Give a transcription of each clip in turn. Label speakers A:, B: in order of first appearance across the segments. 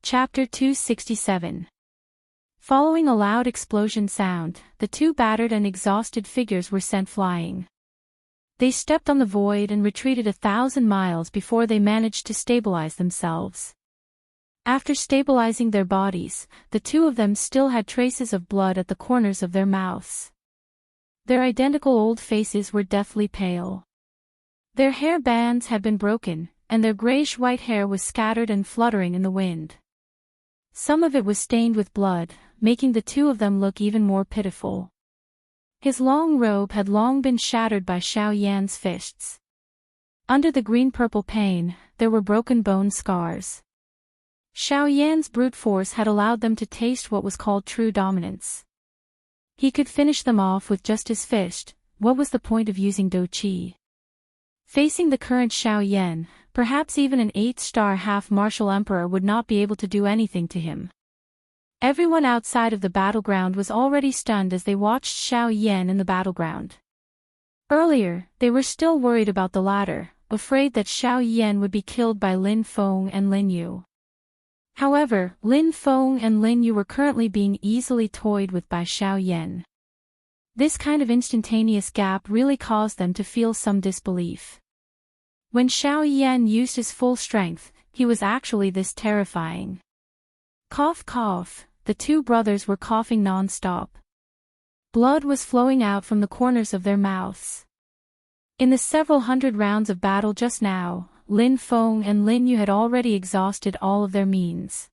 A: Chapter 267. Following a loud explosion sound, the two battered and exhausted figures were sent flying. They stepped on the void and retreated 1,000 miles before they managed to stabilize themselves. After stabilizing their bodies, the two of them still had traces of blood at the corners of their mouths. Their identical old faces were deathly pale. Their hair bands had been broken, and their grayish-white hair was scattered and fluttering in the wind. Some of it was stained with blood, making the two of them look even more pitiful. His long robe had long been shattered by Xiao Yan's fists. Under the green-purple pain, there were broken bone scars. Xiao Yan's brute force had allowed them to taste what was called true dominance. He could finish them off with just his fist. What was the point of using Do Qi? Facing the current Xiao Yan, perhaps even an 8-star half-martial emperor would not be able to do anything to him. Everyone outside of the battleground was already stunned as they watched Xiao Yan in the battleground. Earlier, they were still worried about the latter, afraid that Xiao Yan would be killed by Lin Feng and Lin Yu. However, Lin Feng and Lin Yu were currently being easily toyed with by Xiao Yan. This kind of instantaneous gap really caused them to feel some disbelief. When Xiao Yan used his full strength, he was actually this terrifying. Cough cough, the two brothers were coughing non-stop. Blood was flowing out from the corners of their mouths. In the several hundred rounds of battle just now, Lin Feng and Lin Yu had already exhausted all of their means.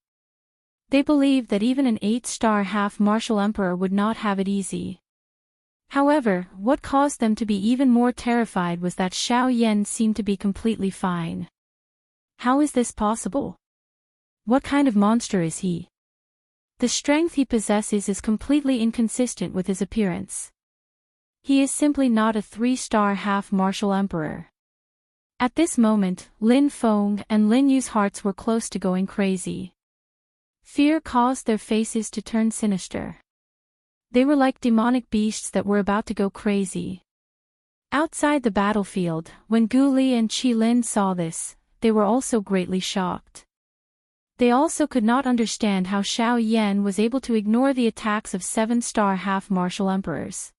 A: They believed that even an 8-star half-martial emperor would not have it easy. However, what caused them to be even more terrified was that Xiao Yan seemed to be completely fine. How is this possible? What kind of monster is he? The strength he possesses is completely inconsistent with his appearance. He is simply not a 3-star half-martial emperor. At this moment, Lin Feng and Lin Yu's hearts were close to going crazy. Fear caused their faces to turn sinister. They were like demonic beasts that were about to go crazy. Outside the battlefield, when Gu Li and Qi Lin saw this, they were also greatly shocked. They also could not understand how Xiao Yan was able to ignore the attacks of 7-star half-martial emperors.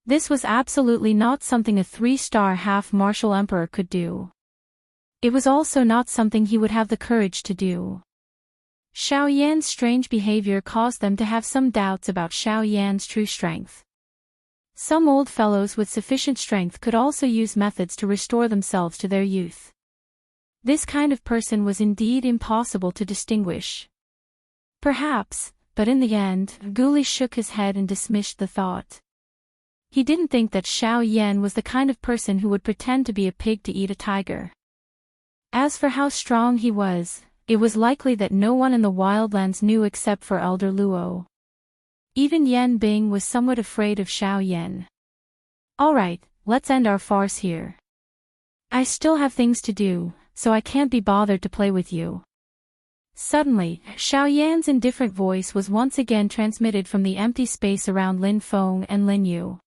A: This was absolutely not something a 3-star half-martial emperor could do. It was also not something he would have the courage to do. Xiao Yan's strange behavior caused them to have some doubts about Xiao Yan's true strength. Some old fellows with sufficient strength could also use methods to restore themselves to their youth. This kind of person was indeed impossible to distinguish. Perhaps, but in the end, Gu Li shook his head and dismissed the thought. He didn't think that Xiao Yan was the kind of person who would pretend to be a pig to eat a tiger. As for how strong he was, it was likely that no one in the wildlands knew except for Elder Luo. Even Yan Bing was somewhat afraid of Xiao Yan. Alright, let's end our farce here. I still have things to do, so I can't be bothered to play with you. Suddenly, Xiao Yan's indifferent voice was once again transmitted from the empty space around Lin Feng and Lin Yu.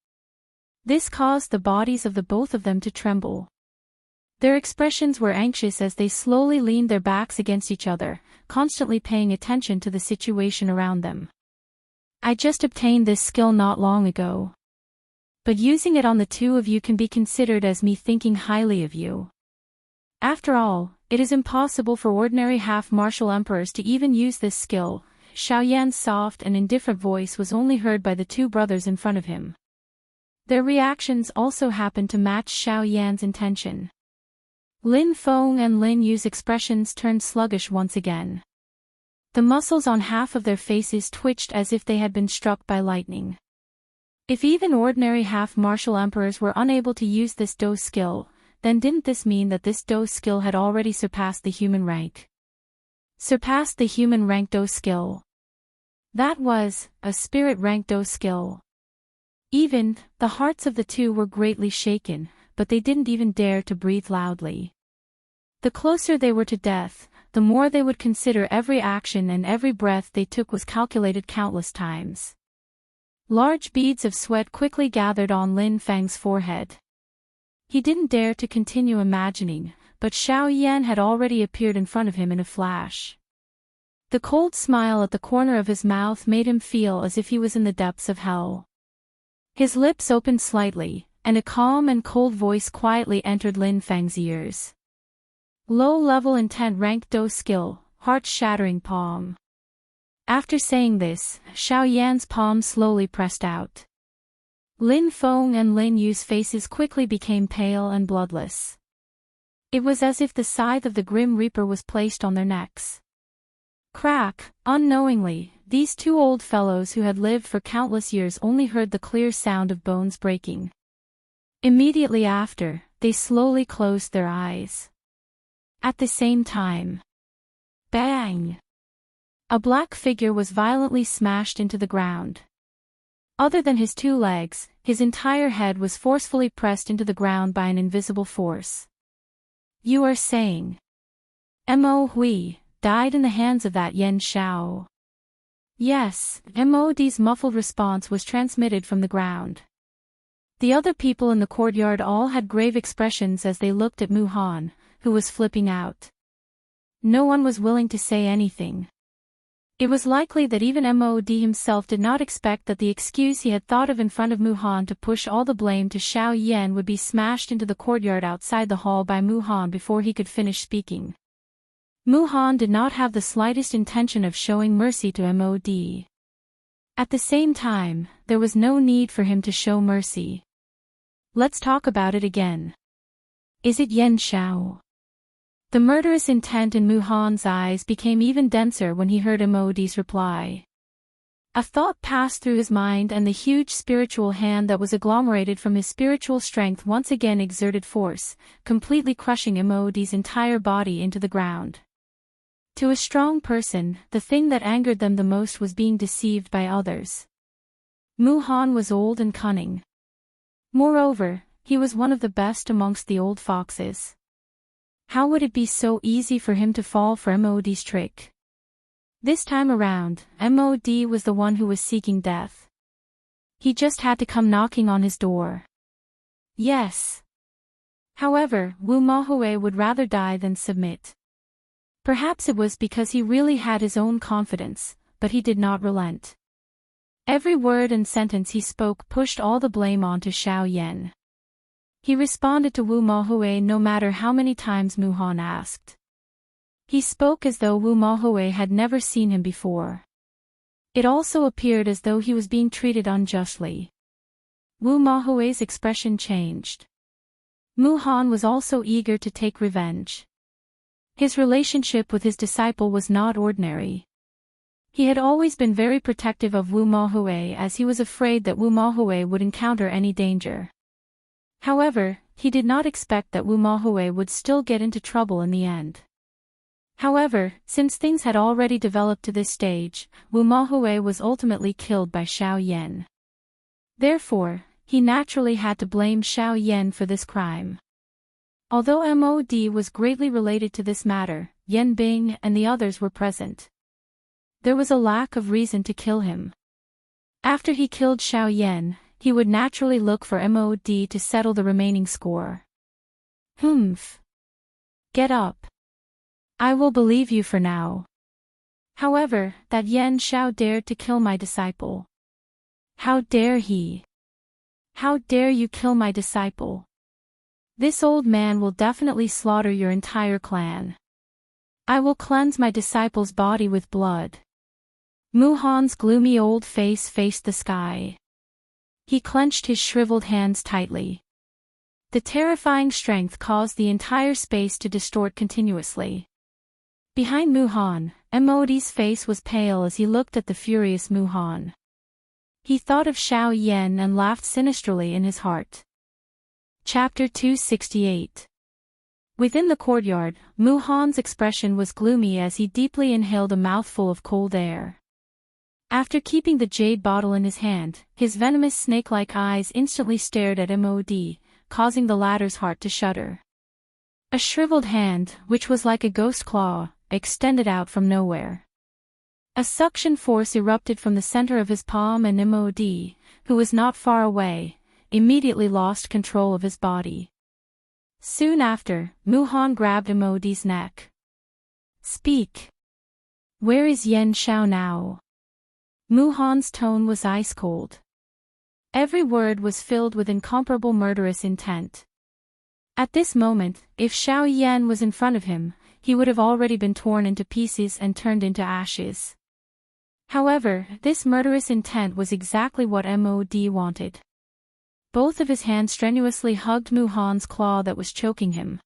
A: This caused the bodies of the both of them to tremble. Their expressions were anxious as they slowly leaned their backs against each other, constantly paying attention to the situation around them. I just obtained this skill not long ago. But using it on the two of you can be considered as me thinking highly of you. After all, it is impossible for ordinary half-martial emperors to even use this skill. Xiao Yan's soft and indifferent voice was only heard by the two brothers in front of him. Their reactions also happened to match Xiao Yan's intention. Lin Feng and Lin Yu's expressions turned sluggish once again. The muscles on half of their faces twitched as if they had been struck by lightning. If even ordinary half-martial emperors were unable to use this Do skill, then didn't this mean that this Do skill had already surpassed the human rank? Surpassed the human rank Do skill. That was a spirit rank Do skill. Even, the hearts of the two were greatly shaken, but they didn't even dare to breathe loudly. The closer they were to death, the more they would consider every action and every breath they took was calculated countless times. Large beads of sweat quickly gathered on Lin Feng's forehead. He didn't dare to continue imagining, but Xiao Yan had already appeared in front of him in a flash. The cold smile at the corner of his mouth made him feel as if he was in the depths of hell. His lips opened slightly, and a calm and cold voice quietly entered Lin Feng's ears. Low-level intent rank Do skill, heart-shattering palm. After saying this, Xiao Yan's palm slowly pressed out. Lin Feng and Lin Yu's faces quickly became pale and bloodless. It was as if the scythe of the Grim Reaper was placed on their necks. Crack, unknowingly, these two old fellows who had lived for countless years only heard the clear sound of bones breaking. Immediately after, they slowly closed their eyes. At the same time, bang! A black figure was violently smashed into the ground. Other than his two legs, his entire head was forcefully pressed into the ground by an invisible force. You are saying Mo Hui died in the hands of that Yen Xiao? Yes, Mod's muffled response was transmitted from the ground. The other people in the courtyard all had grave expressions as they looked at Mu Han, who was flipping out. No one was willing to say anything. It was likely that even Mod himself did not expect that the excuse he had thought of in front of Mu Han to push all the blame to Xiao Yan would be smashed into the courtyard outside the hall by Mu Han before he could finish speaking. Mu Han did not have the slightest intention of showing mercy to Mod. At the same time, there was no need for him to show mercy. Let's talk about it again. Is it Yen Xiao? The murderous intent in Mu Han's eyes became even denser when he heard Mod's reply. A thought passed through his mind, and the huge spiritual hand that was agglomerated from his spiritual strength once again exerted force, completely crushing Mod's entire body into the ground. To a strong person, the thing that angered them the most was being deceived by others. Mu Han was old and cunning. Moreover, he was one of the best amongst the old foxes. How would it be so easy for him to fall for Mod's trick? This time around, Mod was the one who was seeking death. He just had to come knocking on his door. Yes. However, Wu Mahui would rather die than submit. Perhaps it was because he really had his own confidence, but he did not relent. Every word and sentence he spoke pushed all the blame onto Xiao Yan. He responded to Wu Mahui no matter how many times Mu Han asked. He spoke as though Wu Mahui had never seen him before. It also appeared as though he was being treated unjustly. Wu Mahui's expression changed. Mu Han was also eager to take revenge. His relationship with his disciple was not ordinary. He had always been very protective of Wu Mahui as he was afraid that Wu Mahui would encounter any danger. However, he did not expect that Wu Mahui would still get into trouble in the end. However, since things had already developed to this stage, Wu Mahui was ultimately killed by Xiao Yan. Therefore, he naturally had to blame Xiao Yan for this crime. Although Mod was greatly related to this matter, Yan Bing and the others were present. There was a lack of reason to kill him. After he killed Xiao Yan, he would naturally look for Mod to settle the remaining score. Humph. Get up. I will believe you for now. However, that Yan Xiao dared to kill my disciple. How dare he? How dare you kill my disciple? This old man will definitely slaughter your entire clan. I will cleanse my disciple's body with blood. Mu Han's gloomy old face faced the sky. He clenched his shriveled hands tightly. The terrifying strength caused the entire space to distort continuously. Behind Mu Han, Mod's face was pale as he looked at the furious Mu Han. He thought of Xiao Yan and laughed sinisterly in his heart. Chapter 268. Within the courtyard, Mu Han's expression was gloomy as he deeply inhaled a mouthful of cold air. After keeping the jade bottle in his hand, his venomous snake-like eyes instantly stared at Mod, causing the latter's heart to shudder. A shriveled hand, which was like a ghost claw, extended out from nowhere. A suction force erupted from the center of his palm, and Mod, who was not far away, immediately lost control of his body. Soon after, Mu Han grabbed Mod's neck. Speak. Where is Yen Shao now? Mu Han's tone was ice-cold. Every word was filled with incomparable murderous intent. At this moment, if Xiao Yan was in front of him, he would have already been torn into pieces and turned into ashes. However, this murderous intent was exactly what Mod wanted. Both of his hands strenuously hugged Mu Han's claw that was choking him.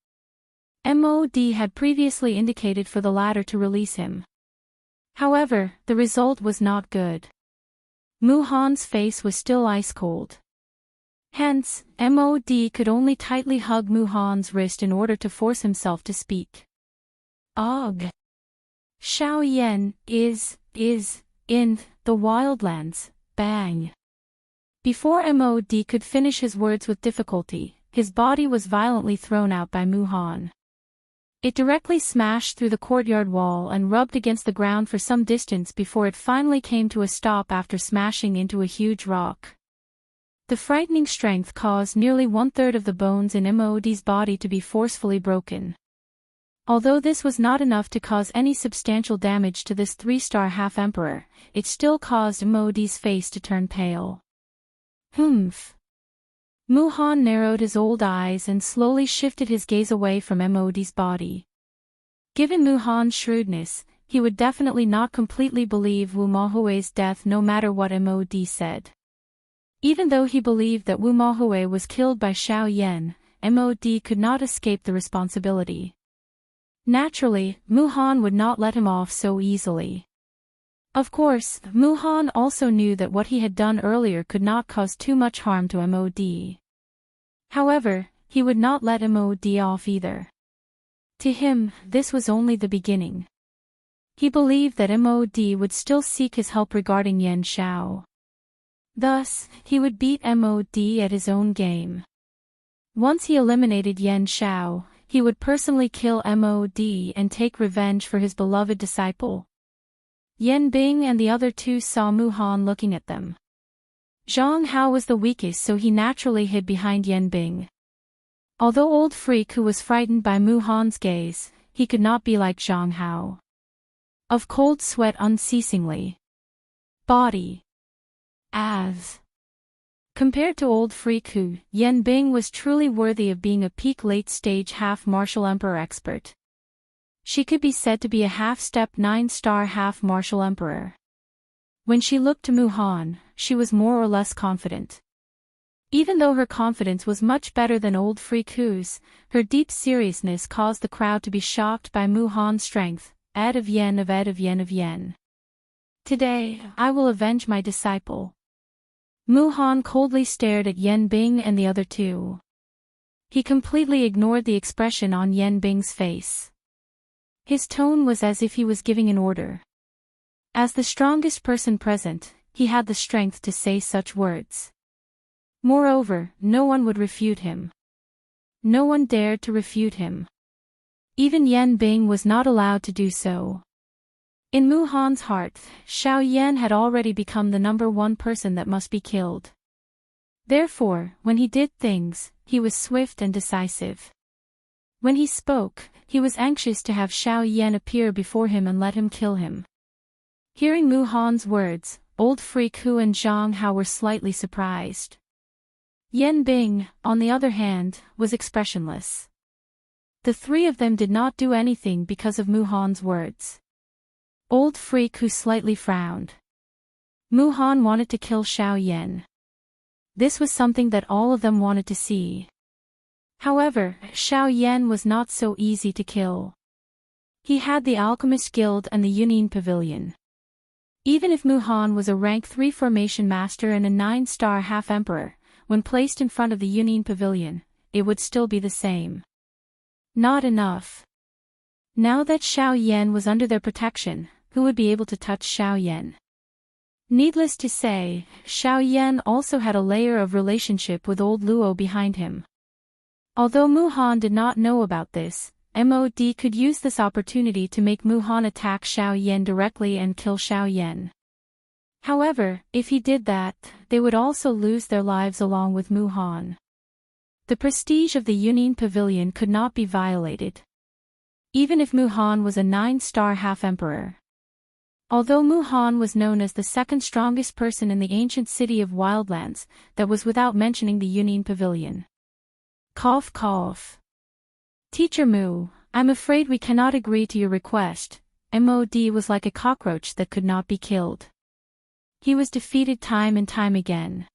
A: Mod had previously indicated for the latter to release him. However, the result was not good. Mu Han's face was still ice-cold. Hence, Mod could only tightly hug Mu Han's wrist in order to force himself to speak. Ugh! Xiao Yan is in the wildlands, bang. Before Mod could finish his words with difficulty, his body was violently thrown out by Mu Han. It directly smashed through the courtyard wall and rubbed against the ground for some distance before it finally came to a stop after smashing into a huge rock. The frightening strength caused nearly 1/3 of the bones in Mod's body to be forcefully broken. Although this was not enough to cause any substantial damage to this 3-star half-emperor, it still caused Mod's face to turn pale. Humph! Mu Han narrowed his old eyes and slowly shifted his gaze away from Mod's body. Given Mu Han's shrewdness, he would definitely not completely believe Wu Mahui's death no matter what Mod said. Even though he believed that Wu Mahui was killed by Xiao Yan, Mod could not escape the responsibility. Naturally, Mu Han would not let him off so easily. Of course, Mu Han also knew that what he had done earlier could not cause too much harm to Mod. However, he would not let Mod off either. To him, this was only the beginning. He believed that Mod would still seek his help regarding Yen Shao. Thus, he would beat Mod at his own game. Once he eliminated Yen Shao, he would personally kill Mod and take revenge for his beloved disciple. Yen Bing and the other two saw Mu Han looking at them. Zhang Hao was the weakest, so he naturally hid behind Yen Bing. Although Old Freak who was frightened by Mu Han's gaze, he could not be like Zhang Hao. Of cold sweat unceasingly. Body. As. Compared to Old Freak who, Yen Bing was truly worthy of being a peak late-stage half-martial emperor expert. She could be said to be a half-step 9-star half-martial emperor. When she looked to Mu Han, she was more or less confident. Even though her confidence was much better than Old Freak whose, her deep seriousness caused the crowd to be shocked by Mu Han's strength, Ed of Yen of Ed of Yen of Yen. Today, I will avenge my disciple. Mu Han coldly stared at Yen Bing and the other two. He completely ignored the expression on Yen Bing's face. His tone was as if he was giving an order. As the strongest person present, he had the strength to say such words. Moreover, no one would refute him. No one dared to refute him. Even Yen Bing was not allowed to do so. In Mu Han's heart, Xiao Yan had already become the #1 person that must be killed. Therefore, when he did things, he was swift and decisive. When he spoke, he was anxious to have Xiao Yan appear before him and let him kill him. Hearing Mu Han's words, Old Freak Hu and Zhang Hao were slightly surprised. Yen Bing, on the other hand, was expressionless. The three of them did not do anything because of Mu Han's words. Old Freak Hu slightly frowned. Mu Han wanted to kill Xiao Yan. This was something that all of them wanted to see. However, Xiao Yan was not so easy to kill. He had the Alchemist Guild and the Yunin Pavilion. Even if Mu Han was a rank 3 formation master and a 9-star half-emperor, when placed in front of the Yunin Pavilion, it would still be the same. Not enough. Now that Xiao Yan was under their protection, who would be able to touch Xiao Yan? Needless to say, Xiao Yan also had a layer of relationship with old Luo behind him. Although Mu Han did not know about this, Mod could use this opportunity to make Mu Han attack Xiao Yan directly and kill Xiao Yan. However, if he did that, they would also lose their lives along with Mu Han. The prestige of the Yunin Pavilion could not be violated. Even if Mu Han was a 9-star half-emperor. Although Mu Han was known as the second strongest person in the ancient city of Wildlands, that was without mentioning the Union Pavilion. Cough cough. Teacher Mu, I'm afraid we cannot agree to your request. MOD was like a cockroach that could not be killed. He was defeated time and time again.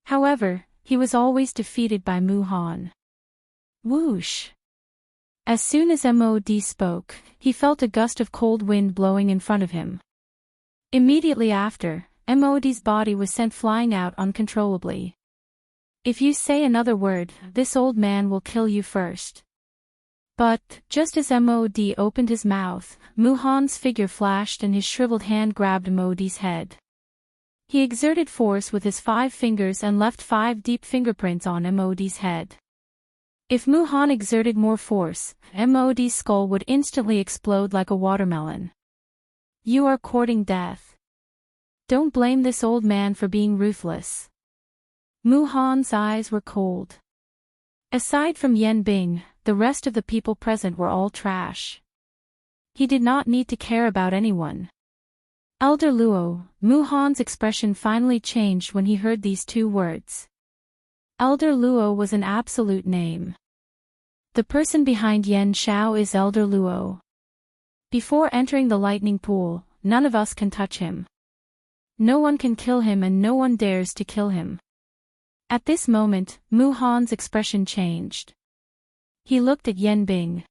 A: However, he was always defeated by Mu Han. Whoosh. As soon as MOD spoke, he felt a gust of cold wind blowing in front of him. Immediately after, MOD's body was sent flying out uncontrollably. If you say another word, this old man will kill you first. But, just as MOD opened his mouth, Mu Han's figure flashed and his shriveled hand grabbed MOD's head. He exerted force with his 5 fingers and left 5 deep fingerprints on MOD's head. If Mu Han exerted more force, MOD's skull would instantly explode like a watermelon. You are courting death. Don't blame this old man for being ruthless. Mu Han's eyes were cold. Aside from Yan Bing, the rest of the people present were all trash. He did not need to care about anyone. Elder Luo, Mu Han's expression finally changed when he heard these 2 words. Elder Luo was an absolute name. The person behind Yen Xiao is Elder Luo. Before entering the lightning pool, none of us can touch him. No one can kill him and no one dares to kill him. At this moment, Mu Han's expression changed. He looked at Yan Bing.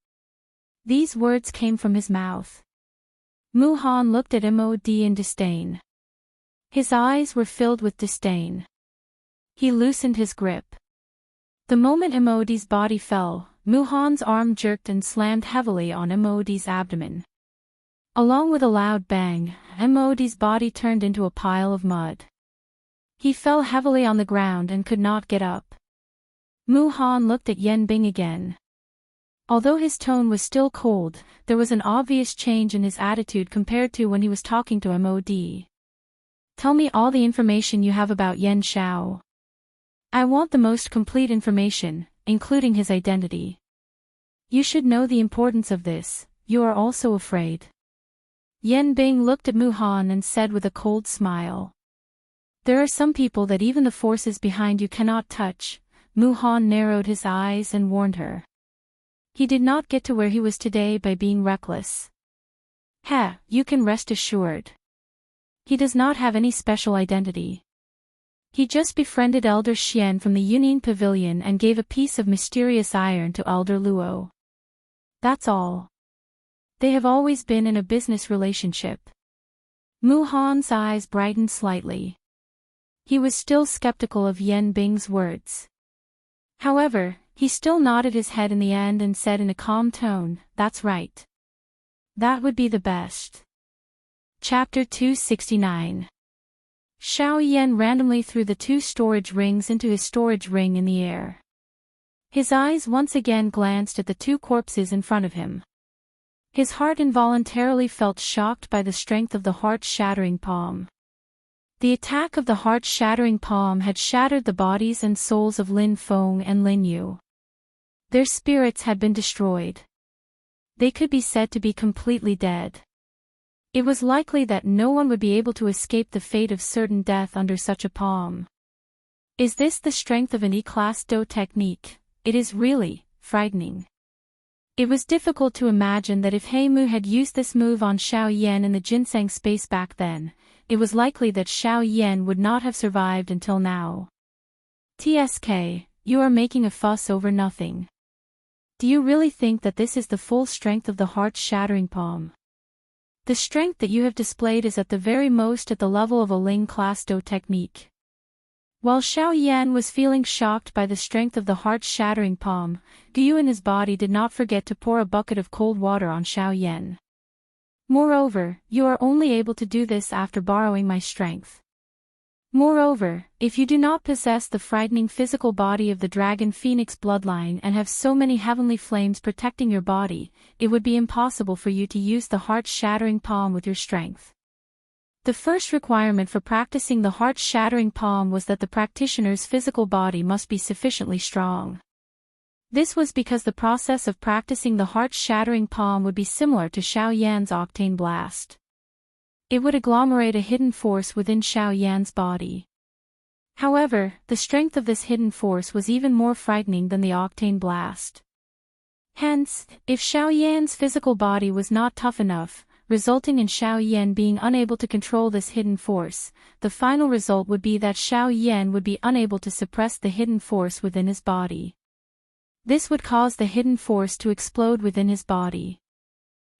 A: These words came from his mouth. Mu Han looked at MOD in disdain. His eyes were filled with disdain. He loosened his grip. The moment MOD's body fell, Mu Han's arm jerked and slammed heavily on MOD's abdomen. Along with a loud bang, MOD's body turned into a pile of mud. He fell heavily on the ground and could not get up. Mu Han looked at Yan Bing again. Although his tone was still cold, there was an obvious change in his attitude compared to when he was talking to MOD. Tell me all the information you have about Yen Xiao. I want the most complete information, including his identity. You should know the importance of this. You are also afraid. Yan Bing looked at Mu Han and said with a cold smile. There are some people that even the forces behind you cannot touch. Mu Han narrowed his eyes and warned her. He did not get to where he was today by being reckless. You can rest assured. He does not have any special identity. He just befriended Elder Xian from the Union Pavilion and gave a piece of mysterious iron to Elder Luo. That's all. They have always been in a business relationship. Mu Han's eyes brightened slightly. He was still skeptical of Yan Bing's words. However, he still nodded his head in the end and said in a calm tone, that's right. That would be the best. Chapter 269. Xiao Yan randomly threw the 2 storage rings into his storage ring in the air. His eyes once again glanced at the 2 corpses in front of him. His heart involuntarily felt shocked by the strength of the heart-shattering palm. The attack of the heart-shattering palm had shattered the bodies and souls of Lin Feng and Lin Yu. Their spirits had been destroyed. They could be said to be completely dead. It was likely that no one would be able to escape the fate of certain death under such a palm. Is this the strength of an E-class Do technique? It is really frightening. It was difficult to imagine that if He Mu had used this move on Xiao Yan in the ginseng space back then, it was likely that Xiao Yan would not have survived until now. TSK, you are making a fuss over nothing. Do you really think that this is the full strength of the heart-shattering palm? The strength that you have displayed is at the very most at the level of a Ling-class Do technique. While Xiao Yan was feeling shocked by the strength of the heart-shattering palm, Guyu in his body did not forget to pour a bucket of cold water on Xiao Yan. Moreover, you are only able to do this after borrowing my strength. Moreover, if you do not possess the frightening physical body of the Dragon Phoenix bloodline and have so many heavenly flames protecting your body, it would be impossible for you to use the heart-shattering palm with your strength. The first requirement for practicing the heart-shattering palm was that the practitioner's physical body must be sufficiently strong. This was because the process of practicing the heart-shattering palm would be similar to Xiao Yan's octane blast. It would agglomerate a hidden force within Xiao Yan's body. However, the strength of this hidden force was even more frightening than the octane blast. Hence, if Xiao Yan's physical body was not tough enough, resulting in Xiao Yan being unable to control this hidden force, the final result would be that Xiao Yan would be unable to suppress the hidden force within his body. This would cause the hidden force to explode within his body.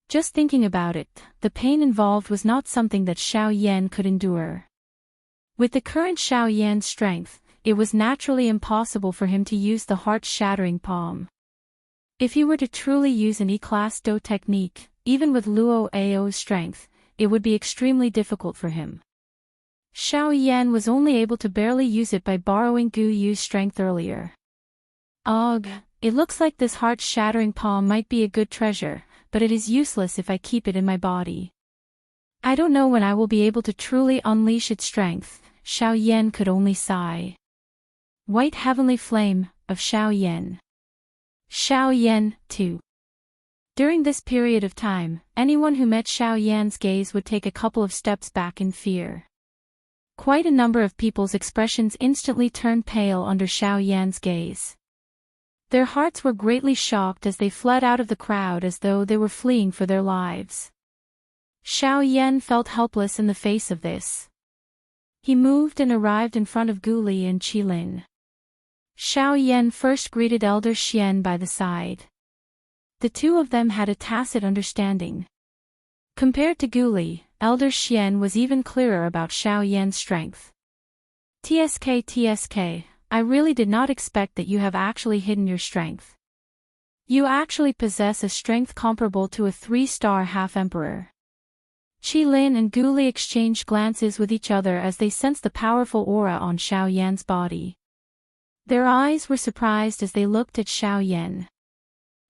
A: Just thinking about it, the pain involved was not something that Xiao Yan could endure. With the current Xiao Yan's strength, it was naturally impossible for him to use the heart-shattering palm. If he were to truly use an E-class Do technique, even with Luo Ao's strength, it would be extremely difficult for him. Xiao Yan was only able to barely use it by borrowing Gu Yu's strength earlier. Ugh, it looks like this heart-shattering palm might be a good treasure, but it is useless if I keep it in my body. I don't know when I will be able to truly unleash its strength, Xiao Yan could only sigh. White Heavenly Flame, of Xiao Yan. Xiao Yan, too. During this period of time, anyone who met Xiao Yan's gaze would take a couple of steps back in fear. Quite a number of people's expressions instantly turned pale under Xiao Yan's gaze. Their hearts were greatly shocked as they fled out of the crowd as though they were fleeing for their lives. Xiao Yan felt helpless in the face of this. He moved and arrived in front of Gu Li and Qi Lin. Xiao Yan first greeted Elder Xian by the side. The two of them had a tacit understanding. Compared to Gu Li, Elder Xian was even clearer about Xiao Yan's strength. TSK, I really did not expect that you have actually hidden your strength. You actually possess a strength comparable to a 3-star half-emperor. Qi Lin and Gu Li exchanged glances with each other as they sensed the powerful aura on Xiao Yan's body. Their eyes were surprised as they looked at Xiao Yan.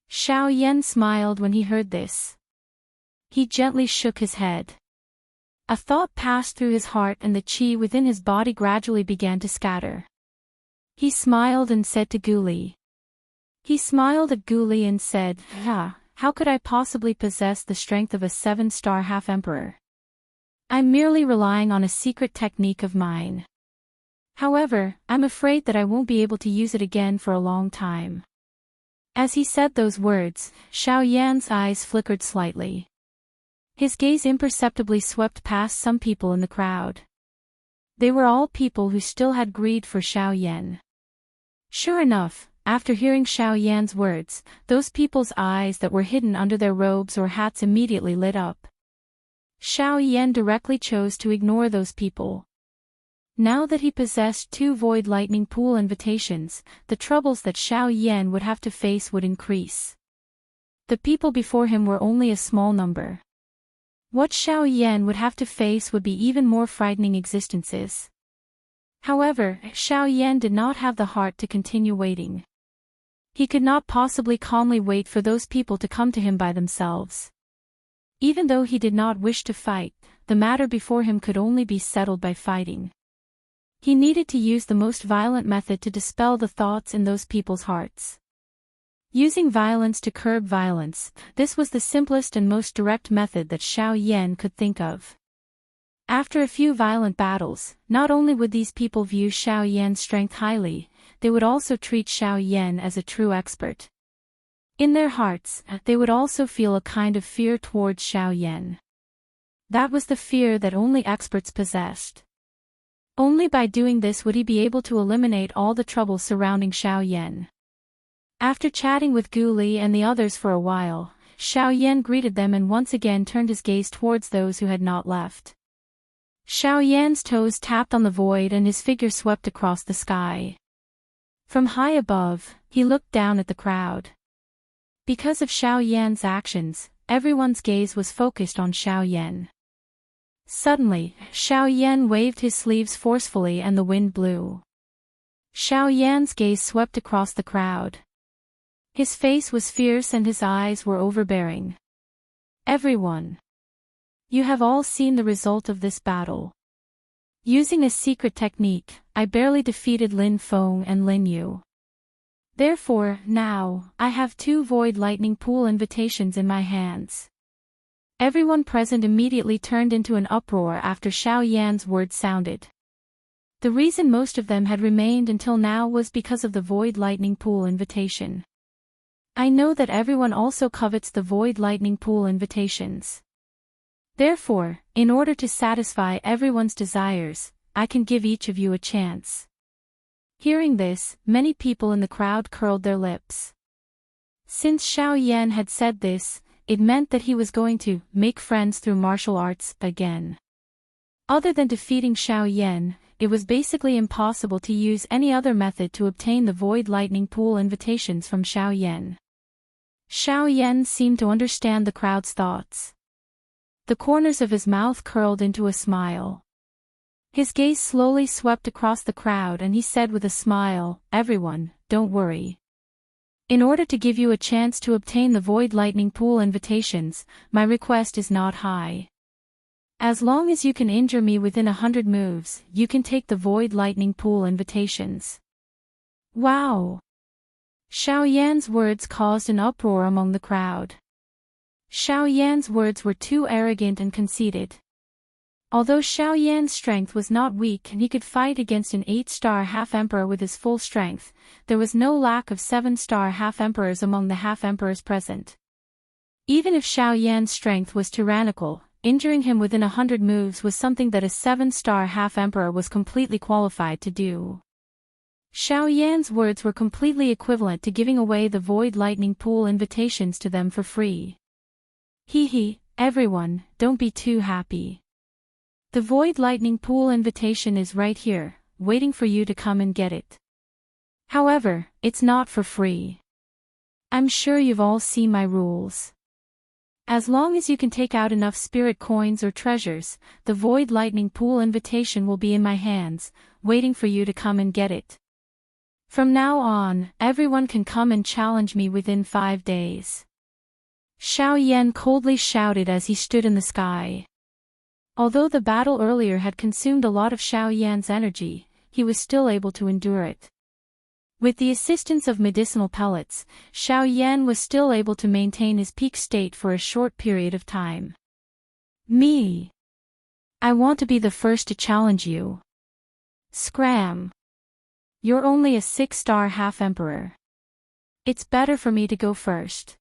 A: Xiao Yan smiled when he heard this. He gently shook his head. A thought passed through his heart and the qi within his body gradually began to scatter. He smiled and said to Gu Li. He smiled at Gu Li and said, how could I possibly possess the strength of a 7-star half-emperor? I'm merely relying on a secret technique of mine. However, I'm afraid that I won't be able to use it again for a long time. As he said those words, Xiao Yan's eyes flickered slightly. His gaze imperceptibly swept past some people in the crowd. They were all people who still had greed for Xiao Yan. Sure enough, after hearing Xiao Yan's words, those people's eyes that were hidden under their robes or hats immediately lit up. Xiao Yan directly chose to ignore those people. Now that he possessed 2 void lightning pool invitations, the troubles that Xiao Yan would have to face would increase. The people before him were only a small number. What Xiao Yan would have to face would be even more frightening existences. However, Xiao Yan did not have the heart to continue waiting. He could not possibly calmly wait for those people to come to him by themselves. Even though he did not wish to fight, the matter before him could only be settled by fighting. He needed to use the most violent method to dispel the thoughts in those people's hearts. Using violence to curb violence, this was the simplest and most direct method that Xiao Yan could think of. After a few violent battles, not only would these people view Xiao Yan's strength highly, they would also treat Xiao Yan as a true expert. In their hearts, they would also feel a kind of fear towards Xiao Yan. That was the fear that only experts possessed. Only by doing this would he be able to eliminate all the trouble surrounding Xiao Yan. After chatting with Gu Li and the others for a while, Xiao Yan greeted them and once again turned his gaze towards those who had not left. Xiao Yan's toes tapped on the void and his figure swept across the sky. From high above, he looked down at the crowd. Because of Xiao Yan's actions, everyone's gaze was focused on Xiao Yan. Suddenly, Xiao Yan waved his sleeves forcefully and the wind blew. Xiao Yan's gaze swept across the crowd. His face was fierce and his eyes were overbearing. Everyone. You have all seen the result of this battle. Using a secret technique, I barely defeated Lin Feng and Lin Yu. Therefore, now, I have 2 void lightning pool invitations in my hands. Everyone present immediately turned into an uproar after Xiao Yan's words sounded. The reason most of them had remained until now was because of the Void Lightning Pool invitation. I know that everyone also covets the Void Lightning Pool invitations. Therefore, in order to satisfy everyone's desires, I can give each of you a chance. Hearing this, many people in the crowd curled their lips. Since Xiao Yan had said this, it meant that he was going to make friends through martial arts again. Other than defeating Xiao Yan, it was basically impossible to use any other method to obtain the Void Lightning Pool invitations from Xiao Yan. Xiao Yan seemed to understand the crowd's thoughts. The corners of his mouth curled into a smile. His gaze slowly swept across the crowd and he said with a smile, "Everyone, don't worry. In order to give you a chance to obtain the Void Lightning Pool invitations, my request is not high. As long as you can injure me within 100 moves, you can take the Void Lightning Pool invitations." Wow! Xiao Yan's words caused an uproar among the crowd. Xiao Yan's words were too arrogant and conceited. Although Xiao Yan's strength was not weak and he could fight against an 8-star half-emperor with his full strength, there was no lack of 7-star half-emperors among the half-emperors present. Even if Xiao Yan's strength was tyrannical, injuring him within 100 moves was something that a 7-star half-emperor was completely qualified to do. Xiao Yan's words were completely equivalent to giving away the Void Lightning Pool invitations to them for free. Hee, everyone, don't be too happy. The Void Lightning Pool invitation is right here, waiting for you to come and get it. However, it's not for free. I'm sure you've all seen my rules. As long as you can take out enough spirit coins or treasures, the Void Lightning Pool invitation will be in my hands, waiting for you to come and get it. From now on, everyone can come and challenge me within 5 days. Xiao Yan coldly shouted as he stood in the sky. Although the battle earlier had consumed a lot of Xiao Yan's energy, he was still able to endure it. With the assistance of medicinal pellets, Xiao Yan was still able to maintain his peak state for a short period of time. Me! I want to be the first to challenge you. Scram! You're only a 6-star half-emperor. It's better for me to go first.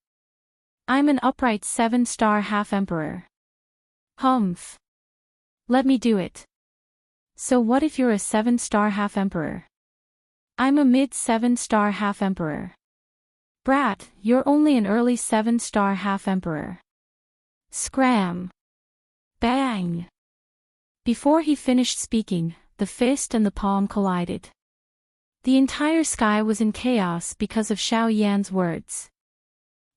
A: I'm an upright 7-star half-emperor. Humph. Let me do it. So what if you're a 7-star half-emperor? I'm a mid-7-star half-emperor. Brat, you're only an early 7-star half-emperor. Scram. Bang. Before he finished speaking, the fist and the palm collided. The entire sky was in chaos because of Xiao Yan's words.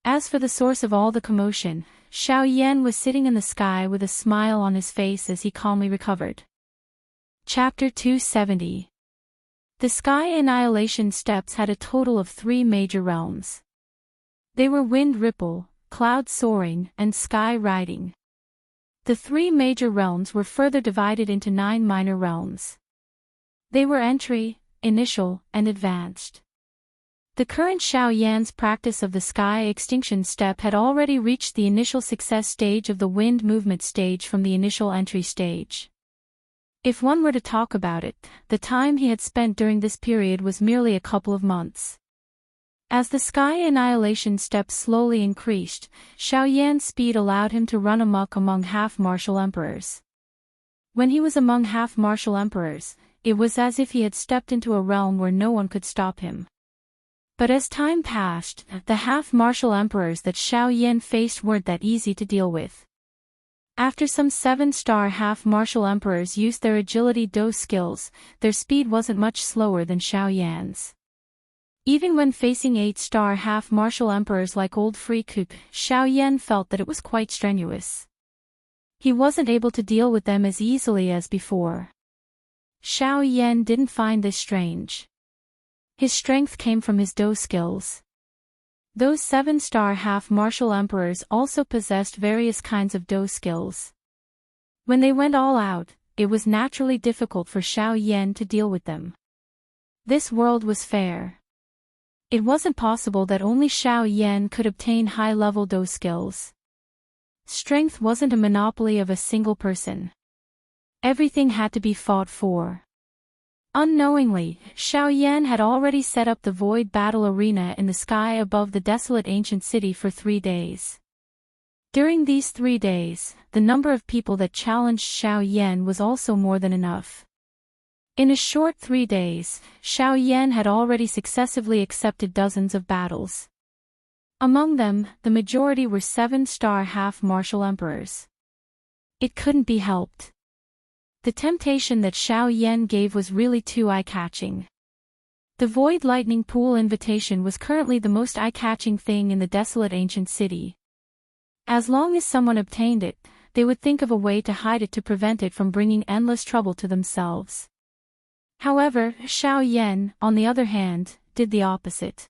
A: As for the source of all the commotion, Xiao Yan was sitting in the sky with a smile on his face as he calmly recovered. Chapter 270. The Sky Annihilation Steppes had a total of 3 major realms. They were Wind Ripple, Cloud Soaring, and Sky Riding. The 3 major realms were further divided into 9 minor realms. They were Entry, Initial, and Advanced. The current Xiao Yan's practice of the Sky Extinction Step had already reached the initial success stage of the Wind Movement stage from the initial entry stage. If one were to talk about it, the time he had spent during this period was merely a couple of months. As the Sky Annihilation Step slowly increased, Xiao Yan's speed allowed him to run amok among half-martial emperors. When he was among half-martial emperors, it was as if he had stepped into a realm where no one could stop him. But as time passed, the half-martial emperors that Xiao Yan faced weren't that easy to deal with. After some 7-star half-martial emperors used their agility dose skills, their speed wasn't much slower than Xiao Yan's. Even when facing 8-star half-martial emperors like Old Freekup, Xiao Yan felt that it was quite strenuous. He wasn't able to deal with them as easily as before. Xiao Yan didn't find this strange. His strength came from his dose skills. Those 7-star half-martial emperors also possessed various kinds of dose skills. When they went all out, it was naturally difficult for Xiao Yan to deal with them. This world was fair. It wasn't possible that only Xiao Yan could obtain high-level dose skills. strength wasn't a monopoly of a single person. Everything had to be fought for. Unknowingly, Xiao Yan had already set up the void battle arena in the sky above the desolate ancient city for 3 days. During these 3 days, the number of people that challenged Xiao Yan was also more than enough. In a short 3 days, Xiao Yan had already successively accepted dozens of battles. Among them, the majority were 7-star half-martial emperors. It couldn't be helped. The temptation that Xiao Yan gave was really too eye-catching. The Void Lightning Pool invitation was currently the most eye-catching thing in the desolate ancient city. As long as someone obtained it, they would think of a way to hide it to prevent it from bringing endless trouble to themselves. However, Xiao Yan, on the other hand, did the opposite.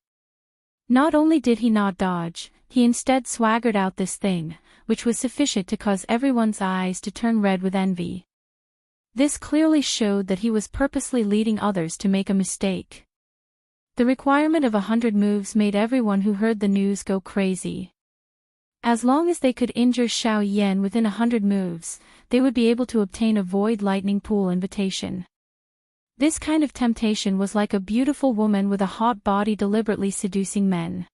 A: Not only did he not dodge, he instead swaggered out this thing, which was sufficient to cause everyone's eyes to turn red with envy. This clearly showed that he was purposely leading others to make a mistake. The requirement of 100 moves made everyone who heard the news go crazy. As long as they could injure Xiao Yan within 100 moves, they would be able to obtain a Void Lightning Pool invitation. This kind of temptation was like a beautiful woman with a hot body deliberately seducing men.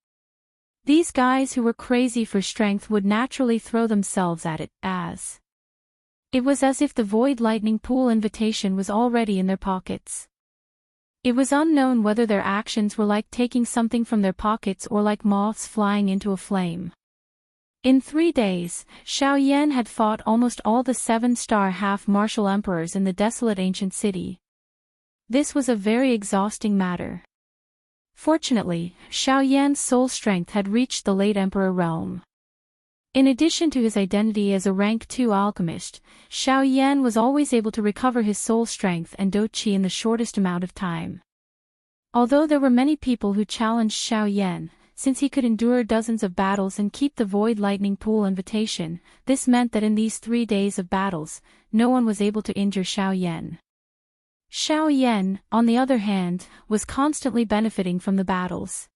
A: These guys who were crazy for strength would naturally throw themselves at it, it was as if the Void Lightning Pool invitation was already in their pockets. It was unknown whether their actions were like taking something from their pockets or like moths flying into a flame. In 3 days, Xiao Yan had fought almost all the 7-star half-martial emperors in the desolate ancient city. This was a very exhausting matter. Fortunately, Xiao Yan's soul strength had reached the late emperor realm. In addition to his identity as a rank 2 alchemist, Xiao Yan was always able to recover his soul strength and do qi in the shortest amount of time. Although there were many people who challenged Xiao Yan, since he could endure dozens of battles and keep the Void Lightning Pool invitation, this meant that in these 3 days of battles, no one was able to injure Xiao Yan. Xiao Yan, on the other hand, was constantly benefiting from the battles.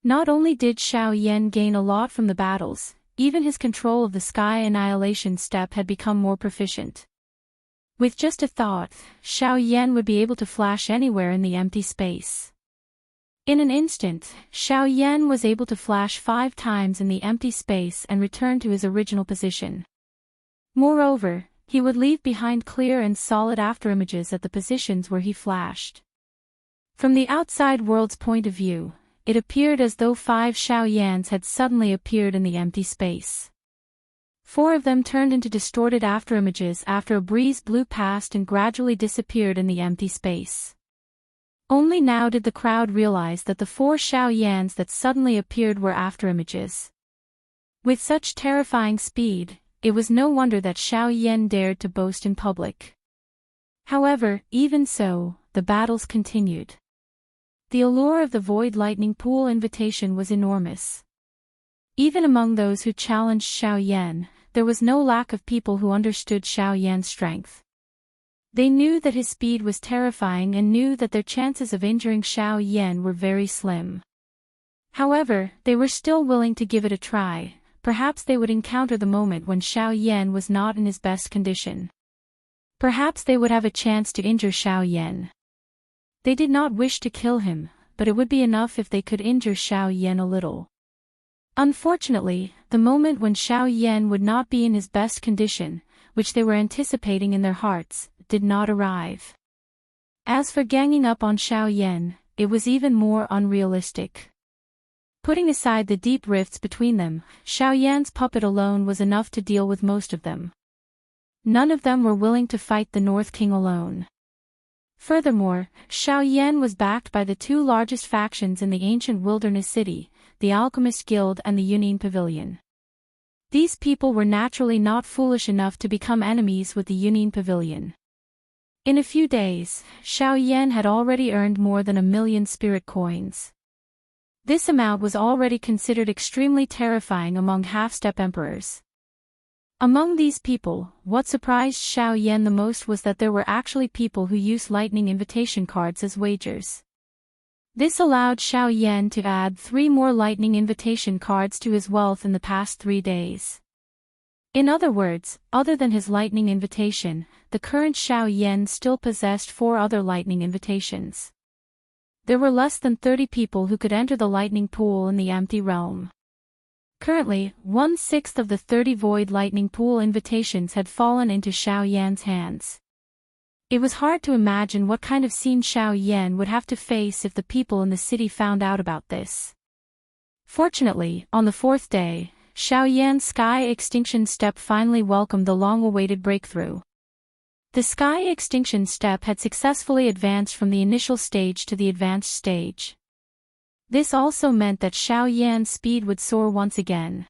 A: Not only did Xiao Yan gain a lot from the battles, even his control of the Sky Annihilation step had become more proficient. With just a thought, Xiao Yan would be able to flash anywhere in the empty space. In an instant, Xiao Yan was able to flash 5 times in the empty space and return to his original position. Moreover, he would leave behind clear and solid afterimages at the positions where he flashed. From the outside world's point of view, it appeared as though 5 Xiao Yans had suddenly appeared in the empty space. 4 of them turned into distorted afterimages after a breeze blew past and gradually disappeared in the empty space. Only now did the crowd realize that the 4 Xiao Yans that suddenly appeared were afterimages. With such terrifying speed, it was no wonder that Xiao Yan dared to boast in public. However, even so, the battles continued. The allure of the Void Lightning Pool invitation was enormous. Even among those who challenged Xiao Yan, there was no lack of people who understood Xiao Yan's strength. They knew that his speed was terrifying and knew that their chances of injuring Xiao Yan were very slim. However, they were still willing to give it a try. Perhaps they would encounter the moment when Xiao Yan was not in his best condition. Perhaps they would have a chance to injure Xiao Yan. They did not wish to kill him, but it would be enough if they could injure Xiao Yan a little. Unfortunately, the moment when Xiao Yan would not be in his best condition, which they were anticipating in their hearts, did not arrive. As for ganging up on Xiao Yan, it was even more unrealistic. Putting aside the deep rifts between them, Xiao Yan's puppet alone was enough to deal with most of them. None of them were willing to fight the North King alone. Furthermore, Xiao Yan was backed by the 2 largest factions in the ancient wilderness city, the Alchemist Guild and the Union Pavilion. These people were naturally not foolish enough to become enemies with the Union Pavilion. In a few days, Xiao Yan had already earned more than 1,000,000 spirit coins. This amount was already considered extremely terrifying among half-step emperors. Among these people, what surprised Xiao Yan the most was that there were actually people who used lightning invitation cards as wagers. This allowed Xiao Yan to add 3 more lightning invitation cards to his wealth in the past 3 days. In other words, other than his lightning invitation, the current Xiao Yan still possessed 4 other lightning invitations. There were less than 30 people who could enter the lightning pool in the empty realm. Currently, 1/6 of the 30 void lightning pool invitations had fallen into Xiao Yan's hands. It was hard to imagine what kind of scene Xiao Yan would have to face if the people in the city found out about this. Fortunately, on the 4th day, Xiao Yan's sky extinction step finally welcomed the long-awaited breakthrough. The sky extinction step had successfully advanced from the initial stage to the advanced stage. This also meant that Xiao Yan's speed would soar once again.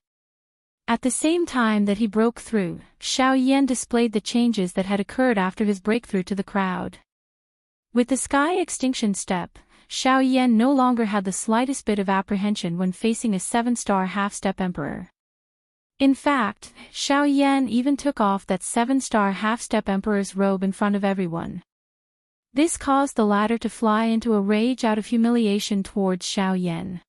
A: At the same time that he broke through, Xiao Yan displayed the changes that had occurred after his breakthrough to the crowd. With the sky extinction step, Xiao Yan no longer had the slightest bit of apprehension when facing a 7-star half-step emperor. In fact, Xiao Yan even took off that 7-star half-step emperor's robe in front of everyone. This caused the latter to fly into a rage out of humiliation towards Xiao Yan.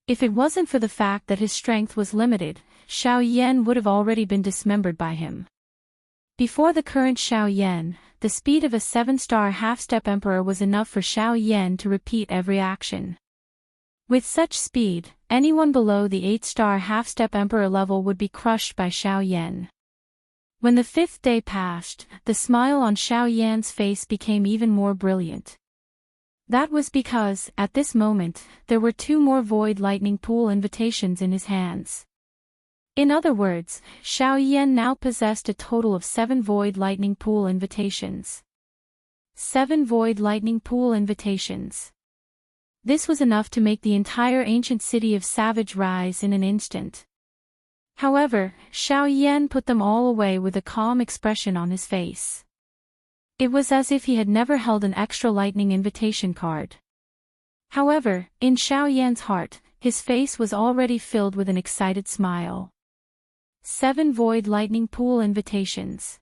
A: If it wasn't for the fact that his strength was limited, Xiao Yan would have already been dismembered by him. Before the current Xiao Yan, the speed of a 7-star half-step emperor was enough for Xiao Yan to repeat every action. With such speed, anyone below the 8-star half-step emperor level would be crushed by Xiao Yan. When the 5th day passed, the smile on Xiao Yan's face became even more brilliant. That was because, at this moment, there were 2 more void lightning pool invitations in his hands. In other words, Xiao Yan now possessed a total of 7 void lightning pool invitations. 7 void lightning pool invitations. This was enough to make the entire ancient city of Savage rise in an instant. However, Xiao Yan put them all away with a calm expression on his face. It was as if he had never held an extra lightning invitation card. However, in Xiao Yan's heart, his face was already filled with an excited smile. 7 void lightning pool invitations.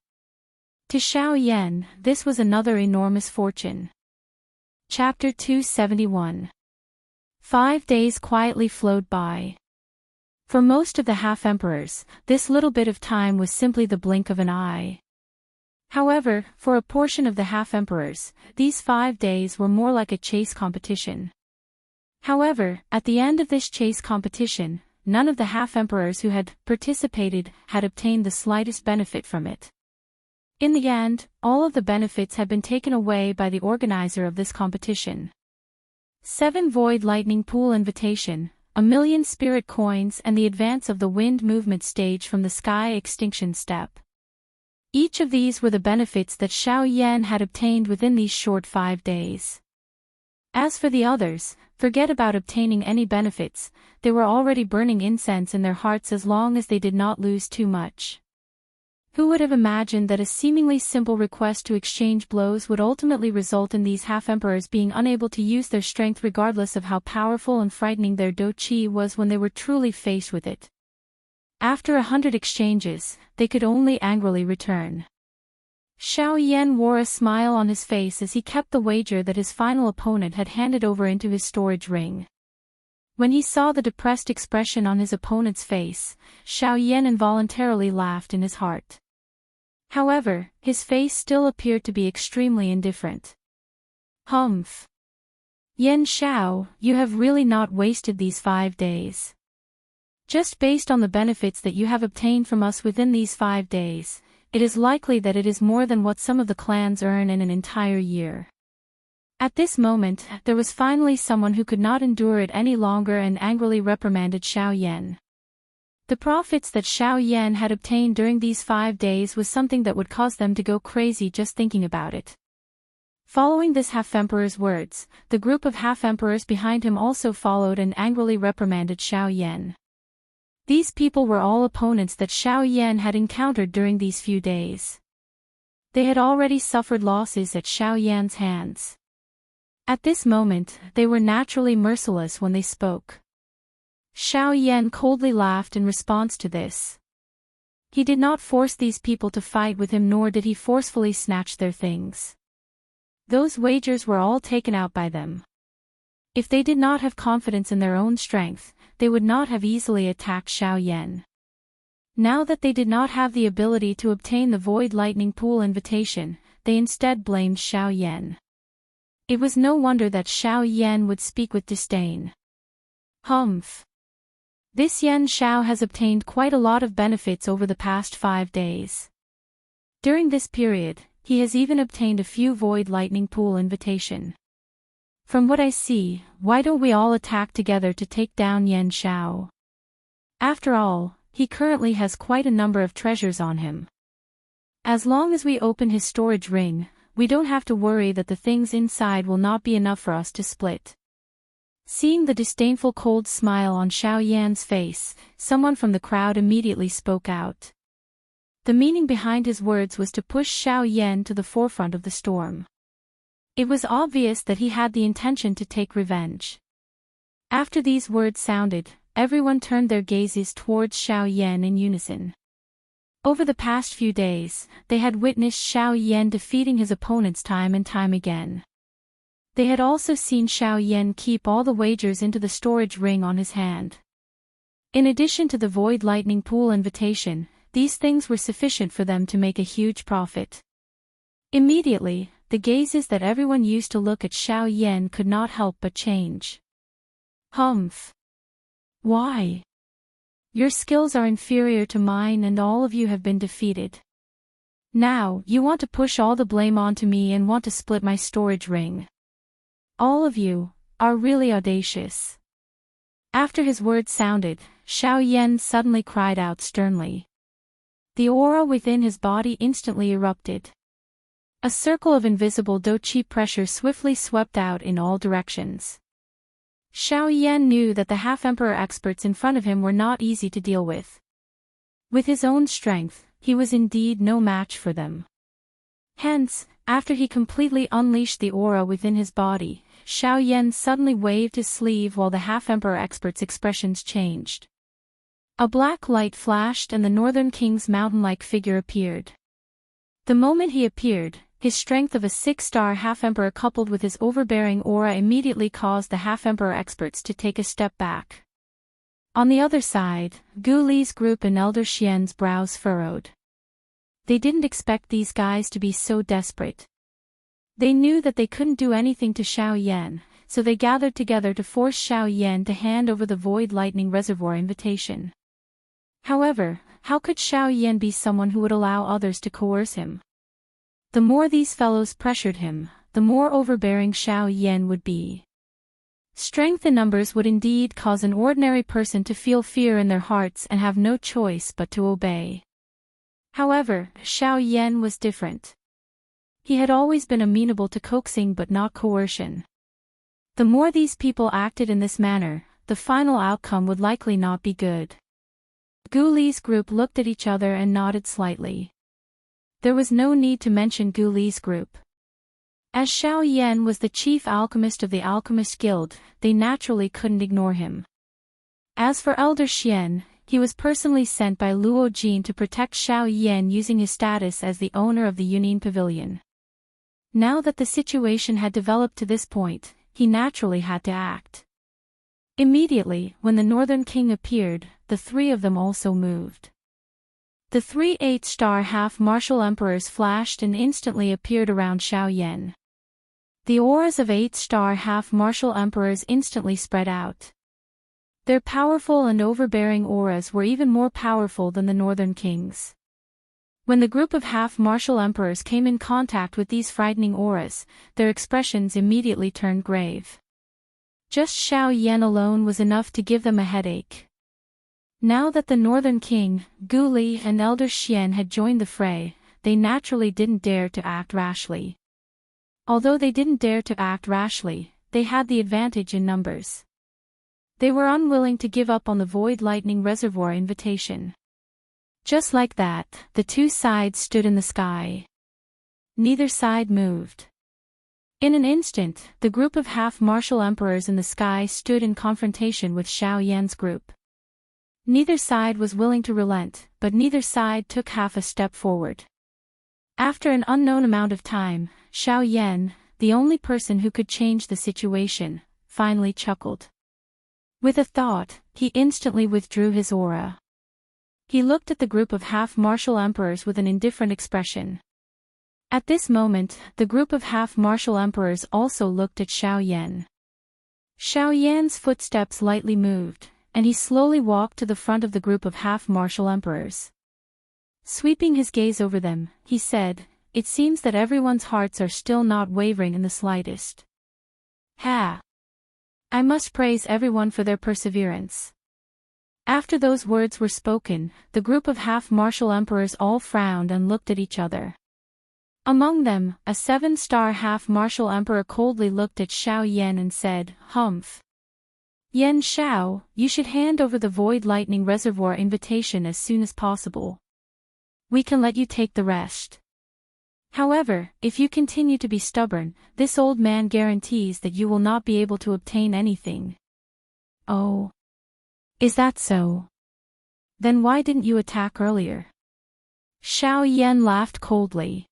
A: To Xiao Yan, this was another enormous fortune. Chapter 271. 5 days quietly flowed by. For most of the half-emperors, this little bit of time was simply the blink of an eye. However, for a portion of the half-emperors, these 5 days were more like a chase competition. However, at the end of this chase competition, none of the half-emperors who had participated had obtained the slightest benefit from it. In the end, all of the benefits had been taken away by the organizer of this competition. 7 void lightning pool invitation, 1,000,000 spirit coins and the advance of the wind movement stage from the sky extinction step. Each of these were the benefits that Xiao Yan had obtained within these short 5 days. As for the others, forget about obtaining any benefits, they were already burning incense in their hearts as long as they did not lose too much. Who would have imagined that a seemingly simple request to exchange blows would ultimately result in these half-emperors being unable to use their strength regardless of how powerful and frightening their do qi was when they were truly faced with it. After 100 exchanges, they could only angrily return. Xiao Yan wore a smile on his face as he kept the wager that his final opponent had handed over into his storage ring. When he saw the depressed expression on his opponent's face, Xiao Yan involuntarily laughed in his heart. However, his face still appeared to be extremely indifferent. Humph. Yan Xiao, you have really not wasted these 5 days. Just based on the benefits that you have obtained from us within these 5 days, it is likely that it is more than what some of the clans earn in an entire year. At this moment, there was finally someone who could not endure it any longer and angrily reprimanded Xiao Yan. The profits that Xiao Yan had obtained during these 5 days was something that would cause them to go crazy just thinking about it. Following this half-emperor's words, the group of half-emperors behind him also followed and angrily reprimanded Xiao Yan. These people were all opponents that Xiao Yan had encountered during these few days. They had already suffered losses at Xiao Yan's hands. At this moment, they were naturally merciless when they spoke. Xiao Yan coldly laughed in response to this. He did not force these people to fight with him, nor did he forcefully snatch their things. Those wagers were all taken out by them. If they did not have confidence in their own strength, they would not have easily attacked Xiao Yan. Now that they did not have the ability to obtain the Void Lightning Pool invitation, they instead blamed Xiao Yan. It was no wonder that Xiao Yan would speak with disdain. Humph. This Yan Xiao has obtained quite a lot of benefits over the past 5 days. During this period, he has even obtained a few Void Lightning Pool invitation. From what I see, why don't we all attack together to take down Yan Xiao? After all, he currently has quite a number of treasures on him. As long as we open his storage ring, we don't have to worry that the things inside will not be enough for us to split. Seeing the disdainful cold smile on Xiao Yan's face, someone from the crowd immediately spoke out. The meaning behind his words was to push Xiao Yan to the forefront of the storm. It was obvious that he had the intention to take revenge. After these words sounded, everyone turned their gazes towards Xiao Yan in unison. Over the past few days, they had witnessed Xiao Yan defeating his opponents time and time again. They had also seen Xiao Yan keep all the wagers into the storage ring on his hand. In addition to the Void Lightning Pool invitation, these things were sufficient for them to make a huge profit. Immediately, the gazes that everyone used to look at Xiao Yan could not help but change. Humph. Why? Your skills are inferior to mine and all of you have been defeated. Now, you want to push all the blame onto me and want to split my storage ring. All of you are really audacious. After his words sounded, Xiao Yan suddenly cried out sternly. The aura within his body instantly erupted. A circle of invisible do-chi pressure swiftly swept out in all directions. Xiao Yan knew that the half-emperor experts in front of him were not easy to deal with. With his own strength, he was indeed no match for them. Hence, after he completely unleashed the aura within his body, Xiao Yan suddenly waved his sleeve while the half-emperor expert's expressions changed. A black light flashed and the Northern King's mountain-like figure appeared. The moment he appeared, his strength of a 6-star half-emperor coupled with his overbearing aura immediately caused the half-emperor experts to take a step back. On the other side, Gu Li's group and Elder Xian's brows furrowed. They didn't expect these guys to be so desperate. They knew that they couldn't do anything to Xiao Yan, so they gathered together to force Xiao Yan to hand over the Void Lightning Reservoir invitation. However, how could Xiao Yan be someone who would allow others to coerce him? The more these fellows pressured him, the more overbearing Xiao Yan would be. Strength in numbers would indeed cause an ordinary person to feel fear in their hearts and have no choice but to obey. However, Xiao Yan was different. He had always been amenable to coaxing but not coercion. The more these people acted in this manner, the final outcome would likely not be good. Gu Li's group looked at each other and nodded slightly. There was no need to mention Gu Li's group. As Xiao Yan was the chief alchemist of the Alchemist Guild, they naturally couldn't ignore him. As for Elder Xian, he was personally sent by Luo Jin to protect Xiao Yan using his status as the owner of the Yunin Pavilion. Now that the situation had developed to this point, he naturally had to act. Immediately, when the Northern King appeared, the three of them also moved. The 3 8-star half-martial emperors flashed and instantly appeared around Xiao Yan. The auras of 8-star half-martial emperors instantly spread out. Their powerful and overbearing auras were even more powerful than the Northern King's. When the group of half-martial emperors came in contact with these frightening auras, their expressions immediately turned grave. Just Xiao Yan alone was enough to give them a headache. Now that the Northern King, Gu Li and Elder Xian had joined the fray, they naturally didn't dare to act rashly. Although they didn't dare to act rashly, they had the advantage in numbers. They were unwilling to give up on the Void Lightning Reservoir invitation. Just like that, the two sides stood in the sky. Neither side moved. In an instant, the group of half-martial emperors in the sky stood in confrontation with Xiao Yan's group. Neither side was willing to relent, but neither side took half a step forward. After an unknown amount of time, Xiao Yan, the only person who could change the situation, finally chuckled. With a thought, he instantly withdrew his aura. He looked at the group of half-martial emperors with an indifferent expression. At this moment, the group of half-martial emperors also looked at Xiao Yan. Xiao Yan's footsteps lightly moved, and he slowly walked to the front of the group of half-martial emperors. Sweeping his gaze over them, he said, "It seems that everyone's hearts are still not wavering in the slightest. Ha! I must praise everyone for their perseverance." After those words were spoken, the group of half-martial emperors all frowned and looked at each other. Among them, a 7-star half-martial emperor coldly looked at Xiao Yan and said, "Humph. Yan Xiao, you should hand over the Void Lightning Reservoir invitation as soon as possible. We can let you take the rest. However, if you continue to be stubborn, this old man guarantees that you will not be able to obtain anything." "Oh. Is that so? Then why didn't you attack earlier?" Xiao Yan laughed coldly.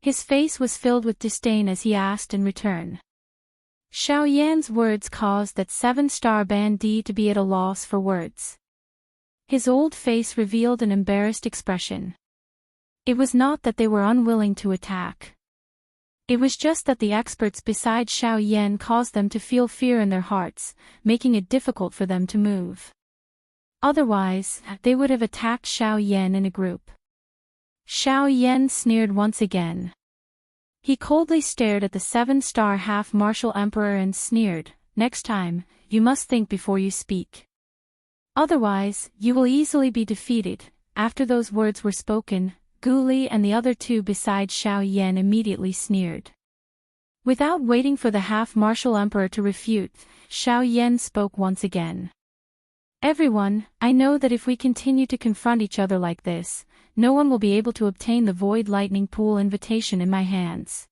A: His face was filled with disdain as he asked in return. Xiao Yan's words caused that 7-star bandit to be at a loss for words. His old face revealed an embarrassed expression. It was not that they were unwilling to attack. It was just that the experts beside Xiao Yan caused them to feel fear in their hearts, making it difficult for them to move. Otherwise, they would have attacked Xiao Yan in a group. Xiao Yan sneered once again. He coldly stared at the 7-star half-martial emperor and sneered, "Next time, you must think before you speak. Otherwise, you will easily be defeated." After those words were spoken, Guli and the other two beside Xiao Yan immediately sneered. Without waiting for the half-martial emperor to refute, Xiao Yan spoke once again. "Everyone, I know that if we continue to confront each other like this, no one will be able to obtain the Void Lightning Pool invitation in my hands.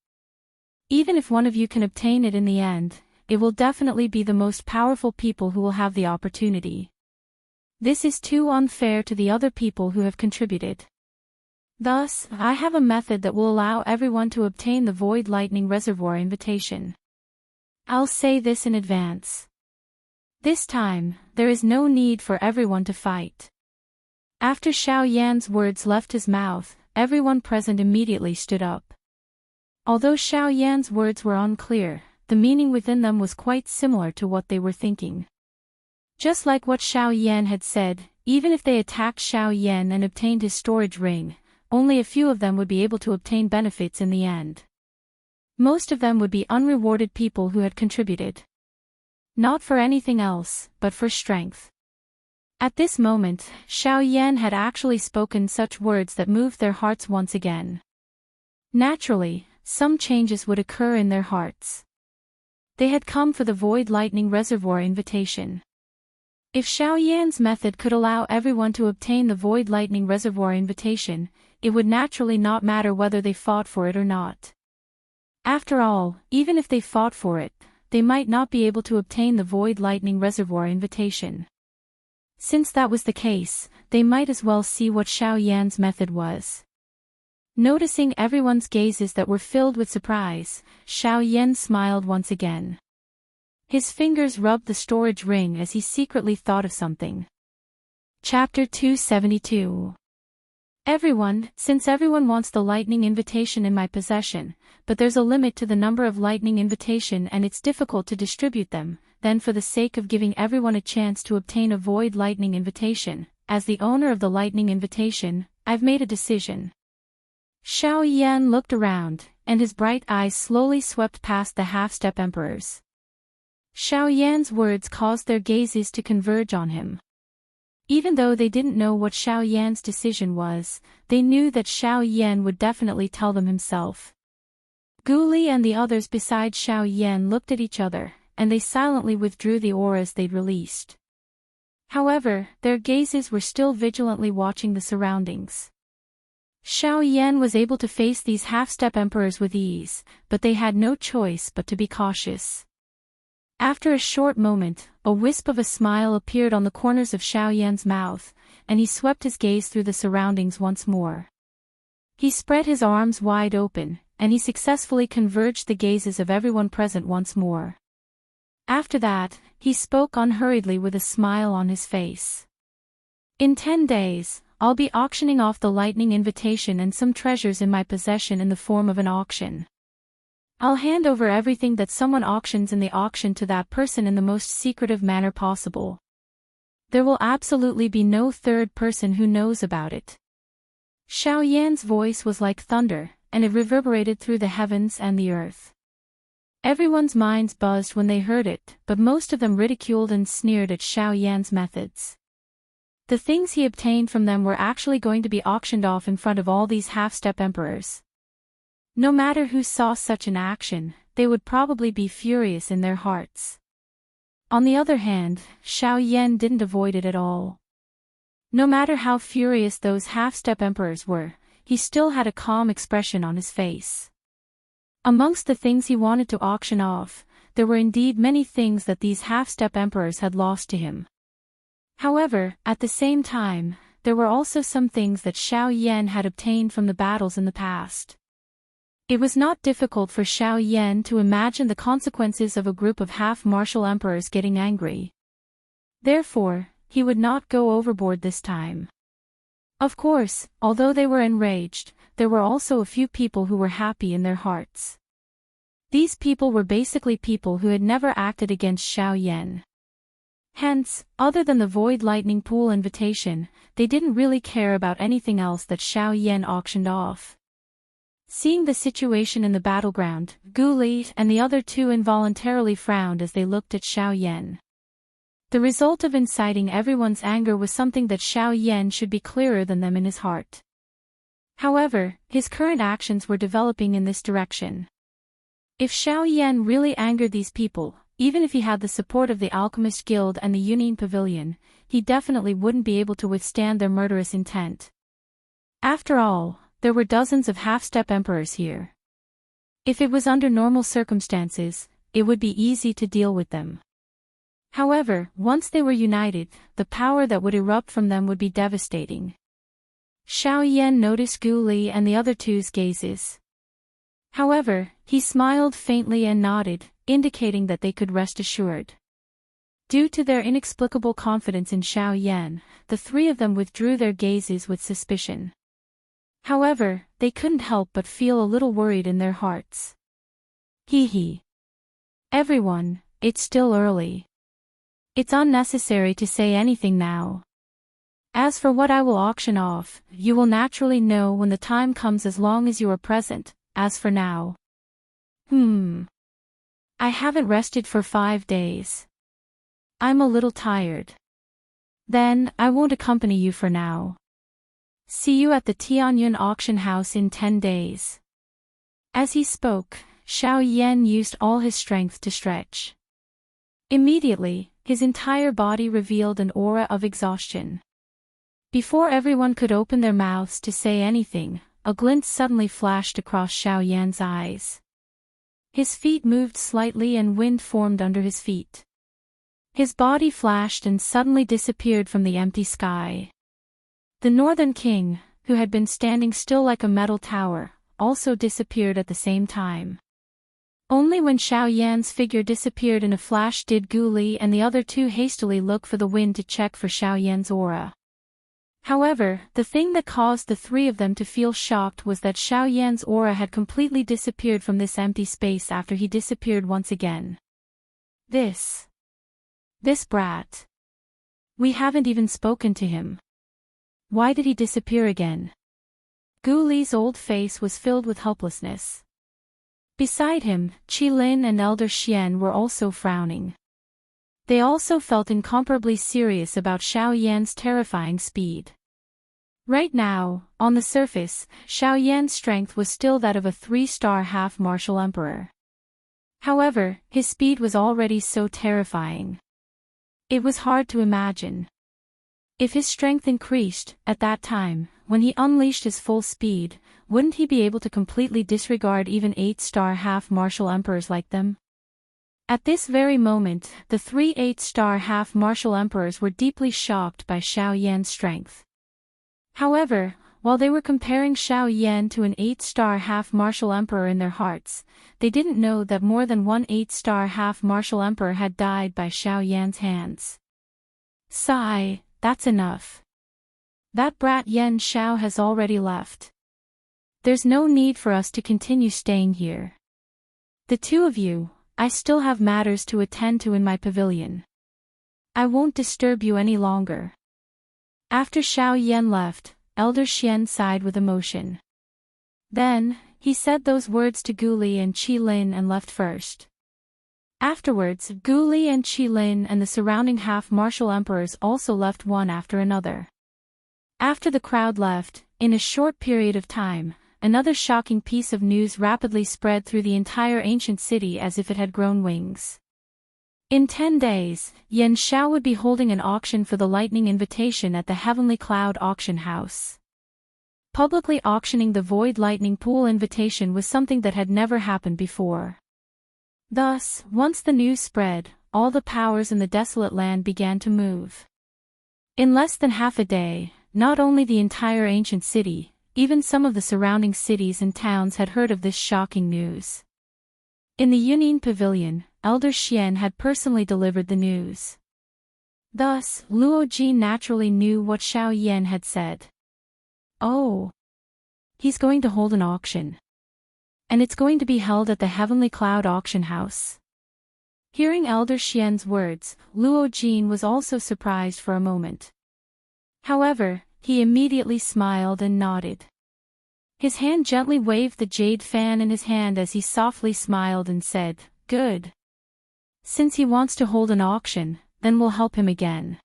A: Even if one of you can obtain it in the end, it will definitely be the most powerful people who will have the opportunity. This is too unfair to the other people who have contributed. Thus, I have a method that will allow everyone to obtain the Void Lightning Reservoir invitation. I'll say this in advance. This time, there is no need for everyone to fight." After Xiao Yan's words left his mouth, everyone present immediately stood up. Although Xiao Yan's words were unclear, the meaning within them was quite similar to what they were thinking. Just like what Xiao Yan had said, even if they attacked Xiao Yan and obtained his storage ring, only a few of them would be able to obtain benefits in the end. Most of them would be unrewarded people who had contributed. Not for anything else, but for strength. At this moment, Xiao Yan had actually spoken such words that moved their hearts once again. Naturally, some changes would occur in their hearts. They had come for the Void Lightning Reservoir invitation. If Xiao Yan's method could allow everyone to obtain the Void Lightning Reservoir invitation, it would naturally not matter whether they fought for it or not. After all, even if they fought for it, they might not be able to obtain the Void Lightning Reservoir invitation. Since that was the case, they might as well see what Xiao Yan's method was. Noticing everyone's gazes that were filled with surprise, Xiao Yan smiled once again. His fingers rubbed the storage ring as he secretly thought of something. Chapter 272. Everyone, since everyone wants the lightning invitation in my possession, but there's a limit to the number of lightning invitation and it's difficult to distribute them, then for the sake of giving everyone a chance to obtain a Void Lightning invitation, as the owner of the lightning invitation, I've made a decision. Xiao Yan looked around, and his bright eyes slowly swept past the half-step emperors. Xiao Yan's words caused their gazes to converge on him. Even though they didn't know what Xiao Yan's decision was, they knew that Xiao Yan would definitely tell them himself. Guli and the others beside Xiao Yan looked at each other, and they silently withdrew the auras they'd released. However, their gazes were still vigilantly watching the surroundings. Xiao Yan was able to face these half-step emperors with ease, but they had no choice but to be cautious. After a short moment, a wisp of a smile appeared on the corners of Xiao Yan's mouth, and he swept his gaze through the surroundings once more. He spread his arms wide open, and he successfully converged the gazes of everyone present once more. After that, he spoke unhurriedly with a smile on his face. In 10 days, I'll be auctioning off the lightning invitation and some treasures in my possession in the form of an auction. I'll hand over everything that someone auctions in the auction to that person in the most secretive manner possible. There will absolutely be no third person who knows about it. Xiao Yan's voice was like thunder, and it reverberated through the heavens and the earth. Everyone's minds buzzed when they heard it, but most of them ridiculed and sneered at Xiao Yan's methods. The things he obtained from them were actually going to be auctioned off in front of all these half-step emperors. No matter who saw such an action, they would probably be furious in their hearts. On the other hand, Xiao Yan didn't avoid it at all. No matter how furious those half-step emperors were, he still had a calm expression on his face. Amongst the things he wanted to auction off, there were indeed many things that these half-step emperors had lost to him. However, at the same time, there were also some things that Xiao Yan had obtained from the battles in the past. It was not difficult for Xiao Yan to imagine the consequences of a group of half-martial emperors getting angry. Therefore, he would not go overboard this time. Of course, although they were enraged, there were also a few people who were happy in their hearts. These people were basically people who had never acted against Xiao Yan. Hence, other than the Void Lightning Pool invitation, they didn't really care about anything else that Xiao Yan auctioned off. Seeing the situation in the battleground, Gu Li and the other two involuntarily frowned as they looked at Xiao Yan. The result of inciting everyone's anger was something that Xiao Yan should be clearer than them in his heart. However, his current actions were developing in this direction. If Xiao Yan really angered these people, even if he had the support of the Alchemist Guild and the Union Pavilion, he definitely wouldn't be able to withstand their murderous intent. After all, there were dozens of half-step emperors here. If it was under normal circumstances, it would be easy to deal with them. However, once they were united, the power that would erupt from them would be devastating. Xiao Yan noticed Gu Li and the other two's gazes. However, he smiled faintly and nodded, indicating that they could rest assured. Due to their inexplicable confidence in Xiao Yan, the three of them withdrew their gazes with suspicion. However, they couldn't help but feel a little worried in their hearts. Hee. Everyone, it's still early. It's unnecessary to say anything now. As for what I will auction off, you will naturally know when the time comes as long as you are present. As for now. I haven't rested for 5 days. I'm a little tired. Then, I won't accompany you for now. See you at the Tianyun auction house in 10 days. As he spoke, Xiao Yan used all his strength to stretch. Immediately, his entire body revealed an aura of exhaustion. Before everyone could open their mouths to say anything, a glint suddenly flashed across Xiao Yan's eyes. His feet moved slightly and wind formed under his feet. His body flashed and suddenly disappeared from the empty sky. The Northern King, who had been standing still like a metal tower, also disappeared at the same time. Only when Xiao Yan's figure disappeared in a flash did Gu Li and the other two hastily look for the wind to check for Xiao Yan's aura. However, the thing that caused the three of them to feel shocked was that Xiao Yan's aura had completely disappeared from this empty space after he disappeared once again. This brat. We haven't even spoken to him. Why did he disappear again? Gu Li's old face was filled with helplessness. Beside him, Qilin and Elder Xian were also frowning. They also felt incomparably serious about Xiao Yan's terrifying speed. Right now, on the surface, Xiao Yan's strength was still that of a 3-star half-martial emperor. However, his speed was already so terrifying. It was hard to imagine. If his strength increased, at that time, when he unleashed his full speed, wouldn't he be able to completely disregard even 8-star half-martial emperors like them? At this very moment, the 3 8-star half-martial emperors were deeply shocked by Xiao Yan's strength. However, while they were comparing Xiao Yan to an 8-star half-martial emperor in their hearts, they didn't know that more than one 8-star half-martial emperor had died by Xiao Yan's hands. Sigh, that's enough. That brat Yan Shao has already left. There's no need for us to continue staying here. The two of you, I still have matters to attend to in my pavilion. I won't disturb you any longer." After Xiao Yan left, Elder Xian sighed with emotion. Then, he said those words to Gu Li and Qi Lin and left first. Afterwards, Gu Li and Qi Lin and the surrounding half-martial emperors also left one after another. After the crowd left, in a short period of time, another shocking piece of news rapidly spread through the entire ancient city as if it had grown wings. In 10 days, Yan Shao would be holding an auction for the Lightning Invitation at the Heavenly Cloud Auction House. Publicly auctioning the Void Lightning Pool Invitation was something that had never happened before. Thus, once the news spread, all the powers in the desolate land began to move. In less than half a day, not only the entire ancient city, even some of the surrounding cities and towns had heard of this shocking news. In the Yunin Pavilion, Elder Xian had personally delivered the news. Thus, Luo Jin naturally knew what Xiao Yan had said. Oh! He's going to hold an auction. And it's going to be held at the Heavenly Cloud Auction House. Hearing Elder Xian's words, Luo Jin was also surprised for a moment. However, he immediately smiled and nodded. His hand gently waved the jade fan in his hand as he softly smiled and said, "Good. Since he wants to hold an auction, then we'll help him again.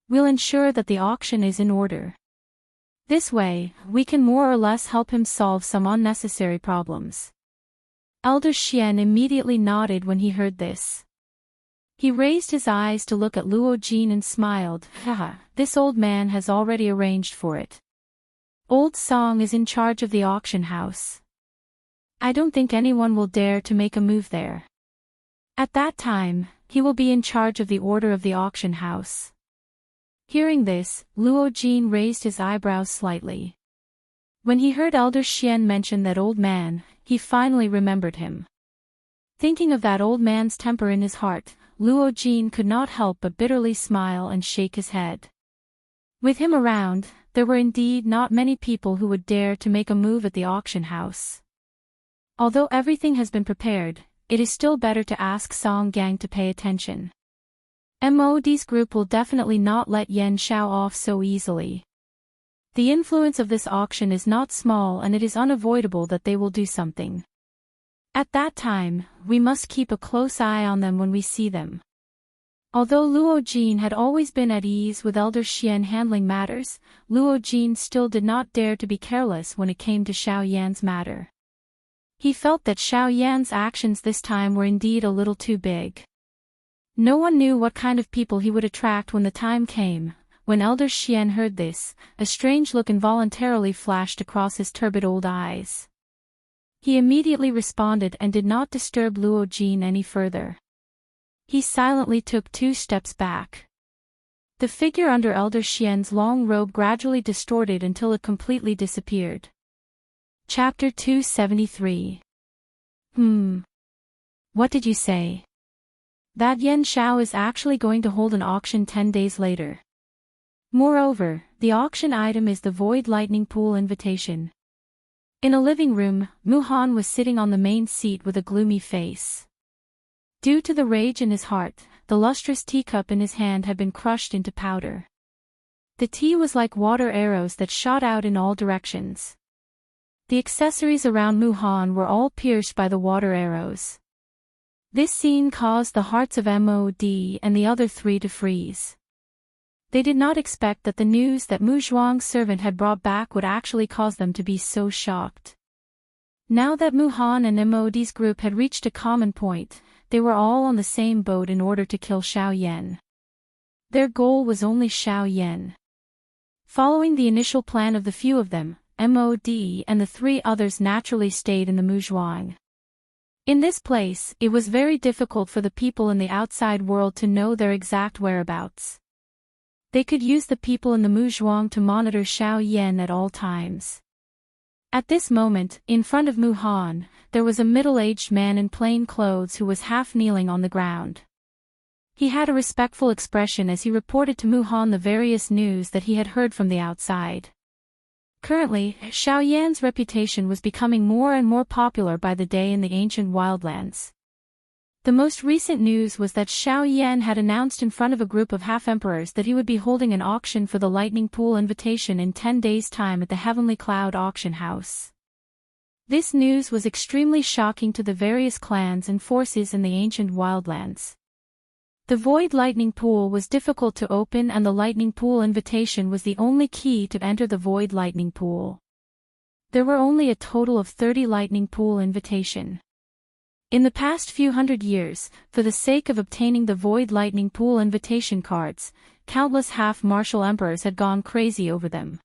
A: We'll ensure that the auction is in order. This way, we can more or less help him solve some unnecessary problems." Elder Xian immediately nodded when he heard this. He raised his eyes to look at Luo Jin and smiled. "Haha, this old man has already arranged for it. Old Song is in charge of the auction house. I don't think anyone will dare to make a move there. At that time, he will be in charge of the order of the auction house." Hearing this, Luo Jin raised his eyebrows slightly. When he heard Elder Xian mention that old man, he finally remembered him. Thinking of that old man's temper in his heart, Luo Jin could not help but bitterly smile and shake his head. With him around, there were indeed not many people who would dare to make a move at the auction house. Although everything has been prepared, it is still better to ask Song Gang to pay attention. MOD's group will definitely not let Yan Shao off so easily. The influence of this auction is not small and it is unavoidable that they will do something. At that time, we must keep a close eye on them when we see them. Although Luo Jin had always been at ease with Elder Xian handling matters, Luo Jin still did not dare to be careless when it came to Xiao Yan's matter. He felt that Xiao Yan's actions this time were indeed a little too big. No one knew what kind of people he would attract when the time came. When Elder Xian heard this, a strange look involuntarily flashed across his turbid old eyes. He immediately responded and did not disturb Luo Jin any further. He silently took 2 steps back. The figure under Elder Xian's long robe gradually distorted until it completely disappeared. Chapter 273. What did you say? That Yan Shao is actually going to hold an auction 10 days later. Moreover, the auction item is the Void Lightning Pool Invitation. In a living room, Mu Han was sitting on the main seat with a gloomy face. Due to the rage in his heart, the lustrous teacup in his hand had been crushed into powder. The tea was like water arrows that shot out in all directions. The accessories around Mu Han were all pierced by the water arrows. This scene caused the hearts of MOD and the other 3 to freeze. They did not expect that the news that Mu Zhuang's servant had brought back would actually cause them to be so shocked. Now that Mu Han and MOD's group had reached a common point, they were all on the same boat in order to kill Xiao Yan. Their goal was only Xiao Yan. Following the initial plan of the few of them, MOD and the 3 others naturally stayed in the Mu Zhuang. In this place, it was very difficult for the people in the outside world to know their exact whereabouts. They could use the people in the Mu Zhuang to monitor Xiao Yan at all times. At this moment, in front of Mu Han, there was a middle-aged man in plain clothes who was half kneeling on the ground. He had a respectful expression as he reported to Mu Han the various news that he had heard from the outside. Currently, Xiao Yan's reputation was becoming more and more popular by the day in the ancient wildlands. The most recent news was that Xiao Yan had announced in front of a group of half-emperors that he would be holding an auction for the Lightning Pool invitation in 10 days' time at the Heavenly Cloud Auction House. This news was extremely shocking to the various clans and forces in the ancient wildlands. The Void Lightning Pool was difficult to open, and the Lightning Pool invitation was the only key to enter the Void Lightning Pool. There were only a total of 30 Lightning Pool invitation. In the past few hundred years, for the sake of obtaining the Void Lightning Pool invitation cards, countless half-martial emperors had gone crazy over them.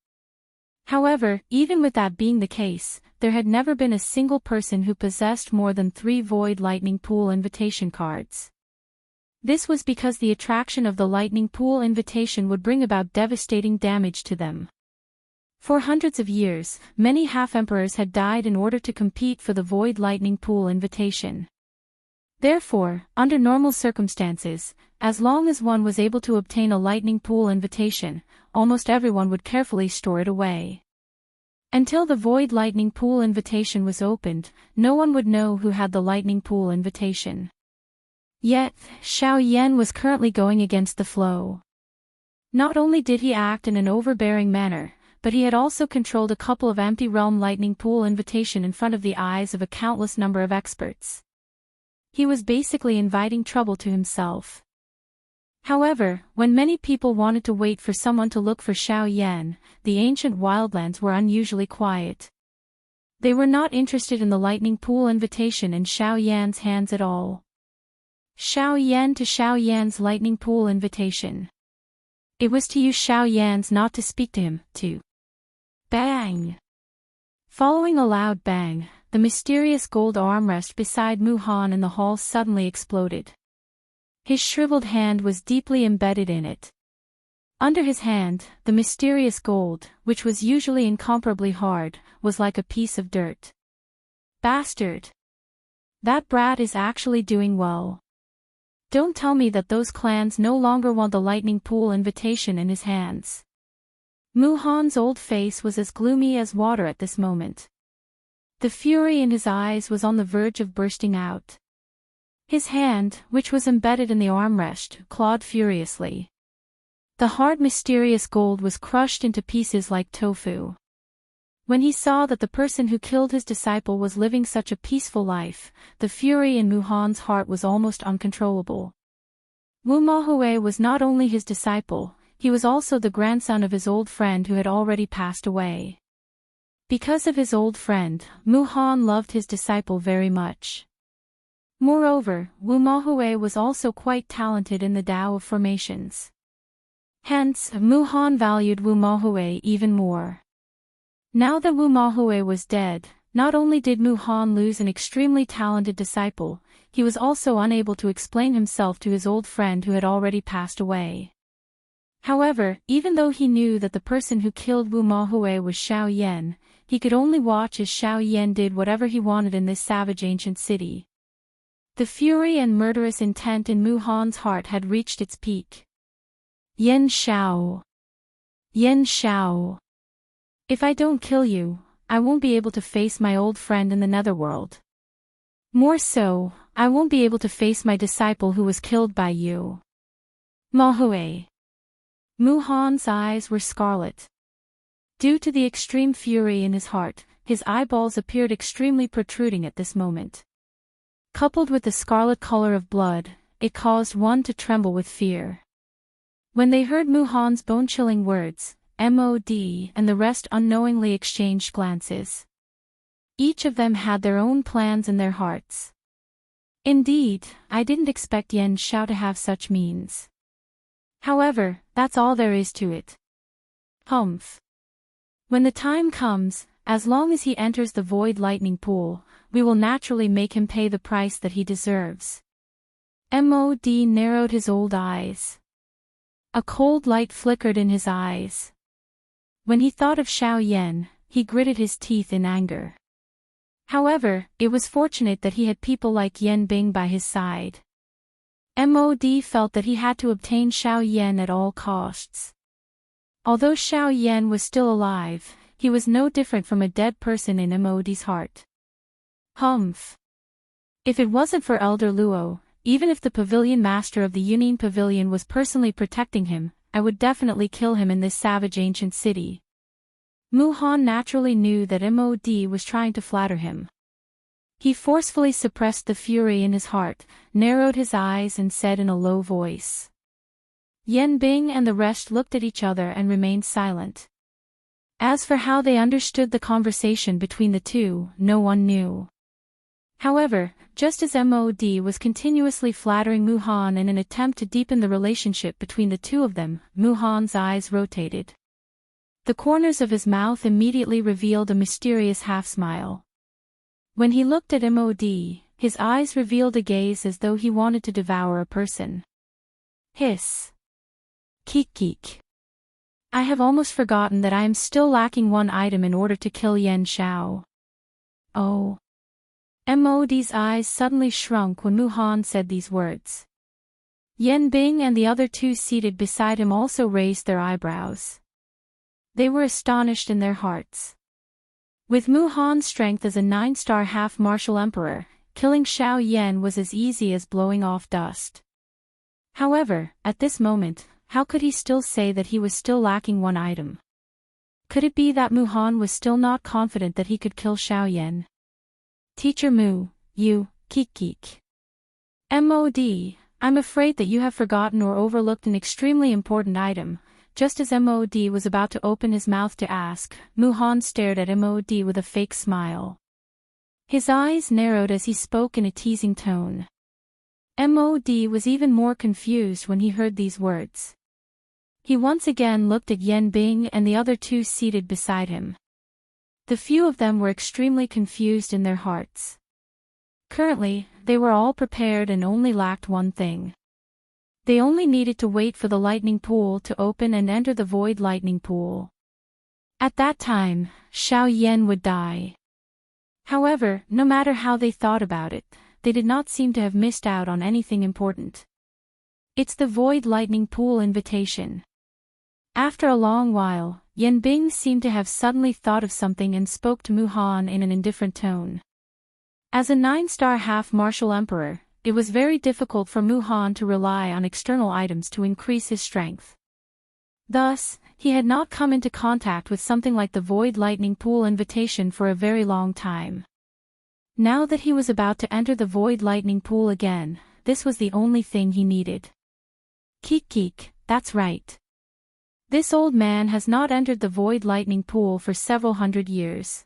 A: However, even with that being the case, there had never been a single person who possessed more than 3 Void Lightning Pool invitation cards. This was because the attraction of the Lightning Pool invitation would bring about devastating damage to them. For hundreds of years, many half-emperors had died in order to compete for the Void Lightning Pool invitation. Therefore, under normal circumstances, as long as one was able to obtain a Lightning Pool invitation, almost everyone would carefully store it away. Until the Void Lightning Pool invitation was opened, no one would know who had the Lightning Pool invitation. Yet, Xiao Yan was currently going against the flow. Not only did he act in an overbearing manner, but he had also controlled a couple of empty realm Lightning Pool invitation in front of the eyes of a countless number of experts. He was basically inviting trouble to himself. However, when many people wanted to wait for someone to look for Xiao Yan, the ancient wildlands were unusually quiet. They were not interested in the Lightning Pool invitation in Xiao Yan's hands at all. Xiao Yan to Xiao Yan's Lightning Pool invitation. It was to use Xiao Yan's not to speak to him, to bang. Following a loud bang, the mysterious gold armrest beside Mu Han in the hall suddenly exploded. His shriveled hand was deeply embedded in it. Under his hand, the mysterious gold, which was usually incomparably hard, was like a piece of dirt. Bastard! That brat is actually doing well. Don't tell me that those clans no longer want the Lightning Pool invitation in his hands. Mu Han's old face was as gloomy as water at this moment. The fury in his eyes was on the verge of bursting out. His hand, which was embedded in the armrest, clawed furiously. The hard mysterious gold was crushed into pieces like tofu. When he saw that the person who killed his disciple was living such a peaceful life, the fury in Mu Han's heart was almost uncontrollable. Wu Mahui was not only his disciple, he was also the grandson of his old friend who had already passed away. Because of his old friend, Mu Han loved his disciple very much. Moreover, Wu Mahui was also quite talented in the Tao of formations. Hence, Mu Han valued Wu Mahui even more. Now that Wu Mahui was dead, not only did Mu Han lose an extremely talented disciple, he was also unable to explain himself to his old friend who had already passed away. However, even though he knew that the person who killed Wu Mahui was Xiao Yan, he could only watch as Xiao Yan did whatever he wanted in this savage ancient city. The fury and murderous intent in Mu Han's heart had reached its peak. Yan Xiao. Yan Xiao. If I don't kill you, I won't be able to face my old friend in the netherworld. More so, I won't be able to face my disciple who was killed by you. Mahui. Mu Han's eyes were scarlet. Due to the extreme fury in his heart, his eyeballs appeared extremely protruding at this moment. Coupled with the scarlet color of blood, it caused one to tremble with fear. When they heard Mu Han's bone-chilling words, MOD and the rest unknowingly exchanged glances. Each of them had their own plans in their hearts. Indeed, I didn't expect Yan Xiao to have such means. However, that's all there is to it. Humph. When the time comes, as long as he enters the Void Lightning Pool, we will naturally make him pay the price that he deserves. MOD narrowed his old eyes. A cold light flickered in his eyes. When he thought of Xiao Yan, he gritted his teeth in anger. However, it was fortunate that he had people like Yan Bing by his side. Mod felt that he had to obtain Xiao Yan at all costs. Although Xiao Yan was still alive, he was no different from a dead person in Mod's heart. Humph. If it wasn't for Elder Luo, even if the pavilion master of the Union Pavilion was personally protecting him, I would definitely kill him in this savage ancient city. Mu Han naturally knew that Mod was trying to flatter him. He forcefully suppressed the fury in his heart, narrowed his eyes and said in a low voice. Yan Bing and the rest looked at each other and remained silent. As for how they understood the conversation between the two, no one knew. However, just as Mod was continuously flattering Mu Han in an attempt to deepen the relationship between the two of them, Mu Han's eyes rotated. The corners of his mouth immediately revealed a mysterious half-smile. When he looked at Mod, his eyes revealed a gaze as though he wanted to devour a person. Hiss. Keek keek. I have almost forgotten that I am still lacking one item in order to kill Yan Xiao. Oh. Mod's eyes suddenly shrunk when Mu Han said these words. Yan Bing and the other two seated beside him also raised their eyebrows. They were astonished in their hearts. With Mu Han's strength as a 9-star half-martial emperor, killing Xiao Yan was as easy as blowing off dust. However, at this moment, how could he still say that he was still lacking one item? Could it be that Mu Han was still not confident that he could kill Xiao Yan? Teacher Mu, you, keek keek. Mod, I'm afraid that you have forgotten or overlooked an extremely important item. Just as Mod was about to open his mouth to ask, Mu Han stared at Mod with a fake smile. His eyes narrowed as he spoke in a teasing tone. Mod was even more confused when he heard these words. He once again looked at Yan Bing and the other two seated beside him. The few of them were extremely confused in their hearts. Currently, they were all prepared and only lacked one thing. They only needed to wait for the lightning pool to open and enter the void lightning pool. At that time, Xiao Yan would die. However, no matter how they thought about it, they did not seem to have missed out on anything important. It's the void lightning pool invitation. After a long while, Yan Bing seemed to have suddenly thought of something and spoke to Mu Han in an indifferent tone. As a 9-star half-martial emperor, it was very difficult for Mu Han to rely on external items to increase his strength. Thus, he had not come into contact with something like the Void Lightning Pool invitation for a very long time. Now that he was about to enter the Void Lightning Pool again, this was the only thing he needed. Keek keek, that's right. This old man has not entered the Void Lightning Pool for several hundred years.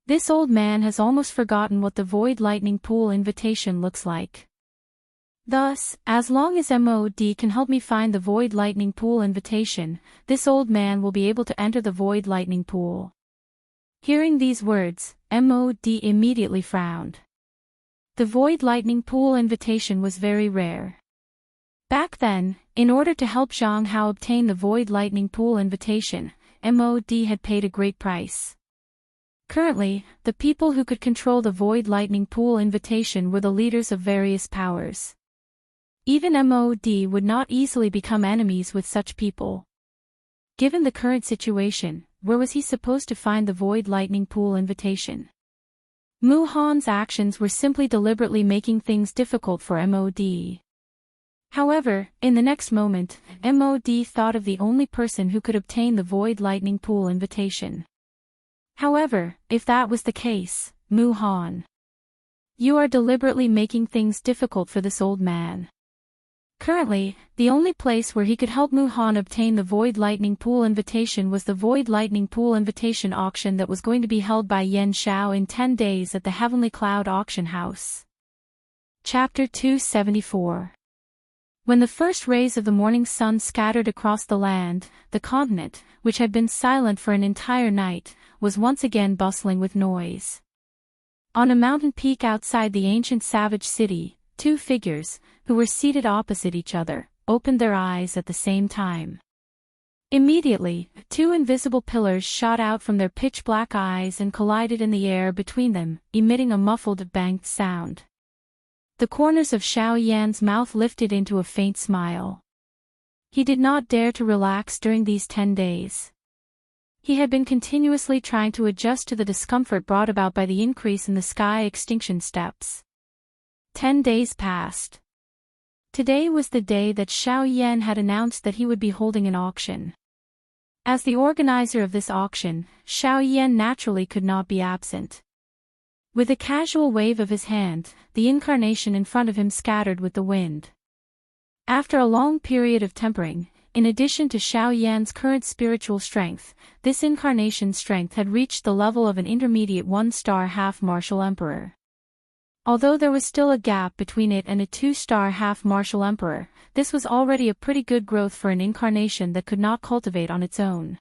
A: This old man has almost forgotten what the Void Lightning Pool invitation looks like. Thus, as long as Mod can help me find the Void Lightning Pool invitation, this old man will be able to enter the Void Lightning Pool. Hearing these words, Mod immediately frowned. The Void Lightning Pool invitation was very rare. Back then, in order to help Zhang Hao obtain the Void Lightning Pool invitation, Mod had paid a great price. Currently, the people who could control the Void Lightning Pool invitation were the leaders of various powers. Even Mod would not easily become enemies with such people. Given the current situation, where was he supposed to find the Void Lightning Pool invitation? Mu Han's actions were simply deliberately making things difficult for Mod. However, in the next moment, Mod thought of the only person who could obtain the Void Lightning Pool invitation. However, if that was the case, Mu Han, you are deliberately making things difficult for this old man. Currently, the only place where he could help Mu Han obtain the Void Lightning Pool invitation was the Void Lightning Pool invitation auction that was going to be held by Yan Xiao in 10 days at the Heavenly Cloud Auction House. Chapter 274. When the first rays of the morning sun scattered across the land, the continent, which had been silent for an entire night, was once again bustling with noise. On a mountain peak outside the ancient savage city, two figures, who were seated opposite each other, opened their eyes at the same time. Immediately, two invisible pillars shot out from their pitch-black eyes and collided in the air between them, emitting a muffled banged sound. The corners of Xiao Yan's mouth lifted into a faint smile. He did not dare to relax during these 10 days. He had been continuously trying to adjust to the discomfort brought about by the increase in the sky extinction steps. 10 days passed. Today was the day that Xiao Yan had announced that he would be holding an auction. As the organizer of this auction, Xiao Yan naturally could not be absent. With a casual wave of his hand, the incarnation in front of him scattered with the wind. After a long period of tempering, in addition to Xiao Yan's current spiritual strength, this incarnation's strength had reached the level of an intermediate 1-star half-martial emperor. Although there was still a gap between it and a 2-star half-martial emperor, this was already a pretty good growth for an incarnation that could not cultivate on its own.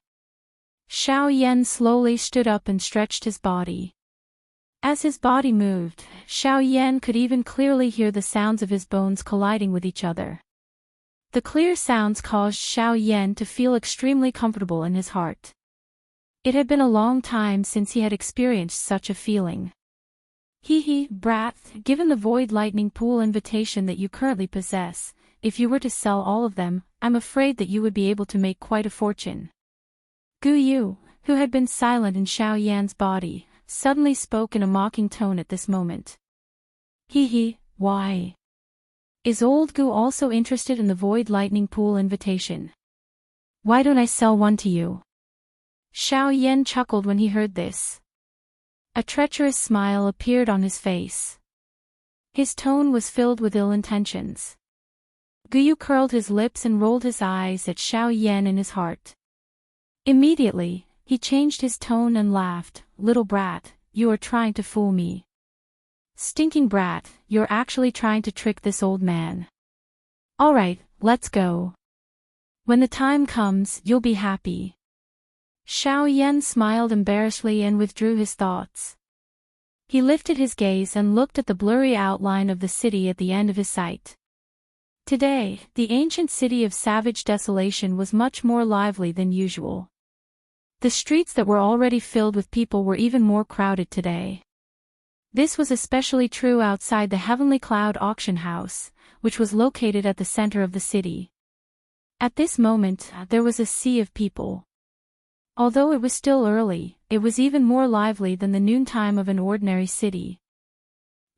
A: Xiao Yan slowly stood up and stretched his body. As his body moved, Xiao Yan could even clearly hear the sounds of his bones colliding with each other. The clear sounds caused Xiao Yan to feel extremely comfortable in his heart. It had been a long time since he had experienced such a feeling. Brat, given the Void Lightning Pool invitation that you currently possess, if you were to sell all of them, I'm afraid that you would be able to make quite a fortune. Gu Yu, who had been silent in Xiao Yan's body, suddenly spoke in a mocking tone at this moment. Why? Is old Gu also interested in the Void Lightning Pool invitation? Why don't I sell one to you? Xiao Yan chuckled when he heard this. A treacherous smile appeared on his face. His tone was filled with ill intentions. Gu Yu curled his lips and rolled his eyes at Xiao Yan in his heart. Immediately, he changed his tone and laughed. Little brat, you are trying to fool me. Stinking brat, you're actually trying to trick this old man. Alright, let's go. When the time comes, you'll be happy. Xiao Yan smiled embarrassedly and withdrew his thoughts. He lifted his gaze and looked at the blurry outline of the city at the end of his sight. Today, the ancient city of savage desolation was much more lively than usual. The streets that were already filled with people were even more crowded today. This was especially true outside the Heavenly Cloud auction house, which was located at the center of the city. At this moment, there was a sea of people. Although it was still early, it was even more lively than the noontime of an ordinary city.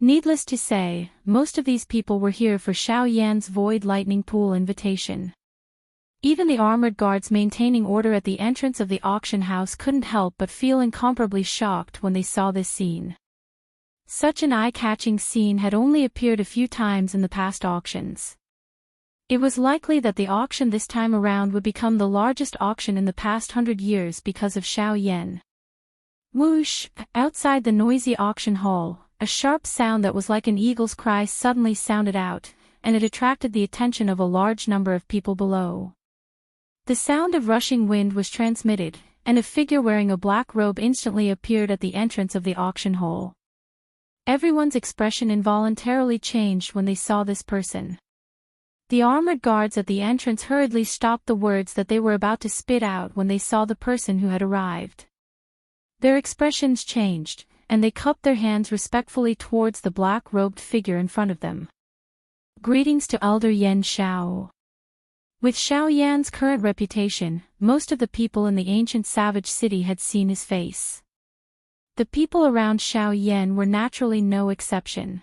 A: Needless to say, most of these people were here for Xiao Yan's Void Lightning Pool invitation. Even the armored guards maintaining order at the entrance of the auction house couldn't help but feel incomparably shocked when they saw this scene. Such an eye-catching scene had only appeared a few times in the past auctions. It was likely that the auction this time around would become the largest auction in the past 100 years because of Xiao Yan. Whoosh! Outside the noisy auction hall, a sharp sound that was like an eagle's cry suddenly sounded out, and it attracted the attention of a large number of people below. The sound of rushing wind was transmitted, and a figure wearing a black robe instantly appeared at the entrance of the auction hall. Everyone's expression involuntarily changed when they saw this person. The armored guards at the entrance hurriedly stopped the words that they were about to spit out when they saw the person who had arrived. Their expressions changed, and they cupped their hands respectfully towards the black-robed figure in front of them. Greetings to Elder Yan Xiao. With Xiao Yan's current reputation, most of the people in the ancient savage city had seen his face. The people around Xiao Yan were naturally no exception.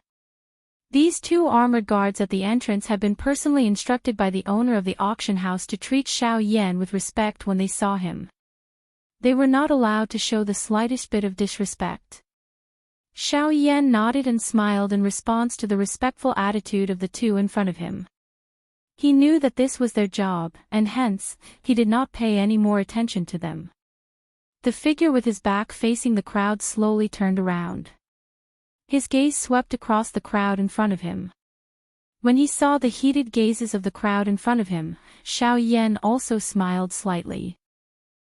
A: These two armored guards at the entrance had been personally instructed by the owner of the auction house to treat Xiao Yan with respect when they saw him. They were not allowed to show the slightest bit of disrespect. Xiao Yan nodded and smiled in response to the respectful attitude of the two in front of him. He knew that this was their job, and hence, he did not pay any more attention to them. The figure with his back facing the crowd slowly turned around. His gaze swept across the crowd in front of him. When he saw the heated gazes of the crowd in front of him, Xiao Yan also smiled slightly.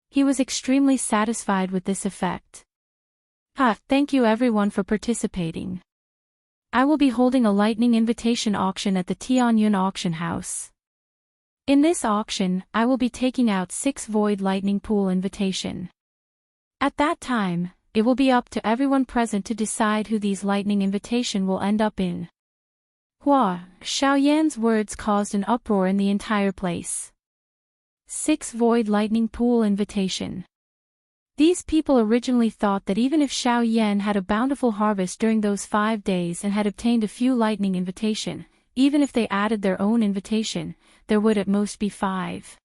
A: He was extremely satisfied with this effect. Thank you everyone for participating. I will be holding a lightning invitation auction at the Tianyun auction house. In this auction, I will be taking out 6 Void Lightning Pool invitation. At that time, it will be up to everyone present to decide who these lightning invitation will end up in. Hua, Xiao Yan's words caused an uproar in the entire place. 6 Void Lightning Pool Invitation. These people originally thought that even if Xiao Yan had a bountiful harvest during those 5 days and had obtained a few lightning invitation, even if they added their own invitation, there would at most be 5.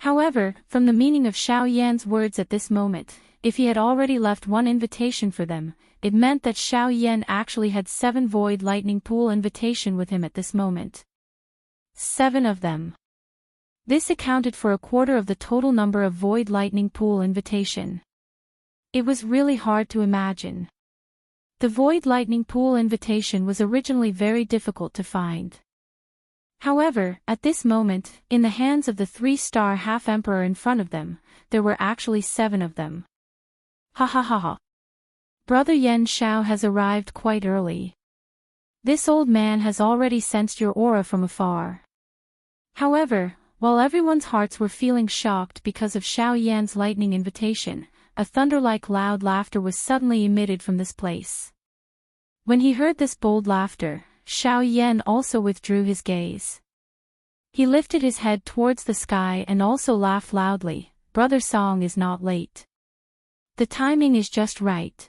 A: However, from the meaning of Xiao Yan's words at this moment, if he had already left 1 invitation for them, it meant that Xiao Yan actually had 7 Void Lightning Pool invitation with him at this moment. 7 of them. This accounted for a quarter of the total number of Void Lightning Pool invitation. It was really hard to imagine. The Void Lightning Pool invitation was originally very difficult to find. However, at this moment, in the hands of the 3-star half-emperor in front of them, there were actually 7 of them. Ha ha ha ha. Brother Yan Shao has arrived quite early. This old man has already sensed your aura from afar. However, while everyone's hearts were feeling shocked because of Xiao Yan's lightning invitation, a thunder-like loud laughter was suddenly emitted from this place. When he heard this bold laughter, Xiao Yan also withdrew his gaze. He lifted his head towards the sky and also laughed loudly. Brother Song is not late. The timing is just right.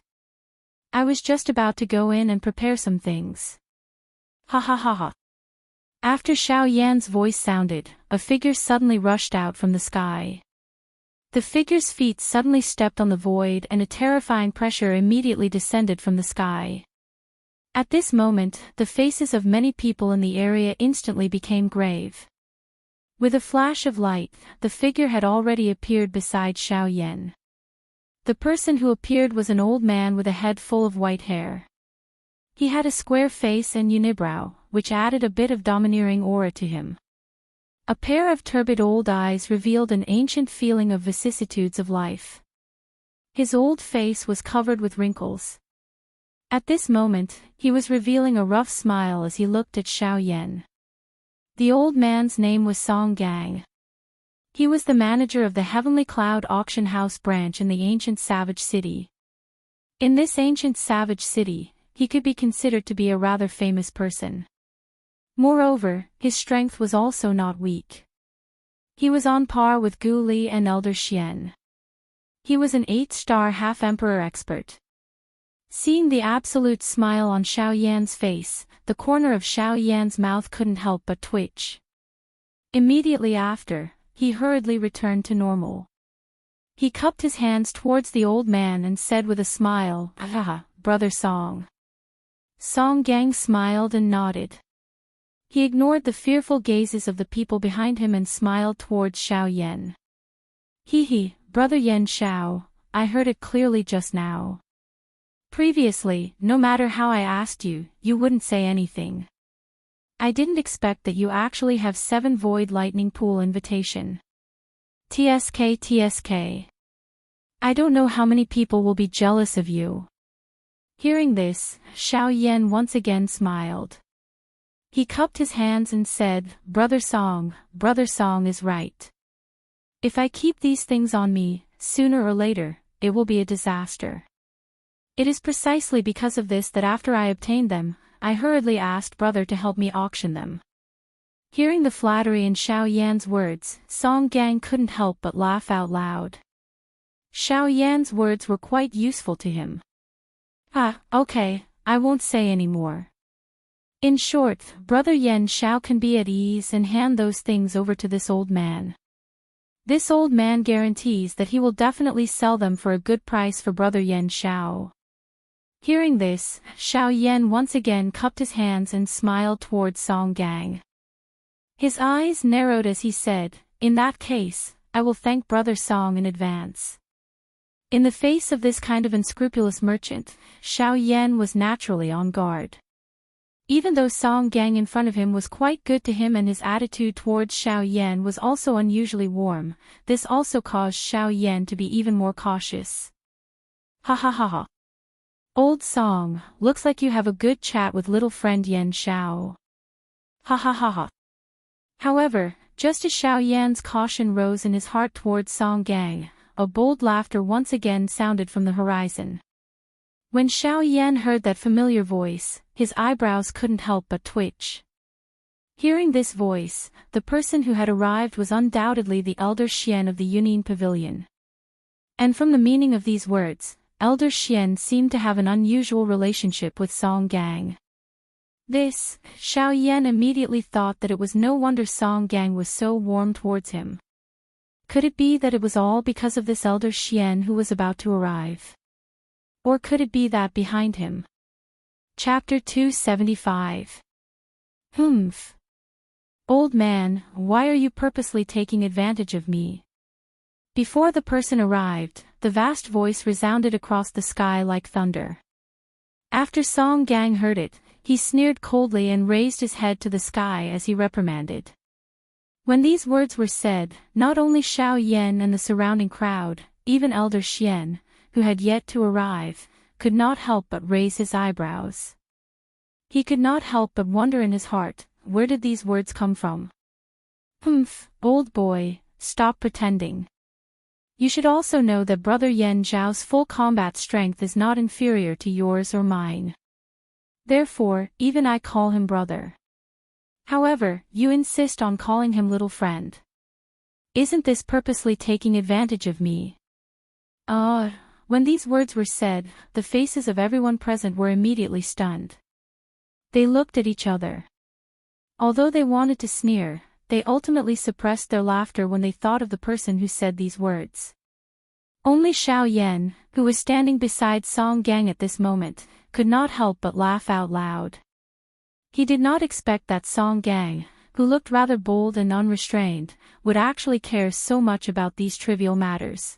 A: I was just about to go in and prepare some things. Ha ha ha ha. After Xiao Yan's voice sounded, a figure suddenly rushed out from the sky. The figure's feet suddenly stepped on the void and a terrifying pressure immediately descended from the sky. At this moment, the faces of many people in the area instantly became grave. With a flash of light, the figure had already appeared beside Xiao Yan. The person who appeared was an old man with a head full of white hair. He had a square face and unibrow, which added a bit of domineering aura to him. A pair of turbid old eyes revealed an ancient feeling of vicissitudes of life. His old face was covered with wrinkles. At this moment, he was revealing a rough smile as he looked at Xiao Yan. The old man's name was Song Gang. He was the manager of the Heavenly Cloud Auction House branch in the ancient Savage City. In this ancient Savage City, he could be considered to be a rather famous person. Moreover, his strength was also not weak. He was on par with Gu Li and Elder Xian. He was an 8-star half-emperor expert. Seeing the absolute smile on Xiao Yan's face, the corner of Xiao Yan's mouth couldn't help but twitch. Immediately after, he hurriedly returned to normal. He cupped his hands towards the old man and said with a smile, "Haha, Brother Song." Song Gang smiled and nodded. He ignored the fearful gazes of the people behind him and smiled towards Xiao Yan. He, Brother Yan Shao, I heard it clearly just now. Previously, no matter how I asked you, you wouldn't say anything. I didn't expect that you actually have 7 Void Lightning Pool invitation. TSK. I don't know how many people will be jealous of you. Hearing this, Xiao Yan once again smiled. He cupped his hands and said, Brother Song is right. If I keep these things on me, sooner or later, it will be a disaster. It is precisely because of this that after I obtained them, I hurriedly asked Brother to help me auction them. Hearing the flattery in Xiao Yan's words, Song Gang couldn't help but laugh out loud. Xiao Yan's words were quite useful to him. Okay, I won't say any more. In short, Brother Yan Shao can be at ease and hand those things over to this old man. This old man guarantees that he will definitely sell them for a good price for Brother Yan Shao. Hearing this, Xiao Yan once again cupped his hands and smiled towards Song Gang. His eyes narrowed as he said, in that case, I will thank Brother Song in advance. In the face of this kind of unscrupulous merchant, Xiao Yan was naturally on guard. Even though Song Gang in front of him was quite good to him and his attitude towards Xiao Yan was also unusually warm, this also caused Xiao Yan to be even more cautious. Ha ha ha ha. Old Song, looks like you have a good chat with little friend Yan Shao. Ha ha ha ha. However, just as Xiao Yan's caution rose in his heart towards Song Gang, a bold laughter once again sounded from the horizon. When Xiao Yan heard that familiar voice, his eyebrows couldn't help but twitch. Hearing this voice, the person who had arrived was undoubtedly the Elder Xian of the Yunyin Pavilion. And from the meaning of these words, Elder Xian seemed to have an unusual relationship with Song Gang. This, Xiao Yan immediately thought that it was no wonder Song Gang was so warm towards him. Could it be that it was all because of this Elder Xian who was about to arrive? Or could it be that behind him? Chapter 275. Humph. Old man, why are you purposely taking advantage of me? Before the person arrived, the vast voice resounded across the sky like thunder. After Song Gang heard it, he sneered coldly and raised his head to the sky as he reprimanded. When these words were said, not only Xiao Yan and the surrounding crowd, even Elder Xian, who had yet to arrive, could not help but raise his eyebrows. He could not help but wonder in his heart, where did these words come from? Humph, old boy, stop pretending. You should also know that Brother Yan Zhao's full combat strength is not inferior to yours or mine. Therefore, even I call him brother. However, you insist on calling him little friend. Isn't this purposely taking advantage of me? When these words were said, the faces of everyone present were immediately stunned. They looked at each other. Although they wanted to sneer, they ultimately suppressed their laughter when they thought of the person who said these words. Only Xiao Yan, who was standing beside Song Gang at this moment, could not help but laugh out loud. He did not expect that Song Gang, who looked rather bold and unrestrained, would actually care so much about these trivial matters.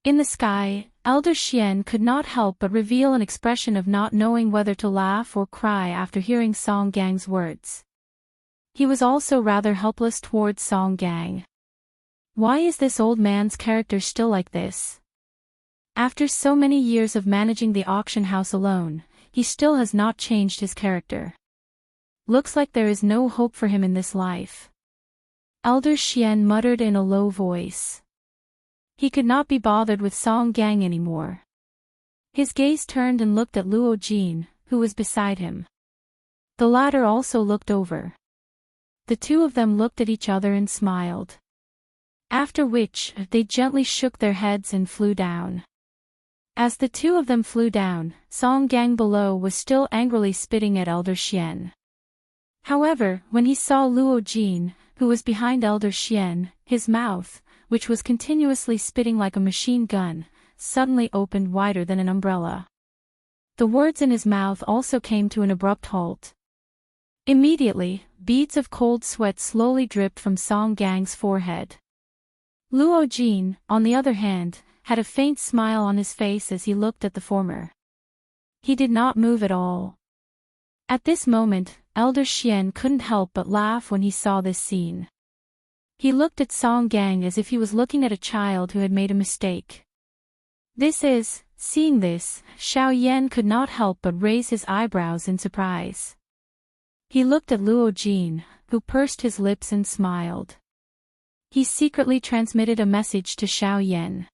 A: In the sky, Elder Xian could not help but reveal an expression of not knowing whether to laugh or cry after hearing Song Gang's words. He was also rather helpless towards Song Gang. Why is this old man's character still like this? After so many years of managing the auction house alone, he still has not changed his character. Looks like there is no hope for him in this life. Elder Xian muttered in a low voice. He could not be bothered with Song Gang anymore. His gaze turned and looked at Luo Jin, who was beside him. The latter also looked over. The two of them looked at each other and smiled. After which, they gently shook their heads and flew down. As the two of them flew down, Song Gang below was still angrily spitting at Elder Xian. However, when he saw Luo Jin, who was behind Elder Xian, his mouth, which was continuously spitting like a machine gun, suddenly opened wider than an umbrella. The words in his mouth also came to an abrupt halt. Immediately, beads of cold sweat slowly dripped from Song Gang's forehead. Luo Jin, on the other hand, had a faint smile on his face as he looked at the former. He did not move at all. At this moment, Elder Xian couldn't help but laugh when he saw this scene. He looked at Song Gang as if he was looking at a child who had made a mistake. Seeing this, Xiao Yan could not help but raise his eyebrows in surprise. He looked at Luo Jin, who pursed his lips and smiled. He secretly transmitted a message to Xiao Yan.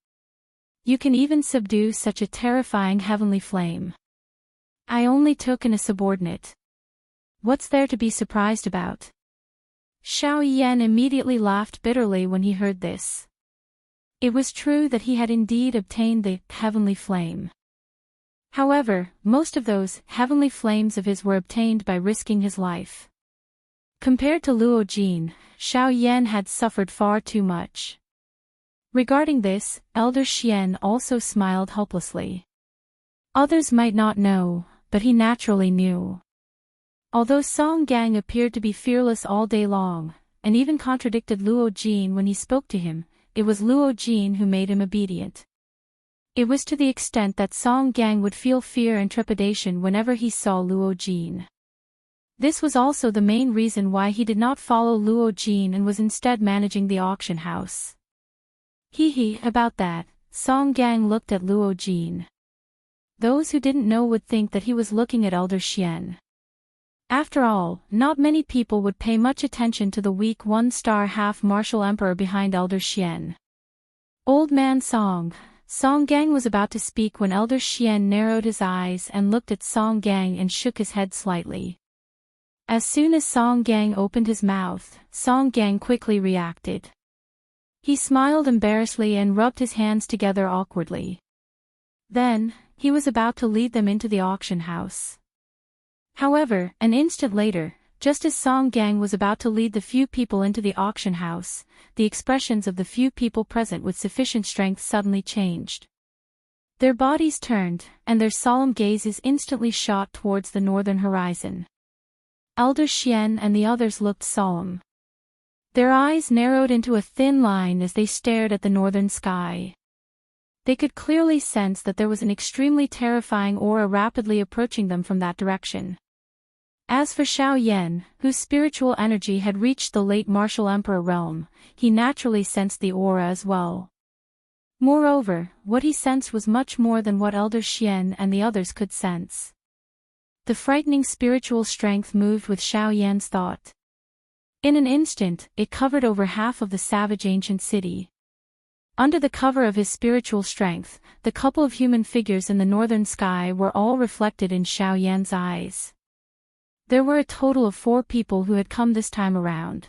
A: You can even subdue such a terrifying heavenly flame. I only took in a subordinate. What's there to be surprised about? Xiao Yan immediately laughed bitterly when he heard this. It was true that he had indeed obtained the heavenly flame. However, most of those heavenly flames of his were obtained by risking his life. Compared to Luo Jin, Xiao Yan had suffered far too much. Regarding this, Elder Xian also smiled helplessly. Others might not know, but he naturally knew. Although Song Gang appeared to be fearless all day long, and even contradicted Luo Jin when he spoke to him, it was Luo Jin who made him obedient. It was to the extent that Song Gang would feel fear and trepidation whenever he saw Luo Jin. This was also the main reason why he did not follow Luo Jin and was instead managing the auction house. About that, Song Gang looked at Luo Jin. Those who didn't know would think that he was looking at Elder Xian. After all, not many people would pay much attention to the weak one-star half-martial emperor behind Elder Xian. Old man Song, Song Gang was about to speak when Elder Xian narrowed his eyes and looked at Song Gang and shook his head slightly. As soon as Song Gang opened his mouth, Song Gang quickly reacted. He smiled embarrassedly and rubbed his hands together awkwardly. Then, he was about to lead them into the auction house. However, an instant later, just as Song Gang was about to lead the few people into the auction house, the expressions of the few people present with sufficient strength suddenly changed. Their bodies turned, and their solemn gazes instantly shot towards the northern horizon. Elder Xian and the others looked solemn. Their eyes narrowed into a thin line as they stared at the northern sky. They could clearly sense that there was an extremely terrifying aura rapidly approaching them from that direction. As for Xiao Yan, whose spiritual energy had reached the late martial emperor realm, he naturally sensed the aura as well. Moreover, what he sensed was much more than what Elder Xian and the others could sense. The frightening spiritual strength moved with Xiao Yan's thought. In an instant, it covered over half of the savage ancient city. Under the cover of his spiritual strength, the couple of human figures in the northern sky were all reflected in Xiao Yan's eyes. There were a total of 4 people who had come this time around.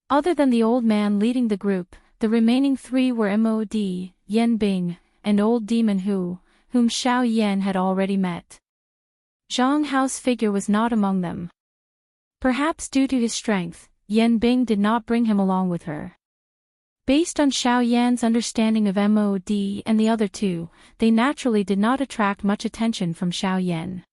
A: Other than the old man leading the group, the remaining 3 were Mod, Yan Bing, and Old Demon Hu, whom Xiao Yan had already met. Zhang Hao's figure was not among them. Perhaps due to his strength, Yan Bing did not bring him along with her. Based on Xiao Yan's understanding of Mod and the other 2, they naturally did not attract much attention from Xiao Yan.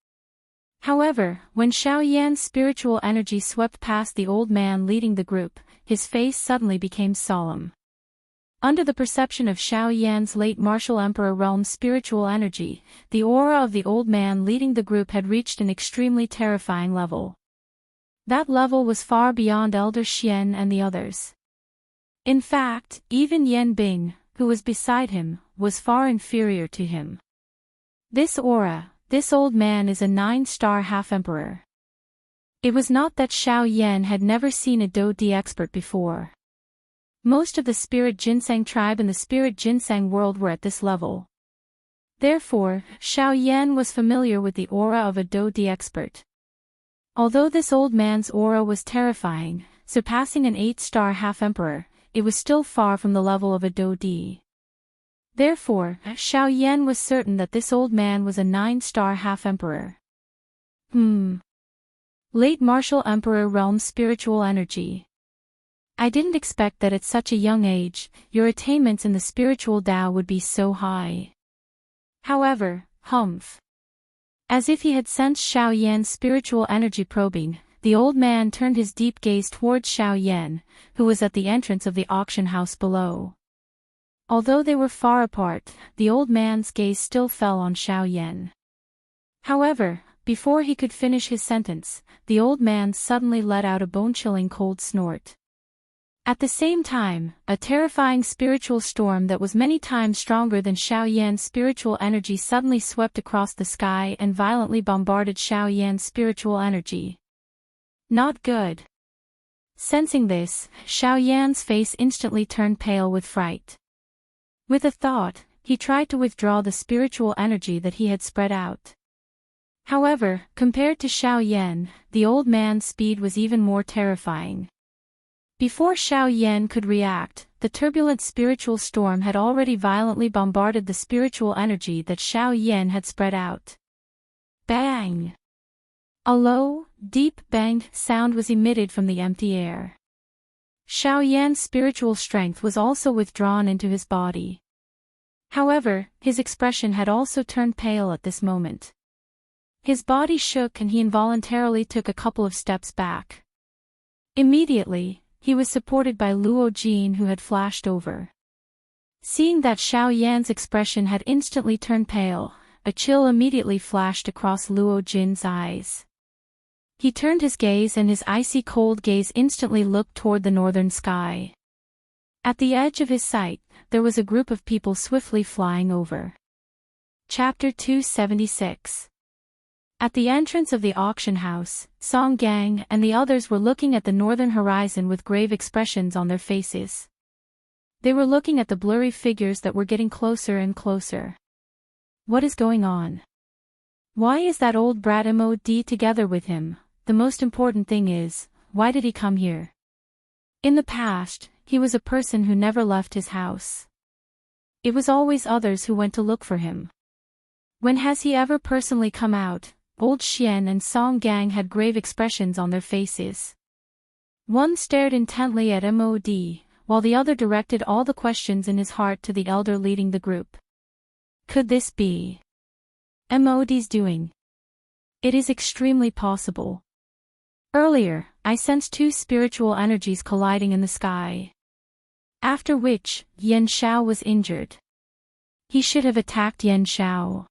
A: However, when Xiao Yan's spiritual energy swept past the old man leading the group, his face suddenly became solemn. Under the perception of Xiao Yan's late martial emperor realm's spiritual energy, the aura of the old man leading the group had reached an extremely terrifying level. That level was far beyond Elder Xian and the others. In fact, even Yan Bing, who was beside him, was far inferior to him. This aura, this old man is a 9-star half-emperor. It was not that Xiao Yan had never seen a Do-Di expert before. Most of the Spirit Ginseng tribe in the Spirit Ginseng world were at this level. Therefore, Xiao Yan was familiar with the aura of a Do-Di expert. Although this old man's aura was terrifying, surpassing an 8-star half-emperor, it was still far from the level of a Do-Di. Therefore, Xiao Yan was certain that this old man was a 9-star half-emperor. Late martial emperor realm spiritual energy. I didn't expect that at such a young age, your attainments in the spiritual Tao would be so high. However, humph. As if he had sensed Xiao Yan's spiritual energy probing, the old man turned his deep gaze towards Xiao Yan, who was at the entrance of the auction house below. Although they were far apart, the old man's gaze still fell on Xiao Yan. However, before he could finish his sentence, the old man suddenly let out a bone-chilling cold snort. At the same time, a terrifying spiritual storm that was many times stronger than Xiao Yan's spiritual energy suddenly swept across the sky and violently bombarded Xiao Yan's spiritual energy. Not good. Sensing this, Xiao Yan's face instantly turned pale with fright. With a thought, he tried to withdraw the spiritual energy that he had spread out. However, compared to Xiao Yan, the old man's speed was even more terrifying. Before Xiao Yan could react, the turbulent spiritual storm had already violently bombarded the spiritual energy that Xiao Yan had spread out. Bang! A low, deep bang sound was emitted from the empty air. Xiao Yan's spiritual strength was also withdrawn into his body. However, his expression had also turned pale at this moment. His body shook and he involuntarily took a couple of steps back. Immediately, he was supported by Luo Jin, who had flashed over. Seeing that Xiao Yan's expression had instantly turned pale, a chill immediately flashed across Luo Jin's eyes. He turned his gaze and his icy cold gaze instantly looked toward the northern sky. At the edge of his sight, there was a group of people swiftly flying over. Chapter 276. At the entrance of the auction house, Song Gang and the others were looking at the northern horizon with grave expressions on their faces. They were looking at the blurry figures that were getting closer and closer. What is going on? Why is that old brat Mod together with him? The most important thing is, why did he come here? In the past, he was a person who never left his house. It was always others who went to look for him. When has he ever personally come out? Old Xian and Song Gang had grave expressions on their faces. One stared intently at Mod, while the other directed all the questions in his heart to the elder leading the group. Could this be Mod's doing? It is extremely possible. Earlier, I sensed two spiritual energies colliding in the sky. After which, Yan Shao was injured. He should have attacked Yan Shao.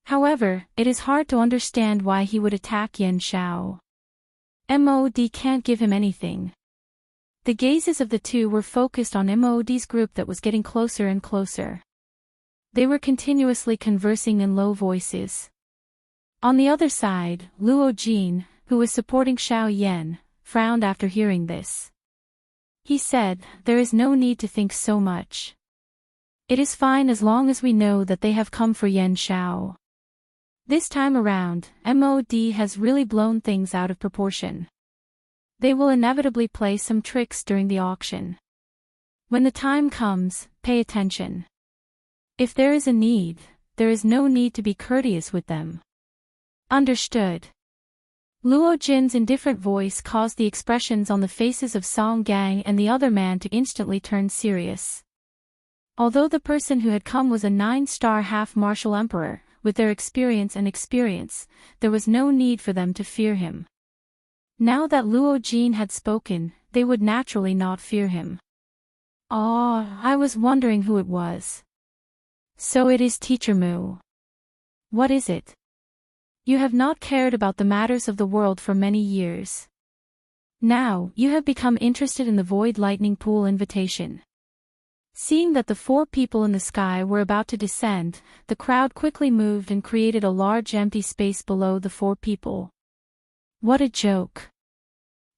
A: However, it is hard to understand why he would attack Yan Shao. Mod can't give him anything. The gazes of the two were focused on Mod's group that was getting closer and closer. They were continuously conversing in low voices. On the other side, Luo Jin, who was supporting Xiao Yan, frowned after hearing this. He said, "There is no need to think so much. It is fine as long as we know that they have come for Yan Shao. This time around, Mod has really blown things out of proportion. They will inevitably play some tricks during the auction. When the time comes, pay attention. If there is a need, there is no need to be courteous with them." Understood. Luo Jin's indifferent voice caused the expressions on the faces of Song Gang and the other man to instantly turn serious. Although the person who had come was a 9-star half-martial emperor, with their experience, there was no need for them to fear him. Now that Luo Jin had spoken, they would naturally not fear him. I was wondering who it was. So it is Teacher Mu. What is it? You have not cared about the matters of the world for many years. Now, you have become interested in the Void Lightning Pool invitation. Seeing that the 4 people in the sky were about to descend, the crowd quickly moved and created a large empty space below the 4 people. What a joke.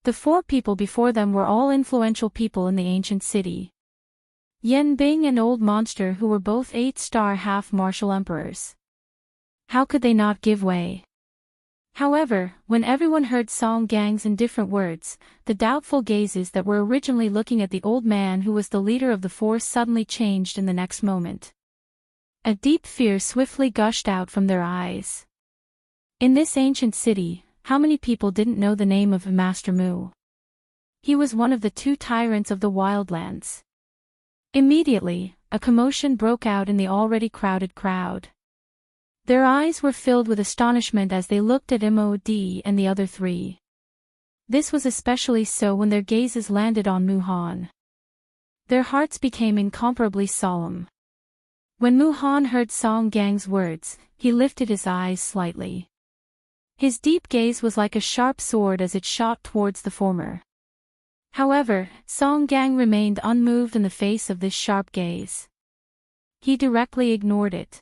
A: The 4 people before them were all influential people in the ancient city. Yan Bing and Old Monster, who were both 8-star half-martial emperors. How could they not give way? However, when everyone heard Song Gang's indifferent words, the doubtful gazes that were originally looking at the old man who was the leader of the 4 suddenly changed in the next moment. A deep fear swiftly gushed out from their eyes. In this ancient city, how many people didn't know the name of Master Mu? He was one of the 2 tyrants of the wildlands. Immediately, a commotion broke out in the already crowded crowd. Their eyes were filled with astonishment as they looked at Mod and the other 3. This was especially so when their gazes landed on Mu Han. Their hearts became incomparably solemn. When Mu Han heard Song Gang's words, he lifted his eyes slightly. His deep gaze was like a sharp sword as it shot towards the former. However, Song Gang remained unmoved in the face of this sharp gaze. He directly ignored it.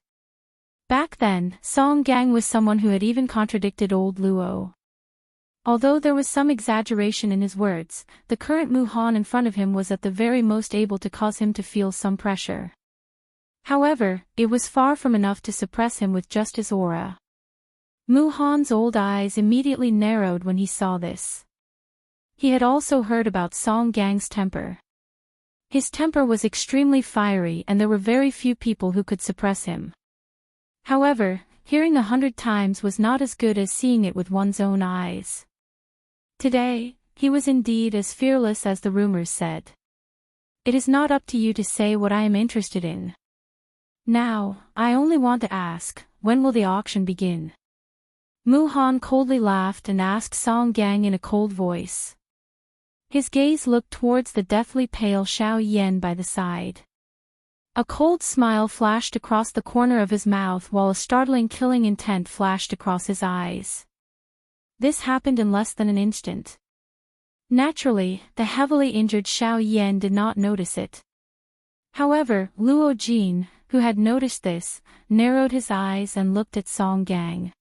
A: Back then, Song Gang was someone who had even contradicted old Luo. Although there was some exaggeration in his words, the current Mu Han in front of him was at the very most able to cause him to feel some pressure. However, it was far from enough to suppress him with just his aura. Mu Han's old eyes immediately narrowed when he saw this. He had also heard about Song Gang's temper. His temper was extremely fiery and there were very few people who could suppress him. However, hearing 100 times was not as good as seeing it with one's own eyes. Today, he was indeed as fearless as the rumors said. It is not up to you to say what I am interested in. Now, I only want to ask, when will the auction begin? Mu Han coldly laughed and asked Song Gang in a cold voice. His gaze looked towards the deathly pale Xiao Yan by the side. A cold smile flashed across the corner of his mouth while a startling killing intent flashed across his eyes. This happened in less than an instant. Naturally, the heavily injured Xiao Yan did not notice it. However, Luo Jin, who had noticed this, narrowed his eyes and looked at Song Gang.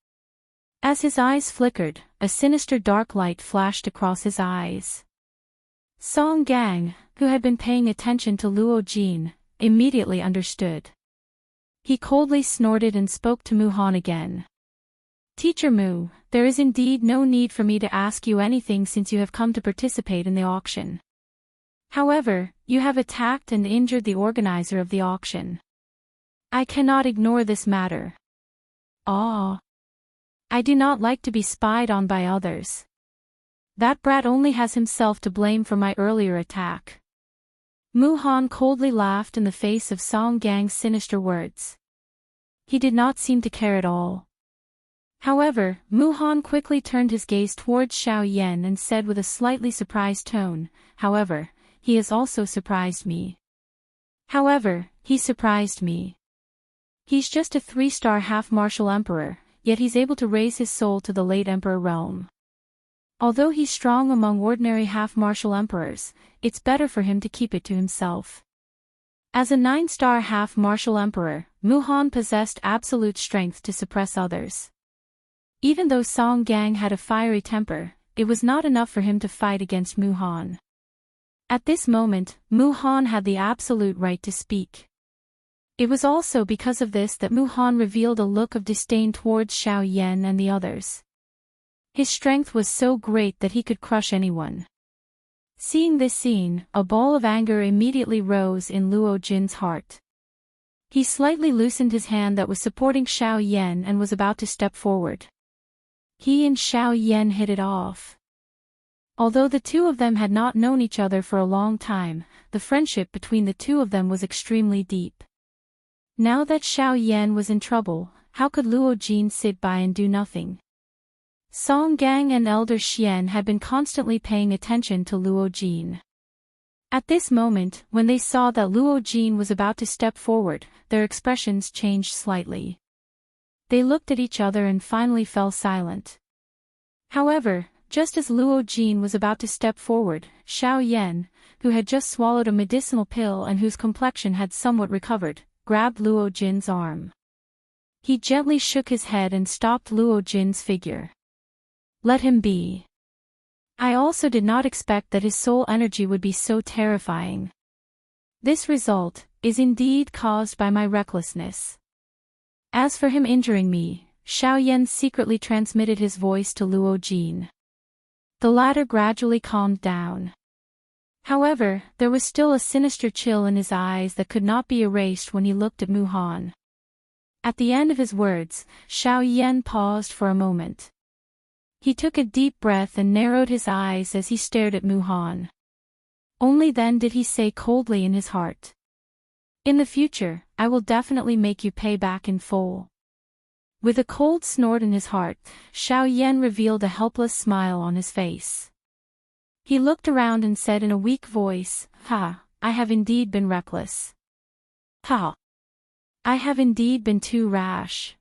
A: As his eyes flickered, a sinister dark light flashed across his eyes. Song Gang, who had been paying attention to Luo Jin, immediately understood. He coldly snorted and spoke to Mu Han again. Teacher Mu, there is indeed no need for me to ask you anything since you have come to participate in the auction. However, you have attacked and injured the organizer of the auction. I cannot ignore this matter. I do not like to be spied on by others. That brat only has himself to blame for my earlier attack. Mu Han coldly laughed in the face of Song Gang's sinister words. He did not seem to care at all. However, Mu Han quickly turned his gaze towards Xiao Yan and said with a slightly surprised tone, however, he has also surprised me. He's just a 3-star half-martial emperor, yet he's able to raise his soul to the late emperor realm. Although he's strong among ordinary half-martial emperors, it's better for him to keep it to himself. As a 9-star half-martial emperor, Mu Han possessed absolute strength to suppress others. Even though Song Gang had a fiery temper, it was not enough for him to fight against Mu Han. At this moment, Mu Han had the absolute right to speak. It was also because of this that Mu Han revealed a look of disdain towards Xiao Yan and the others. His strength was so great that he could crush anyone. Seeing this scene, a ball of anger immediately rose in Luo Jin's heart. He slightly loosened his hand that was supporting Xiao Yan and was about to step forward. He and Xiao Yan hit it off. Although the two of them had not known each other for a long time, the friendship between the two of them was extremely deep. Now that Xiao Yan was in trouble, how could Luo Jin sit by and do nothing? Song Gang and Elder Xian had been constantly paying attention to Luo Jin. At this moment, when they saw that Luo Jin was about to step forward, their expressions changed slightly. They looked at each other and finally fell silent. However, just as Luo Jin was about to step forward, Xiao Yan, who had just swallowed a medicinal pill and whose complexion had somewhat recovered, grabbed Luo Jin's arm. He gently shook his head and stopped Luo Jin's figure. Let him be. I also did not expect that his soul energy would be so terrifying. This result is indeed caused by my recklessness. As for him injuring me, Xiao Yan secretly transmitted his voice to Luo Jin. The latter gradually calmed down. However, there was still a sinister chill in his eyes that could not be erased when he looked at Mu Han. At the end of his words, Xiao Yan paused for a moment. He took a deep breath and narrowed his eyes as he stared at Mu Han. Only then did he say coldly in his heart, "In the future, I will definitely make you pay back in full." With a cold snort in his heart, Xiao Yan revealed a helpless smile on his face. He looked around and said in a weak voice, I have indeed been reckless. I have indeed been too rash.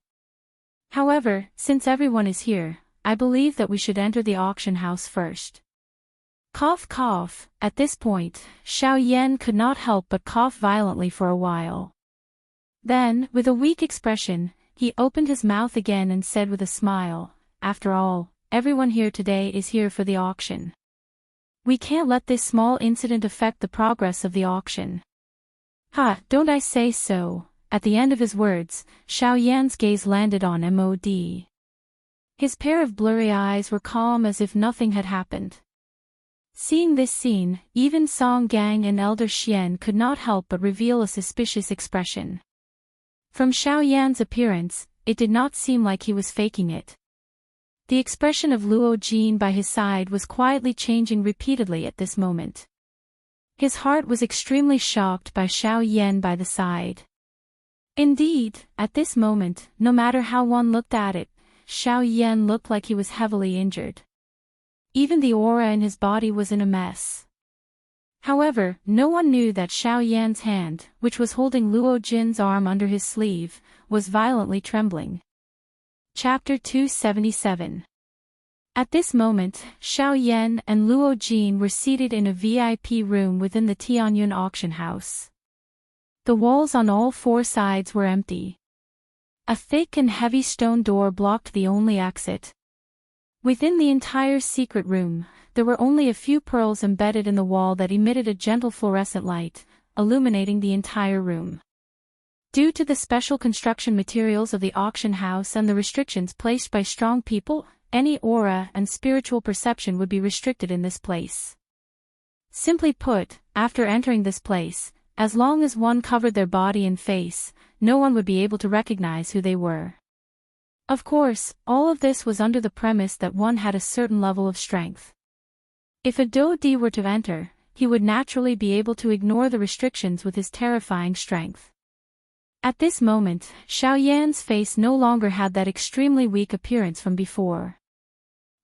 A: However, since everyone is here, I believe that we should enter the auction house first. Cough cough. At this point, Xiao Yan could not help but cough violently for a while. Then, with a weak expression, he opened his mouth again and said with a smile, "After all, everyone here today is here for the auction. We can't let this small incident affect the progress of the auction." Don't I say so? At the end of his words, Xiao Yan's gaze landed on Mod. His pair of blurry eyes were calm as if nothing had happened. Seeing this scene, even Song Gang and Elder Xian could not help but reveal a suspicious expression. From Xiao Yan's appearance, it did not seem like he was faking it. The expression of Luo Jin by his side was quietly changing repeatedly at this moment. His heart was extremely shocked by Xiao Yan by the side. Indeed, at this moment, no matter how one looked at it, Xiao Yan looked like he was heavily injured. Even the aura in his body was in a mess. However, no one knew that Xiao Yan's hand, which was holding Luo Jin's arm under his sleeve, was violently trembling. Chapter 277. At this moment, Xiao Yan and Luo Jin were seated in a VIP room within the Tianyun auction house. The walls on all four sides were empty. A thick and heavy stone door blocked the only exit. Within the entire secret room, there were only a few pearls embedded in the wall that emitted a gentle fluorescent light, illuminating the entire room. Due to the special construction materials of the auction house and the restrictions placed by strong people, any aura and spiritual perception would be restricted in this place. Simply put, after entering this place, as long as one covered their body and face, no one would be able to recognize who they were. Of course, all of this was under the premise that one had a certain level of strength. If a Dodi were to enter, he would naturally be able to ignore the restrictions with his terrifying strength. At this moment, Xiaoyan's face no longer had that extremely weak appearance from before.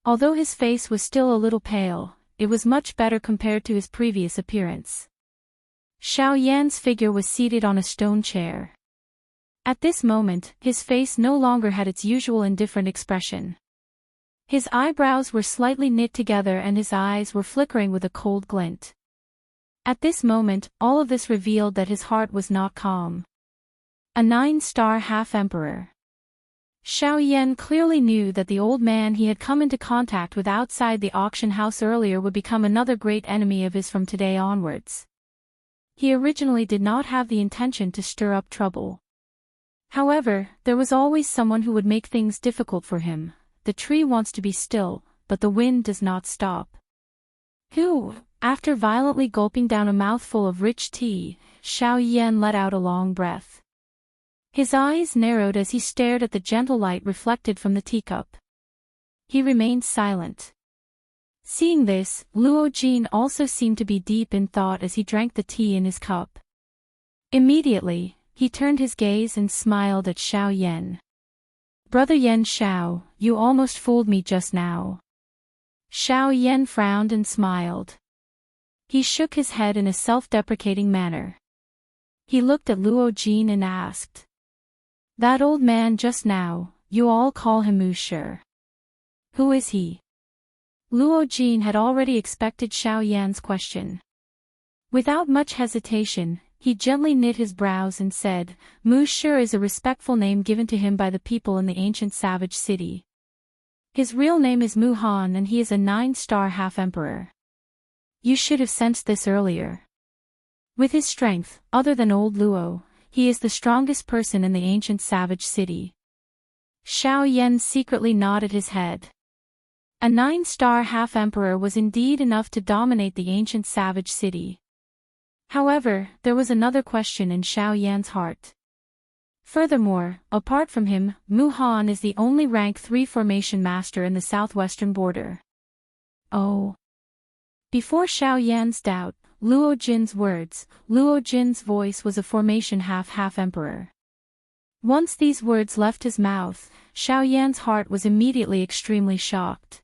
A: Although his face was still a little pale, it was much better compared to his previous appearance. Xiaoyan's figure was seated on a stone chair. At this moment, his face no longer had its usual indifferent expression. His eyebrows were slightly knit together and his eyes were flickering with a cold glint. At this moment, all of this revealed that his heart was not calm. A 9-star half-emperor. Xiaoyan clearly knew that the old man he had come into contact with outside the auction house earlier would become another great enemy of his from today onwards. He originally did not have the intention to stir up trouble. However, there was always someone who would make things difficult for him. The tree wants to be still, but the wind does not stop. After violently gulping down a mouthful of rich tea, Xiaoyan let out a long breath. His eyes narrowed as he stared at the gentle light reflected from the teacup. He remained silent. Seeing this, Luo Jin also seemed to be deep in thought as he drank the tea in his cup. Immediately, he turned his gaze and smiled at Xiaoyan. "Brother Yan Xiao, you almost fooled me just now." Xiaoyan frowned and smiled. He shook his head in a self-deprecating manner. He looked at Luo Jin and asked, "That old man just now, you all call him Wuxia. Who is he?" Luo Jin had already expected Xiaoyan's question. Without much hesitation, he gently knit his brows and said, "Wuxia is a respectful name given to him by the people in the ancient savage city. His real name is Mu Han and he is a 9-star half-emperor. You should have sensed this earlier. With his strength, other than old Luo, he is the strongest person in the ancient savage city." Xiaoyan secretly nodded his head. A 9-star half-emperor was indeed enough to dominate the ancient savage city. However, there was another question in Xiaoyan's heart. Furthermore, apart from him, Mu Han is the only rank 3 formation master in the southwestern border. Oh. Before Xiaoyan's doubt, Luo Jin's voice was a formation half-emperor. Once these words left his mouth, Xiaoyan's heart was immediately extremely shocked.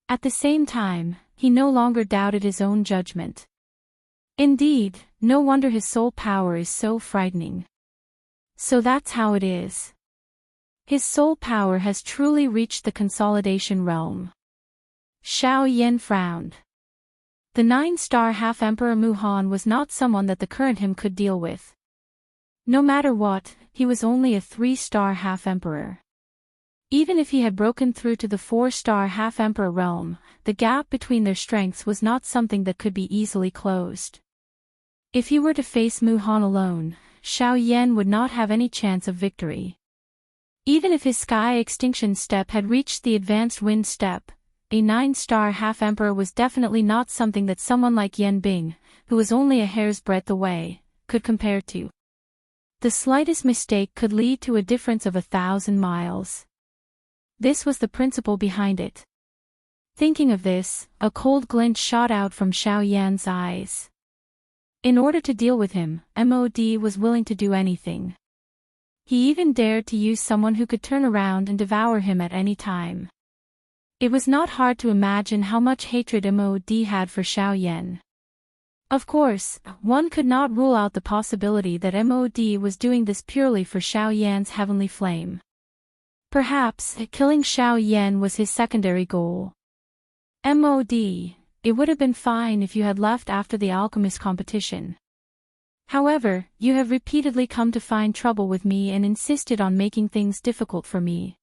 A: At the same time, he no longer doubted his own judgment. Indeed, no wonder his soul power is so frightening. So that's how it is. His soul power has truly reached the consolidation realm. Xiaoyan frowned. The 9-star half-emperor Mu Han was not someone that the current him could deal with. No matter what, he was only a 3-star half-emperor. Even if he had broken through to the 4-star half-emperor realm, the gap between their strengths was not something that could be easily closed. If he were to face Mu Han alone, Xiaoyan would not have any chance of victory. Even if his sky extinction step had reached the advanced wind step, a 9-star half-emperor was definitely not something that someone like Yan Bing, who was only a hair's breadth away, could compare to. The slightest mistake could lead to a difference of 1,000 miles. This was the principle behind it. Thinking of this, a cold glint shot out from Xiaoyan's eyes. In order to deal with him, MOD was willing to do anything. He even dared to use someone who could turn around and devour him at any time. It was not hard to imagine how much hatred MOD had for Xiaoyan. Of course, one could not rule out the possibility that MOD was doing this purely for Xiaoyan's heavenly flame. Perhaps, killing Xiaoyan was his secondary goal. MOD, it would have been fine if you had left after the alchemist competition. However, you have repeatedly come to find trouble with me and insisted on making things difficult for me.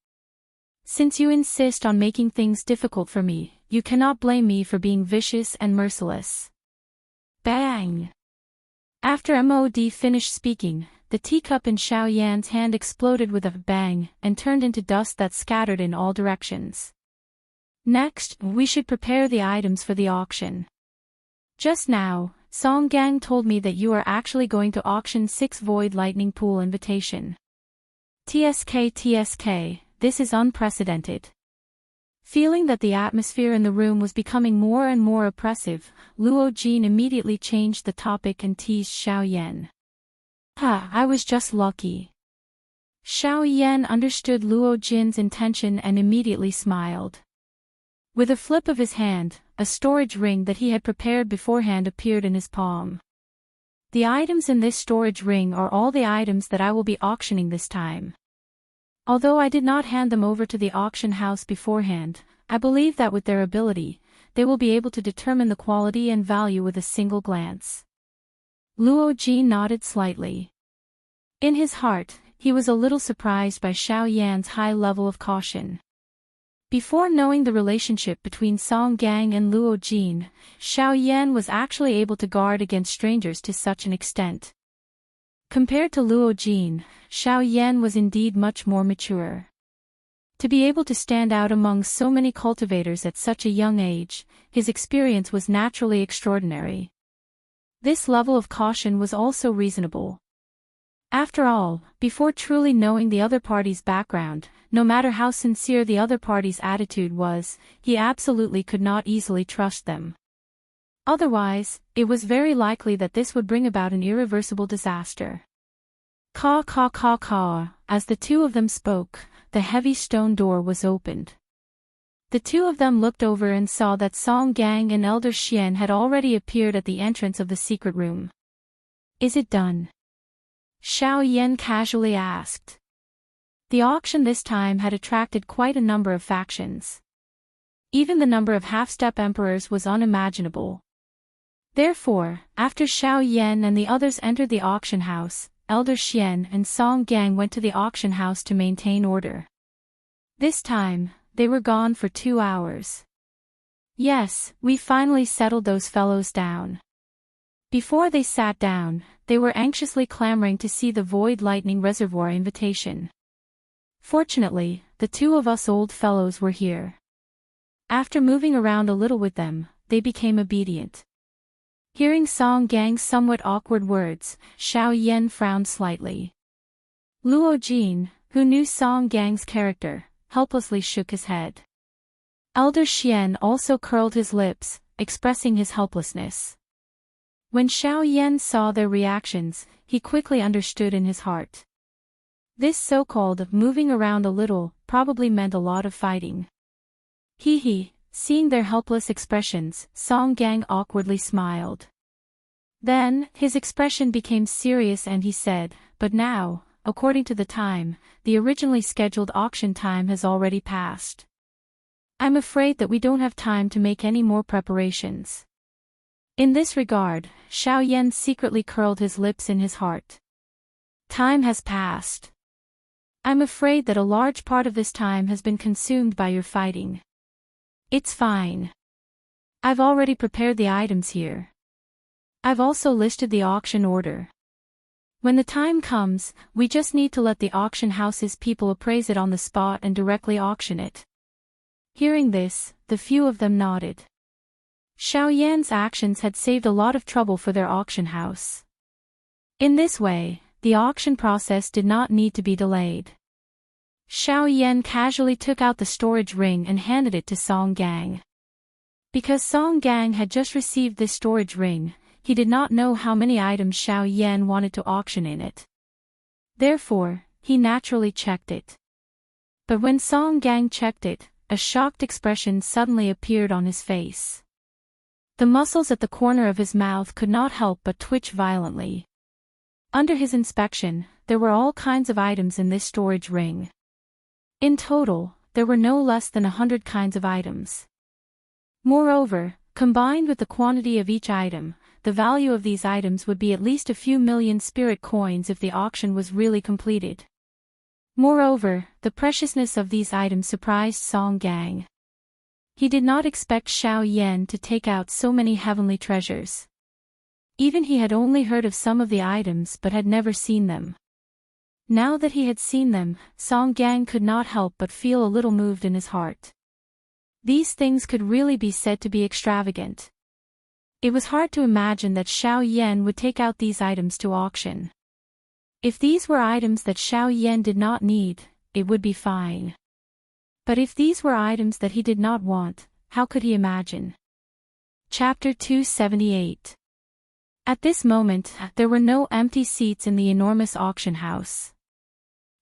A: Since you insist on making things difficult for me, you cannot blame me for being vicious and merciless. Bang! After Mod finished speaking, the teacup in Xiao Yan's hand exploded with a bang and turned into dust that scattered in all directions. Next, we should prepare the items for the auction. Just now, Song Gang told me that you are actually going to auction 6 Void Lightning Pool invitation. TSK, this is unprecedented. Feeling that the atmosphere in the room was becoming more and more oppressive, Luo Jin immediately changed the topic and teased Xiao Yan. I was just lucky. Xiao Yan understood Luo Jin's intention and immediately smiled. With a flip of his hand, a storage ring that he had prepared beforehand appeared in his palm. The items in this storage ring are all the items that I will be auctioning this time. Although I did not hand them over to the auction house beforehand, I believe that with their ability, they will be able to determine the quality and value with a single glance. Luo Jin nodded slightly. In his heart, he was a little surprised by Xiao Yan's high level of caution. Before knowing the relationship between Song Gang and Luo Jin, Xiao Yan was actually able to guard against strangers to such an extent. Compared to Luo Jin, Xiao Yan was indeed much more mature. To be able to stand out among so many cultivators at such a young age, his experience was naturally extraordinary. This level of caution was also reasonable. After all, before truly knowing the other party's background, no matter how sincere the other party's attitude was, he absolutely could not easily trust them. Otherwise, it was very likely that this would bring about an irreversible disaster. Caw. As the two of them spoke, the heavy stone door was opened. The two of them looked over and saw that Song Gang and Elder Xian had already appeared at the entrance of the secret room. Is it done? Xiao Yan casually asked. The auction this time had attracted quite a number of factions. Even the number of half-step emperors was unimaginable. Therefore, after Xiao Yan and the others entered the auction house, Elder Xian and Song Gang went to the auction house to maintain order. This time, they were gone for 2 hours. Yes, we finally settled those fellows down. Before they sat down, they were anxiously clamoring to see the Void Lightning Reservoir invitation. Fortunately, the two of us old fellows were here. After moving around a little with them, they became obedient. Hearing Song Gang's somewhat awkward words, Xiao Yan frowned slightly. Luo Jin, who knew Song Gang's character, helplessly shook his head. Elder Xian also curled his lips, expressing his helplessness. When Xiao Yan saw their reactions, he quickly understood in his heart. This so-called moving around a little probably meant a lot of fighting. Seeing their helpless expressions, Song Gang awkwardly smiled. Then, his expression became serious and he said, "But now, according to the time, the originally scheduled auction time has already passed. I'm afraid that we don't have time to make any more preparations." In this regard, Xiao Yan secretly curled his lips in his heart. Time has passed. I'm afraid that a large part of this time has been consumed by your fighting. It's fine. I've already prepared the items here. I've also listed the auction order. When the time comes, we just need to let the auction house's people appraise it on the spot and directly auction it. Hearing this, the few of them nodded. Xiao Yan's actions had saved a lot of trouble for their auction house. In this way, the auction process did not need to be delayed. Xiao Yan casually took out the storage ring and handed it to Song Gang. Because Song Gang had just received this storage ring, he did not know how many items Xiao Yan wanted to auction in it. Therefore, he naturally checked it. But when Song Gang checked it, a shocked expression suddenly appeared on his face. The muscles at the corner of his mouth could not help but twitch violently. Under his inspection, there were all kinds of items in this storage ring. In total, there were no less than 100 kinds of items. Moreover, combined with the quantity of each item, the value of these items would be at least a few million spirit coins if the auction was really completed. Moreover, the preciousness of these items surprised Song Gang. He did not expect Xiao Yan to take out so many heavenly treasures. Even he had only heard of some of the items but had never seen them. Now that he had seen them, Song Gang could not help but feel a little moved in his heart. These things could really be said to be extravagant. It was hard to imagine that Xiao Yan would take out these items to auction. If these were items that Xiao Yan did not need, it would be fine. But if these were items that he did not want, how could he imagine? Chapter 278. At this moment, there were no empty seats in the enormous auction house.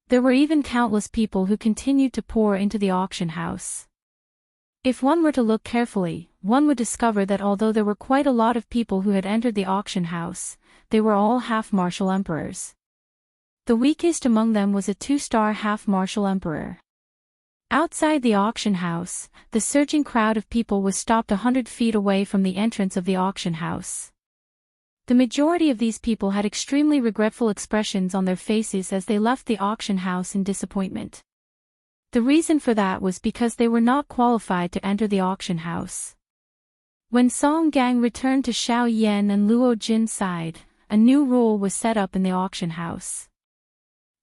A: There were even countless people who continued to pour into the auction house. If one were to look carefully, one would discover that although there were quite a lot of people who had entered the auction house, they were all half-martial emperors. The weakest among them was a 2-star half-martial emperor. Outside the auction house, the surging crowd of people was stopped 100 feet away from the entrance of the auction house. The majority of these people had extremely regretful expressions on their faces as they left the auction house in disappointment. The reason for that was because they were not qualified to enter the auction house. When Song Gang returned to Xiao Yan and Luo Jin's side, a new rule was set up in the auction house.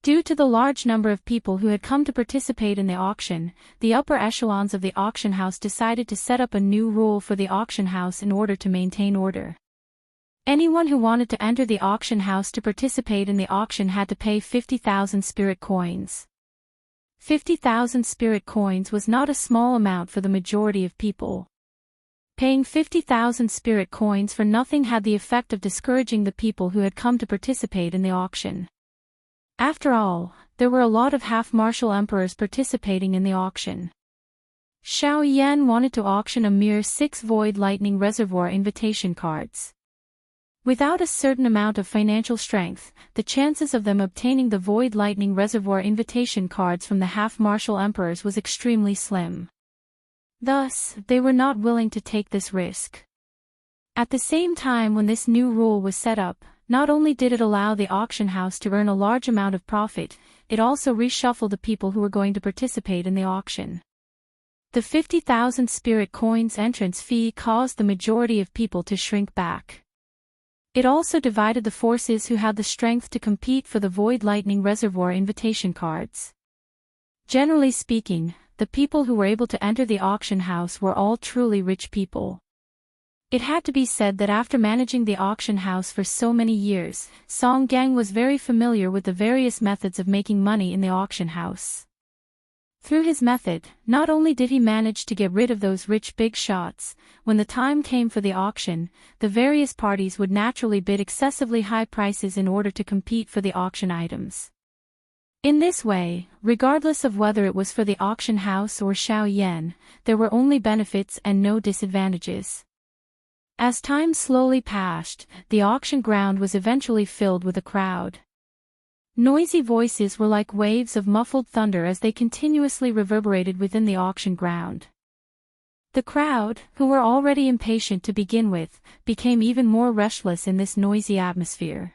A: Due to the large number of people who had come to participate in the auction, the upper echelons of the auction house decided to set up a new rule for the auction house in order to maintain order. Anyone who wanted to enter the auction house to participate in the auction had to pay 50,000 spirit coins. 50,000 spirit coins was not a small amount for the majority of people. Paying 50,000 spirit coins for nothing had the effect of discouraging the people who had come to participate in the auction. After all, there were a lot of half-martial emperors participating in the auction. Xiao Yan wanted to auction a mere 6 Void Lightning Reservoir invitation cards. Without a certain amount of financial strength, the chances of them obtaining the Void Lightning Reservoir invitation cards from the half-martial emperors was extremely slim. Thus, they were not willing to take this risk. At the same time when this new rule was set up, not only did it allow the auction house to earn a large amount of profit, it also reshuffled the people who were going to participate in the auction. The 50,000 spirit coins entrance fee caused the majority of people to shrink back. It also divided the forces who had the strength to compete for the Void Lightning Reservoir invitation cards. Generally speaking, the people who were able to enter the auction house were all truly rich people. It had to be said that after managing the auction house for so many years, Song Gang was very familiar with the various methods of making money in the auction house. Through his method, not only did he manage to get rid of those rich big shots, when the time came for the auction, the various parties would naturally bid excessively high prices in order to compete for the auction items. In this way, regardless of whether it was for the auction house or Xiao Yan, there were only benefits and no disadvantages. As time slowly passed, the auction ground was eventually filled with a crowd. Noisy voices were like waves of muffled thunder as they continuously reverberated within the auction ground. The crowd, who were already impatient to begin with, became even more restless in this noisy atmosphere.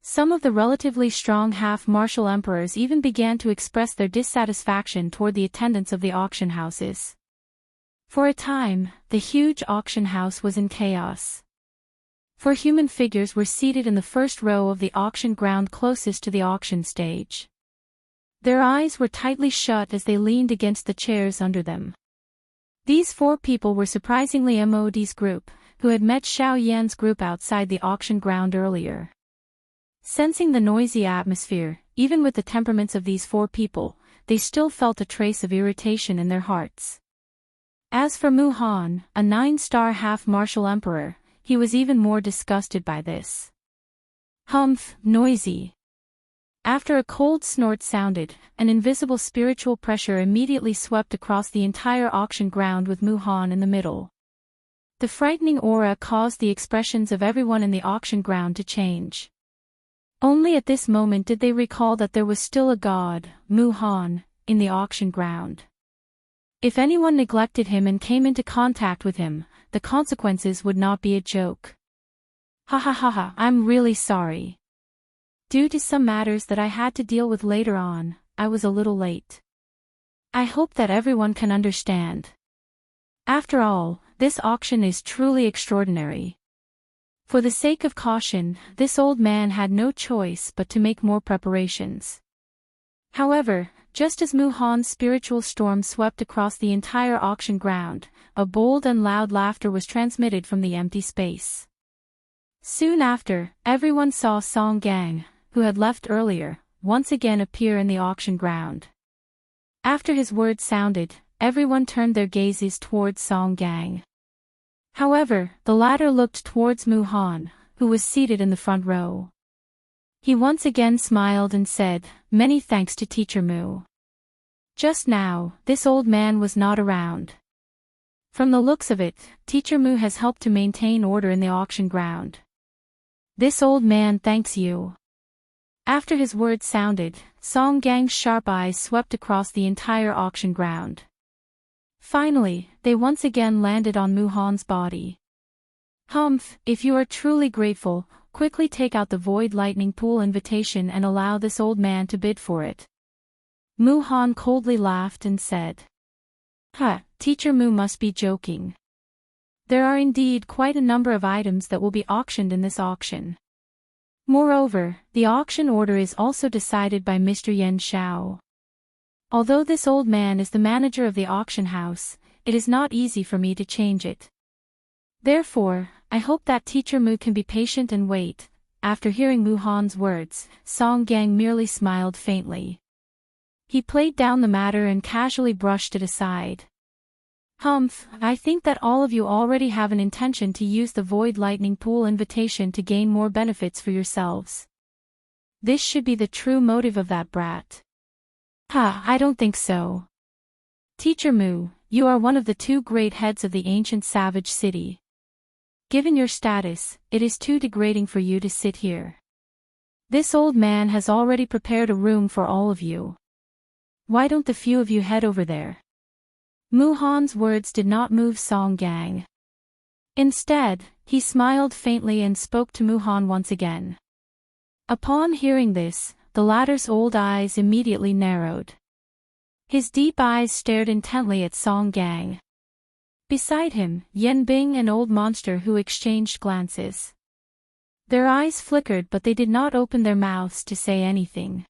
A: Some of the relatively strong half-martial emperors even began to express their dissatisfaction toward the attendance of the auction houses. For a time, the huge auction house was in chaos. 4 human figures were seated in the first row of the auction ground closest to the auction stage. Their eyes were tightly shut as they leaned against the chairs under them. These 4 people were surprisingly Mod's group, who had met Xiao Yan's group outside the auction ground earlier. Sensing the noisy atmosphere, even with the temperaments of these 4 people, they still felt a trace of irritation in their hearts. As for Mu Han, a 9-star half-martial emperor, he was even more disgusted by this. Humph, noisy. After a cold snort sounded, an invisible spiritual pressure immediately swept across the entire auction ground with Mu Han in the middle. The frightening aura caused the expressions of everyone in the auction ground to change. Only at this moment did they recall that there was still a god, Mu Han, in the auction ground. If anyone neglected him and came into contact with him, the consequences would not be a joke. Ha ha ha ha, I'm really sorry. Due to some matters that I had to deal with later on, I was a little late. I hope that everyone can understand. After all, this auction is truly extraordinary. For the sake of caution, this old man had no choice but to make more preparations. However, just as Muhan's spiritual storm swept across the entire auction ground, a bold and loud laughter was transmitted from the empty space. Soon after, everyone saw Song Gang, who had left earlier, once again appear in the auction ground. After his words sounded, everyone turned their gazes towards Song Gang. However, the latter looked towards Muhan, who was seated in the front row. He once again smiled and said, "Many thanks to Teacher Mu. Just now, this old man was not around. From the looks of it, Teacher Mu has helped to maintain order in the auction ground. This old man thanks you." After his words sounded, Song Gang's sharp eyes swept across the entire auction ground. Finally, they once again landed on Muhan's body. "Humph, if you are truly grateful, quickly take out the Void Lightning Pool invitation and allow this old man to bid for it." Muhan coldly laughed and said. Teacher Mu must be joking. There are indeed quite a number of items that will be auctioned in this auction. Moreover, the auction order is also decided by Mr. Yen Xiao. Although this old man is the manager of the auction house, it is not easy for me to change it. Therefore, I hope that Teacher Mu can be patient and wait." After hearing Muhan's words, Song Gang merely smiled faintly. He played down the matter and casually brushed it aside. "Humph, I think that all of you already have an intention to use the Void Lightning Pool invitation to gain more benefits for yourselves. This should be the true motive of that brat." I don't think so. Teacher Mu, you are one of the two great heads of the ancient savage city. Given your status, it is too degrading for you to sit here. This old man has already prepared a room for all of you. Why don't the few of you head over there?" Muhan's words did not move Song Gang. Instead, he smiled faintly and spoke to Muhan once again. Upon hearing this, the latter's old eyes immediately narrowed. His deep eyes stared intently at Song Gang. Beside him, Yen Bing and Old Monster Who exchanged glances. Their eyes flickered but they did not open their mouths to say anything.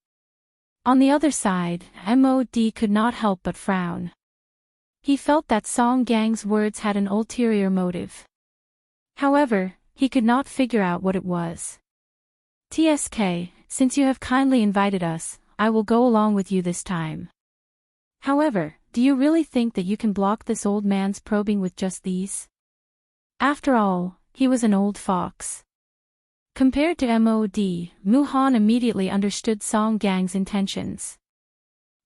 A: On the other side, Mod could not help but frown. He felt that Song Gang's words had an ulterior motive. However, he could not figure out what it was. "TSK, since you have kindly invited us, I will go along with you this time. However, do you really think that you can block this old man's probing with just these? After all, he was an old fox." Compared to Mod, Muhan immediately understood Song Gang's intentions.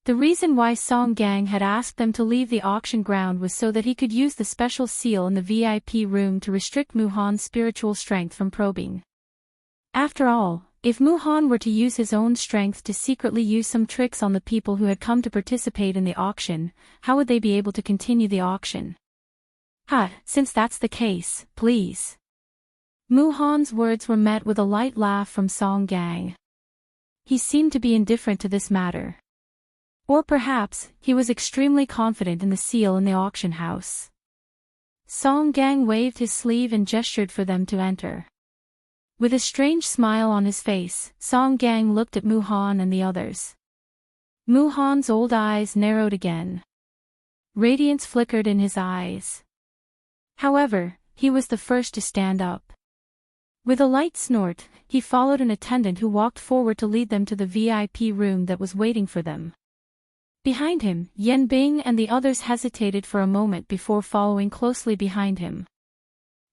A: The reason why Song Gang had asked them to leave the auction ground was so that he could use the special seal in the VIP room to restrict Muhan's spiritual strength from probing. After all, if Muhan were to use his own strength to secretly use some tricks on the people who had come to participate in the auction, how would they be able to continue the auction? Since that's the case, please. Muhan's words were met with a light laugh from Song Gang. He seemed to be indifferent to this matter. Or perhaps, he was extremely confident in the seal in the auction house. Song Gang waved his sleeve and gestured for them to enter. With a strange smile on his face, Song Gang looked at Muhan and the others. Muhan's old eyes narrowed again. Radiance flickered in his eyes. However, he was the first to stand up. With a light snort, he followed an attendant who walked forward to lead them to the VIP room that was waiting for them. Behind him, Yen Bing and the others hesitated for a moment before following closely behind him.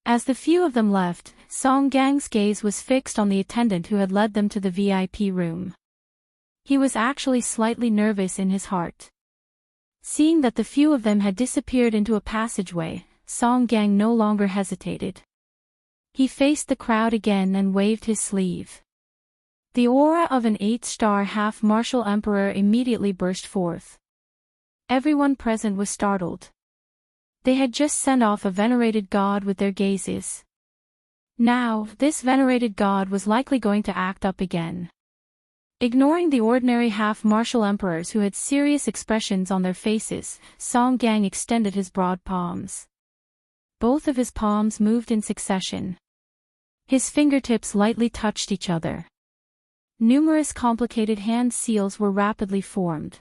A: As the few of them left, Song Gang's gaze was fixed on the attendant who had led them to the VIP room. He was actually slightly nervous in his heart. Seeing that the few of them had disappeared into a passageway, Song Gang no longer hesitated. He faced the crowd again and waved his sleeve. The aura of an 8-star half-martial emperor immediately burst forth. Everyone present was startled. They had just sent off a venerated god with their gazes. Now, this venerated god was likely going to act up again. Ignoring the ordinary half-martial emperors who had serious expressions on their faces, Song Gang extended his broad palms. both of his palms moved in succession. His fingertips lightly touched each other. Numerous complicated hand seals were rapidly formed.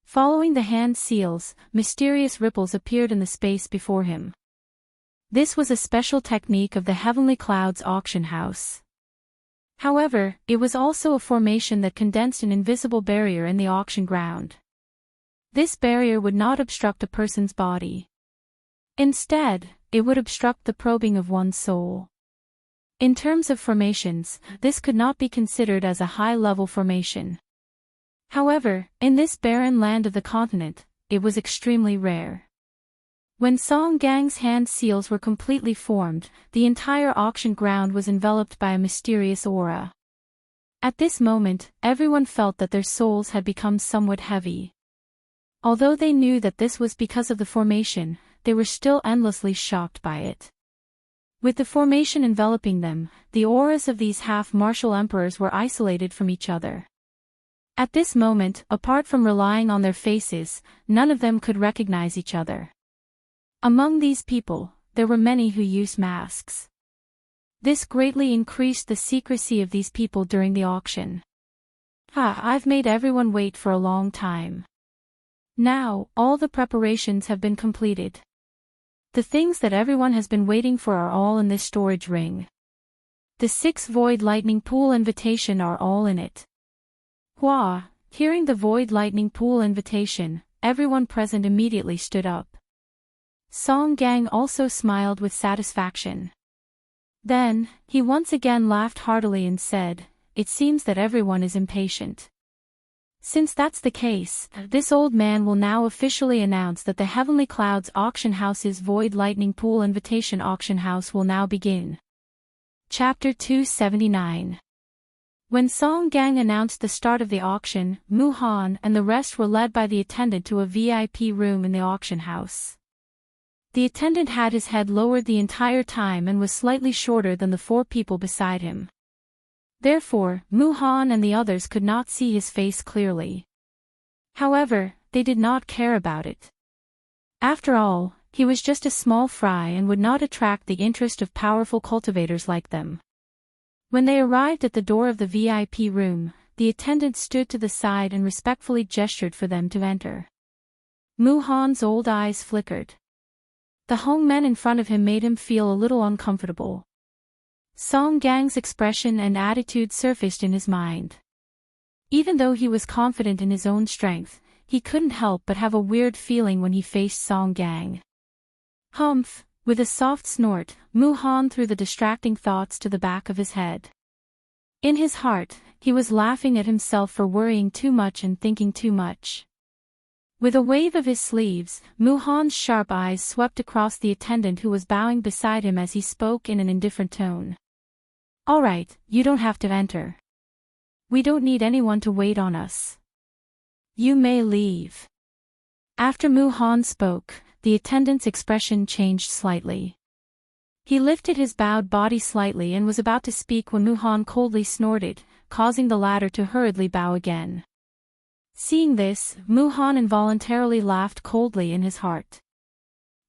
A: Following the hand seals, mysterious ripples appeared in the space before him. This was a special technique of the Heavenly Clouds auction house. However, it was also a formation that condensed an invisible barrier in the auction ground. This barrier would not obstruct a person's body. Instead, it would obstruct the probing of one's soul. In terms of formations, this could not be considered as a high-level formation. However, in this barren land of the continent, it was extremely rare. When Song Gang's hand seals were completely formed, the entire auction ground was enveloped by a mysterious aura. At this moment, everyone felt that their souls had become somewhat heavy. Although they knew that this was because of the formation, they were still endlessly shocked by it. With the formation enveloping them, the auras of these half-martial emperors were isolated from each other. At this moment, apart from relying on their faces, none of them could recognize each other. Among these people, there were many who used masks. This greatly increased the secrecy of these people during the auction. I've made everyone wait for a long time. Now, all the preparations have been completed. The things that everyone has been waiting for are all in this storage ring. The 6 Void Lightning Pool invitation are all in it. Hua, hearing the Void Lightning Pool invitation, everyone present immediately stood up. Song Gang also smiled with satisfaction. Then, he once again laughed heartily and said, "It seems that everyone is impatient. Since that's the case, this old man will now officially announce that the Heavenly Clouds Auction House's Void Lightning Pool Invitation Auction House will now begin." Chapter 279. When Song Gang announced the start of the auction, Mu Han and the rest were led by the attendant to a VIP room in the auction house. The attendant had his head lowered the entire time and was slightly shorter than the 4 people beside him. Therefore, Mu Han and the others could not see his face clearly. However, they did not care about it. After all, he was just a small fry and would not attract the interest of powerful cultivators like them. When they arrived at the door of the VIP room, the attendant stood to the side and respectfully gestured for them to enter. Mu Han's old eyes flickered. The hongmen in front of him made him feel a little uncomfortable. Song Gang's expression and attitude surfaced in his mind. Even though he was confident in his own strength, he couldn't help but have a weird feeling when he faced Song Gang. Humph! With a soft snort, Mu Han threw the distracting thoughts to the back of his head. In his heart, he was laughing at himself for worrying too much and thinking too much. With a wave of his sleeves, Mu Han's sharp eyes swept across the attendant who was bowing beside him as he spoke in an indifferent tone. "All right, you don't have to enter. We don't need anyone to wait on us. You may leave." After Mu Han spoke, the attendant's expression changed slightly. He lifted his bowed body slightly and was about to speak when Mu Han coldly snorted, causing the latter to hurriedly bow again. Seeing this, Mu Han involuntarily laughed coldly in his heart.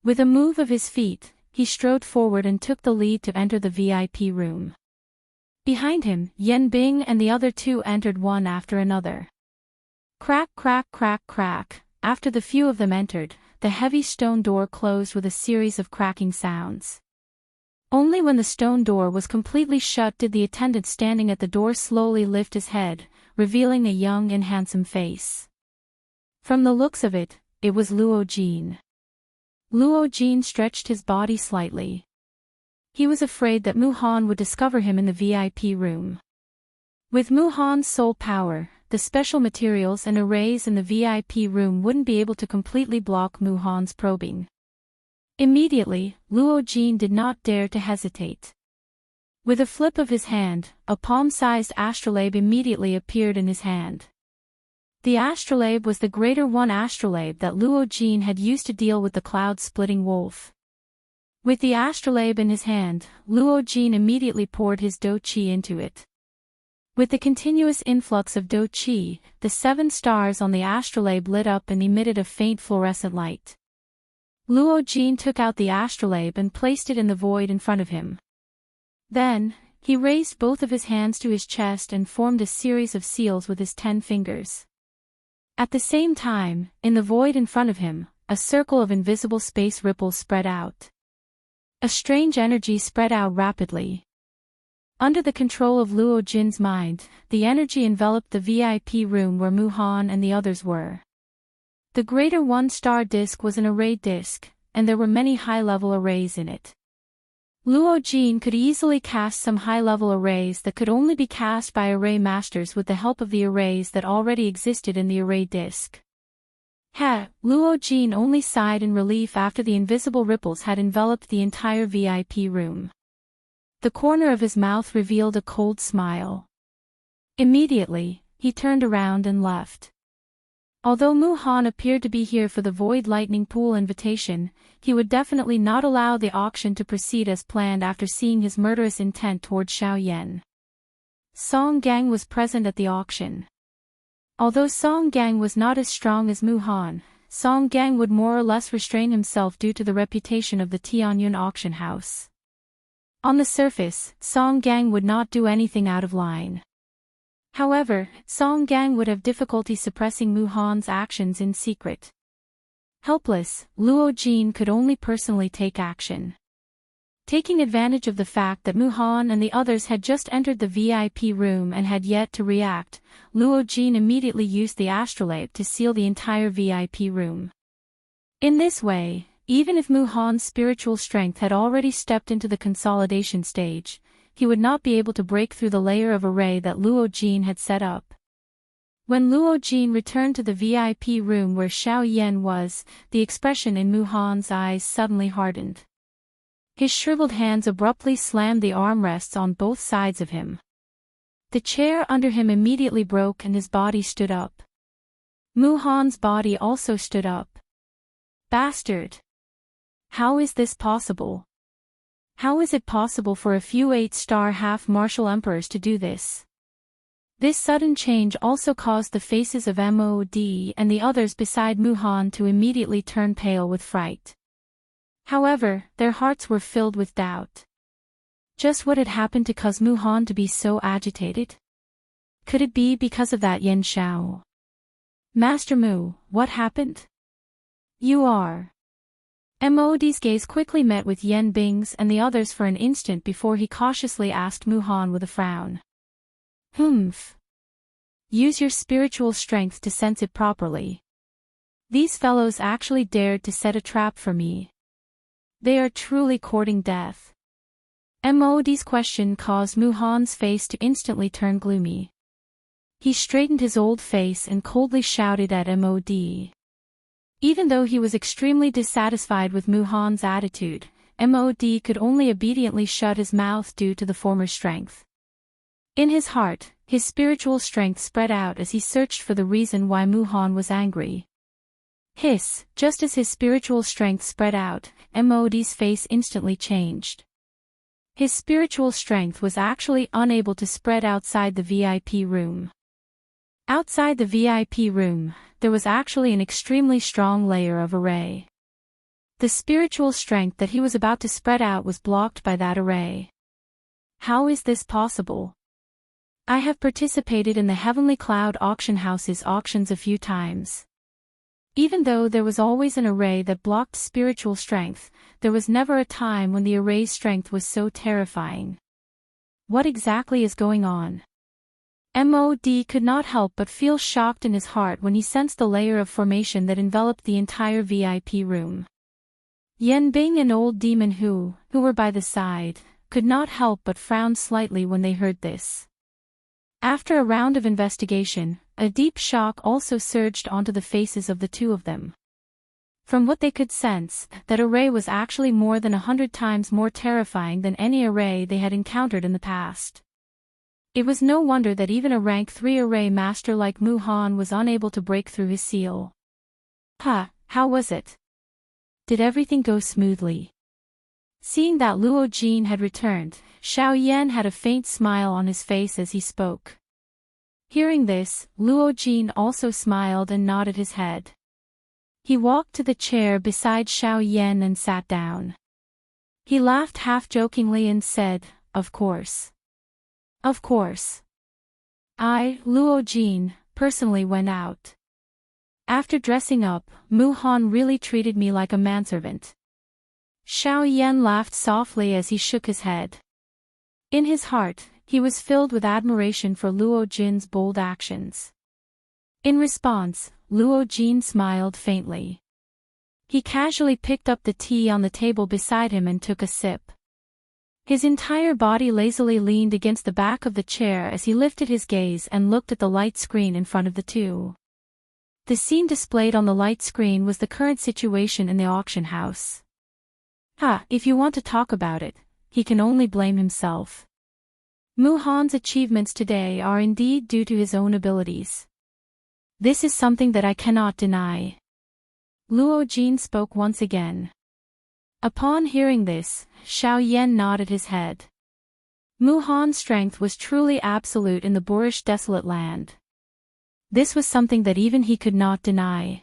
A: With a move of his feet, he strode forward and took the lead to enter the VIP room. Behind him, Yen Bing and the other 2 entered one after another. Crack, crack, crack, crack. After the few of them entered, the heavy stone door closed with a series of cracking sounds. Only when the stone door was completely shut did the attendant standing at the door slowly lift his head, revealing a young and handsome face. From the looks of it, it was Luo Jin. Luo Jin stretched his body slightly. He was afraid that Mu Han would discover him in the VIP room. With Mu Han's soul power, the special materials and arrays in the VIP room wouldn't be able to completely block Mu Han's probing. Immediately, Luo Jin did not dare to hesitate. With a flip of his hand, a palm-sized astrolabe immediately appeared in his hand. The astrolabe was the greater one astrolabe that Luo Jin had used to deal with the cloud-splitting wolf. With the astrolabe in his hand, Luo Jin immediately poured his Do Qi into it. With the continuous influx of Do Qi, the 7 stars on the astrolabe lit up and emitted a faint fluorescent light. Luo Jin took out the astrolabe and placed it in the void in front of him. Then, he raised both of his hands to his chest and formed a series of seals with his 10 fingers. At the same time, in the void in front of him, a circle of invisible space ripples spread out. A strange energy spread out rapidly. Under the control of Luo Jin's mind, the energy enveloped the VIP room where Mu Han and the others were. The greater one-star disk was an array disk, and there were many high-level arrays in it. Luo Jin could easily cast some high-level arrays that could only be cast by array masters with the help of the arrays that already existed in the array disk. Luo Jin only sighed in relief after the invisible ripples had enveloped the entire VIP room. The corner of his mouth revealed a cold smile. Immediately, he turned around and left. Although Mu Han appeared to be here for the Void Lightning Pool invitation, he would definitely not allow the auction to proceed as planned after seeing his murderous intent toward Xiao Yan. Song Gang was present at the auction. Although Song Gang was not as strong as Mu Han, Song Gang would more or less restrain himself due to the reputation of the Tianyun auction house. On the surface, Song Gang would not do anything out of line. However, Song Gang would have difficulty suppressing Mu Han's actions in secret. Helpless, Luo Jin could only personally take action. Taking advantage of the fact that Mu Han and the others had just entered the VIP room and had yet to react, Luo Jin immediately used the astrolabe to seal the entire VIP room. In this way, even if Mu Han's spiritual strength had already stepped into the consolidation stage, he would not be able to break through the layer of array that Luo Jin had set up. When Luo Jin returned to the VIP room where Xiao Yan was, the expression in Mu Han's eyes suddenly hardened. His shriveled hands abruptly slammed the armrests on both sides of him. The chair under him immediately broke and his body stood up. Mu Han's body also stood up. Bastard! How is this possible? How is it possible for a few 8-star half-martial emperors to do this? This sudden change also caused the faces of Mod and the others beside Mu Han to immediately turn pale with fright. However, their hearts were filled with doubt. Just what had happened to cause Mu Han to be so agitated? Could it be because of that Yen Xiao? Master Mu, what happened? You are... Mod's gaze quickly met with Yen Bing's and the others for an instant before he cautiously asked Mu Han with a frown. Humph. Use your spiritual strength to sense it properly. These fellows actually dared to set a trap for me. They are truly courting death. Mod's question caused Mu Han's face to instantly turn gloomy. He straightened his old face and coldly shouted at Mod. Even though he was extremely dissatisfied with Mu Han's attitude, Mod could only obediently shut his mouth due to the former strength. In his heart, his spiritual strength spread out as he searched for the reason why Mu Han was angry. Hiss, just as his spiritual strength spread out, Mod's face instantly changed. His spiritual strength was actually unable to spread outside the VIP room. Outside the VIP room, there was actually an extremely strong layer of array. The spiritual strength that he was about to spread out was blocked by that array. How is this possible? I have participated in the Heavenly Cloud Auction House's auctions a few times. Even though there was always an array that blocked spiritual strength, there was never a time when the array's strength was so terrifying. What exactly is going on? Mod could not help but feel shocked in his heart when he sensed the layer of formation that enveloped the entire VIP room. Yen Bing and Old Demon who were by the side, could not help but frown slightly when they heard this. After a round of investigation, a deep shock also surged onto the faces of the two of them. From what they could sense, that array was actually more than 100 times more terrifying than any array they had encountered in the past. It was no wonder that even a rank 3 array master like Mu Han was unable to break through his seal. How was it? Did everything go smoothly? Seeing that Luo Jin had returned, Xiao Yan had a faint smile on his face as he spoke. Hearing this, Luo Jin also smiled and nodded his head. He walked to the chair beside Xiao Yan and sat down. He laughed half-jokingly and said, "Of course. Of course. I, Luo Jin, personally went out. After dressing up, Mu Han really treated me like a manservant." Xiao Yan laughed softly as he shook his head. In his heart, he was filled with admiration for Luo Jin's bold actions. In response, Luo Jin smiled faintly. He casually picked up the tea on the table beside him and took a sip. His entire body lazily leaned against the back of the chair as he lifted his gaze and looked at the light screen in front of the two. The scene displayed on the light screen was the current situation in the auction house. If you want to talk about it, he can only blame himself. Mu Han's achievements today are indeed due to his own abilities. This is something that I cannot deny. Luo Jin spoke once again. Upon hearing this, Xiao Yan nodded his head. Mu Han's strength was truly absolute in the boorish desolate land. This was something that even he could not deny.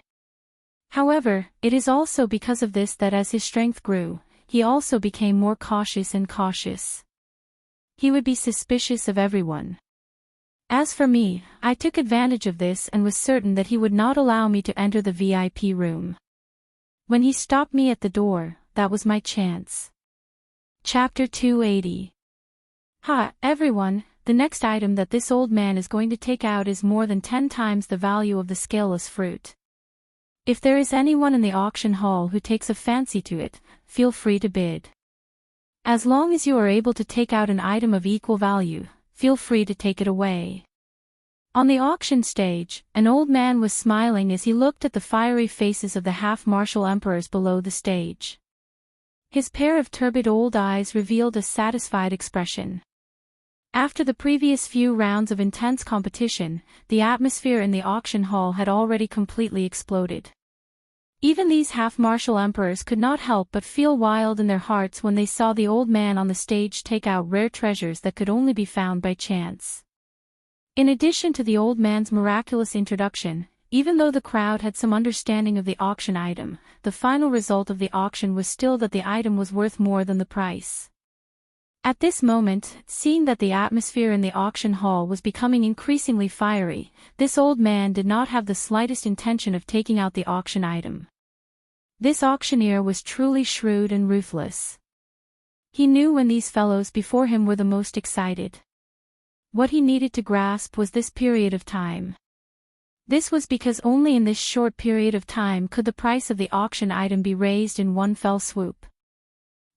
A: However, it is also because of this that as his strength grew, he also became more cautious and cautious. He would be suspicious of everyone. As for me, I took advantage of this and was certain that he would not allow me to enter the VIP room. When he stopped me at the door, that was my chance. Chapter 280. Everyone, the next item that this old man is going to take out is more than 10 times the value of the scaleless fruit. If there is anyone in the auction hall who takes a fancy to it, feel free to bid. As long as you are able to take out an item of equal value, feel free to take it away. On the auction stage, an old man was smiling as he looked at the fiery faces of the half-martial emperors below the stage. His pair of turbid old eyes revealed a satisfied expression. After the previous few rounds of intense competition, the atmosphere in the auction hall had already completely exploded. Even these half-martial emperors could not help but feel wild in their hearts when they saw the old man on the stage take out rare treasures that could only be found by chance. In addition to the old man's miraculous introduction, even though the crowd had some understanding of the auction item, the final result of the auction was still that the item was worth more than the price. At this moment, seeing that the atmosphere in the auction hall was becoming increasingly fiery, this old man did not have the slightest intention of taking out the auction item. This auctioneer was truly shrewd and ruthless. He knew when these fellows before him were the most excited. What he needed to grasp was this period of time. This was because only in this short period of time could the price of the auction item be raised in one fell swoop.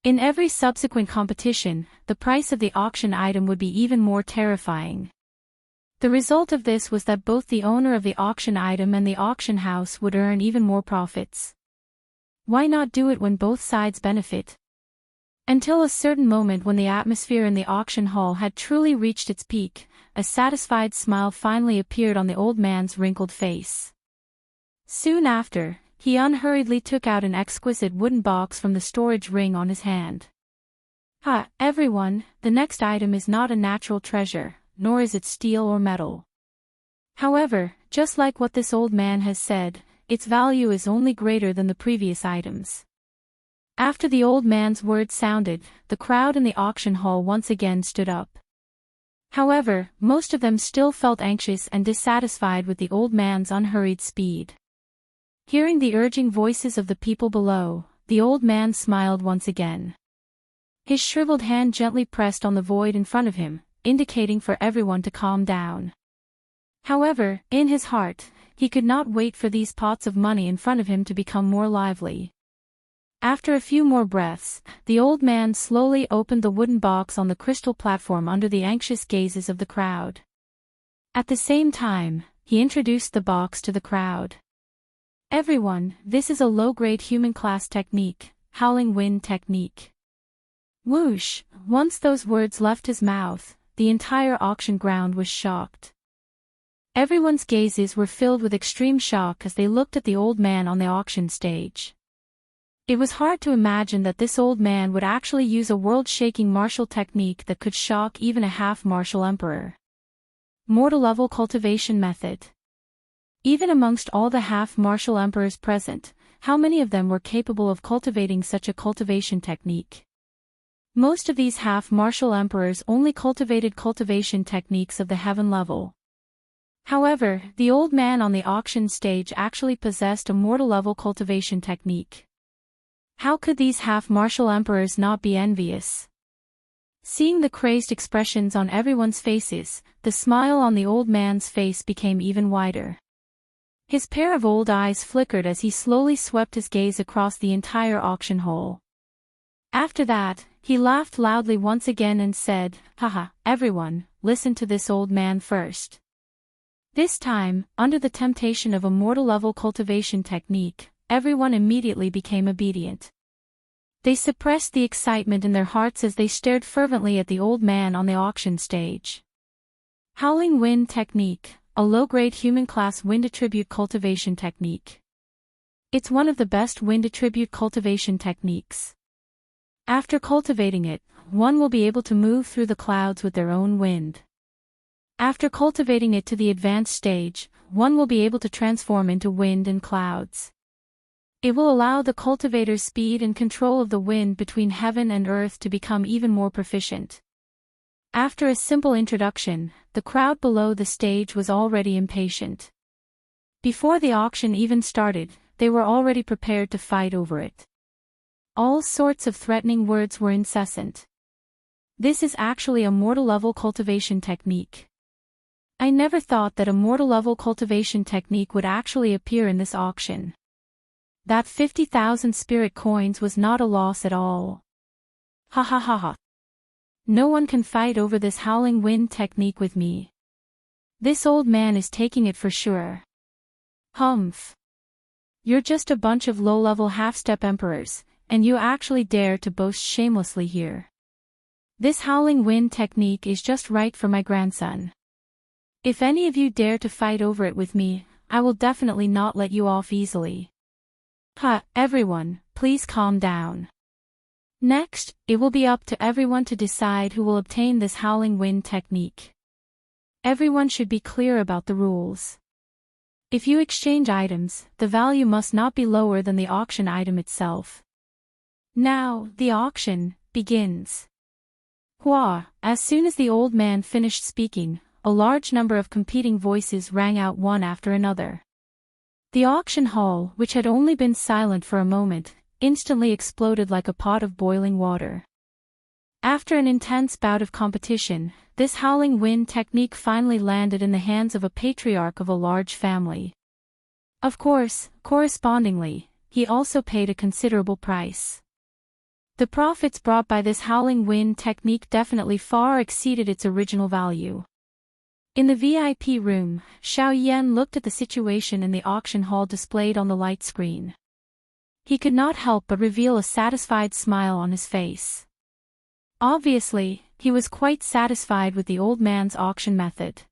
A: In every subsequent competition, the price of the auction item would be even more terrifying. The result of this was that both the owner of the auction item and the auction house would earn even more profits. Why not do it when both sides benefit? Until a certain moment when the atmosphere in the auction hall had truly reached its peak, a satisfied smile finally appeared on the old man's wrinkled face. Soon after, he unhurriedly took out an exquisite wooden box from the storage ring on his hand. Everyone, the next item is not a natural treasure, nor is it steel or metal. However, just like what this old man has said, its value is only greater than the previous items. After the old man's words sounded, the crowd in the auction hall once again stood up. However, most of them still felt anxious and dissatisfied with the old man's unhurried speed. Hearing the urging voices of the people below, the old man smiled once again. His shriveled hand gently pressed on the void in front of him, indicating for everyone to calm down. However, in his heart, he could not wait for these pots of money in front of him to become more lively. After a few more breaths, the old man slowly opened the wooden box on the crystal platform under the anxious gazes of the crowd. At the same time, he introduced the box to the crowd. Everyone, this is a low-grade human class technique, howling wind technique. Whoosh! Once those words left his mouth, the entire auction ground was shocked. Everyone's gazes were filled with extreme shock as they looked at the old man on the auction stage. It was hard to imagine that this old man would actually use a world-shaking martial technique that could shock even a half-martial emperor. Mortal level cultivation method. Even amongst all the half-martial emperors present, how many of them were capable of cultivating such a cultivation technique? Most of these half-martial emperors only cultivated cultivation techniques of the heaven level. However, the old man on the auction stage actually possessed a mortal-level cultivation technique. How could these half-martial emperors not be envious? Seeing the crazed expressions on everyone's faces, the smile on the old man's face became even wider. His pair of old eyes flickered as he slowly swept his gaze across the entire auction hall. After that, he laughed loudly once again and said, "Haha, everyone, listen to this old man first." This time, under the temptation of a mortal-level cultivation technique, everyone immediately became obedient. They suppressed the excitement in their hearts as they stared fervently at the old man on the auction stage. Howling Wind Technique, a low-grade human-class wind attribute cultivation technique. It's one of the best wind attribute cultivation techniques. After cultivating it, one will be able to move through the clouds with their own wind. After cultivating it to the advanced stage, one will be able to transform into wind and clouds. It will allow the cultivator's speed and control of the wind between heaven and earth to become even more proficient. After a simple introduction, the crowd below the stage was already impatient. Before the auction even started, they were already prepared to fight over it. All sorts of threatening words were incessant. This is actually a mortal-level cultivation technique. I never thought that a mortal-level cultivation technique would actually appear in this auction. That 50,000 spirit coins was not a loss at all. Ha ha ha ha. No one can fight over this howling wind technique with me. This old man is taking it for sure. Humph. You're just a bunch of low-level half-step emperors, and you actually dare to boast shamelessly here. This howling wind technique is just right for my grandson. If any of you dare to fight over it with me, I will definitely not let you off easily. Everyone, please calm down. Next, it will be up to everyone to decide who will obtain this howling wind technique. Everyone should be clear about the rules. If you exchange items, the value must not be lower than the auction item itself. Now, the auction begins. As soon as the old man finished speaking, a large number of competing voices rang out one after another. The auction hall, which had only been silent for a moment, instantly exploded like a pot of boiling water. After an intense bout of competition, this howling wind technique finally landed in the hands of a patriarch of a large family. Of course, correspondingly, he also paid a considerable price. The profits brought by this howling wind technique definitely far exceeded its original value. In the VIP room, Xiao Yan looked at the situation in the auction hall displayed on the light screen. He could not help but reveal a satisfied smile on his face. Obviously, he was quite satisfied with the old man's auction method.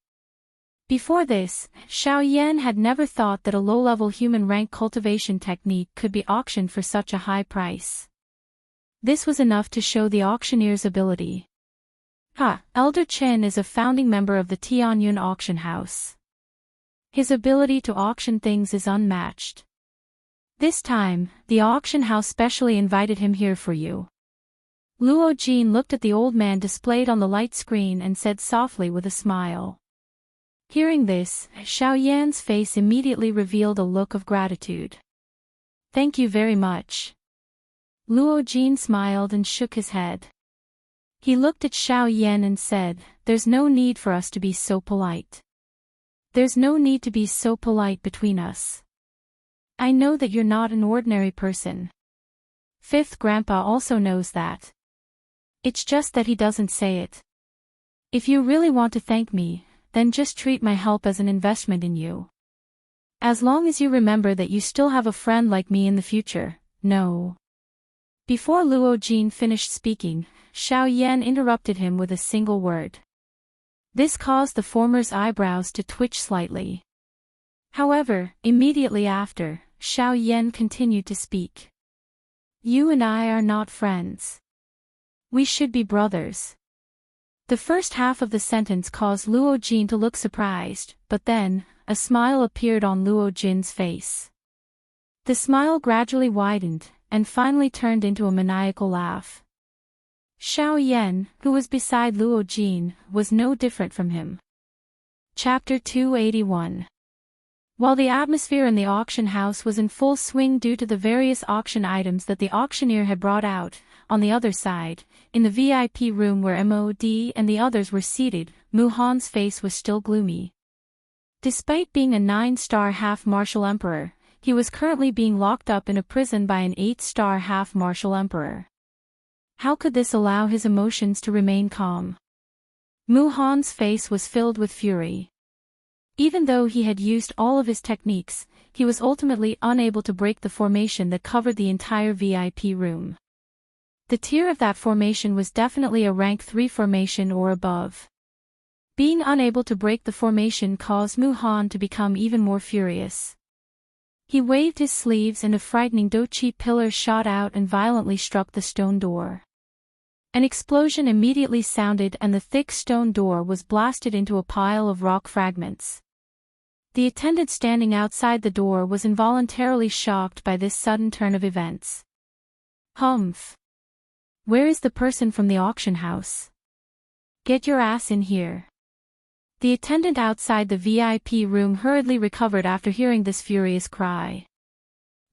A: Before this, Xiao Yan had never thought that a low-level human rank cultivation technique could be auctioned for such a high price. This was enough to show the auctioneer's ability. Elder Chen is a founding member of the Tianyun auction house. His ability to auction things is unmatched. This time, the auction house specially invited him here for you. Luo Jin looked at the old man displayed on the light screen and said softly with a smile. Hearing this, Xiao Yan's face immediately revealed a look of gratitude. Thank you very much. Luo Jin smiled and shook his head. He looked at Xiao Yan and said, There's no need for us to be so polite. There's no need to be so polite between us. I know that you're not an ordinary person. Fifth Grandpa also knows that. It's just that he doesn't say it. If you really want to thank me, then just treat my help as an investment in you. As long as you remember that you still have a friend like me in the future, no. Before Luo Jin finished speaking, Xiao Yan interrupted him with a single word. This caused the former's eyebrows to twitch slightly. However, immediately after, Xiao Yan continued to speak. You and I are not friends. We should be brothers. The first half of the sentence caused Luo Jin to look surprised, but then, a smile appeared on Luo Jin's face. The smile gradually widened, and finally turned into a maniacal laugh. Xiao Yan, who was beside Luo Jin, was no different from him. Chapter 281. While the atmosphere in the auction house was in full swing due to the various auction items that the auctioneer had brought out, on the other side, in the VIP room where MOD and the others were seated, Mu Han's face was still gloomy. Despite being a 9-star half-martial emperor, he was currently being locked up in a prison by an 8-star half-martial emperor. How could this allow his emotions to remain calm? Mu Han's face was filled with fury. Even though he had used all of his techniques, he was ultimately unable to break the formation that covered the entire VIP room. The tier of that formation was definitely a rank 3 formation or above. Being unable to break the formation caused Mu Han to become even more furious. He waved his sleeves and a frightening Dochi pillar shot out and violently struck the stone door. An explosion immediately sounded and the thick stone door was blasted into a pile of rock fragments. The attendant standing outside the door was involuntarily shocked by this sudden turn of events. Humph! Where is the person from the auction house? Get your ass in here. The attendant outside the VIP room hurriedly recovered after hearing this furious cry.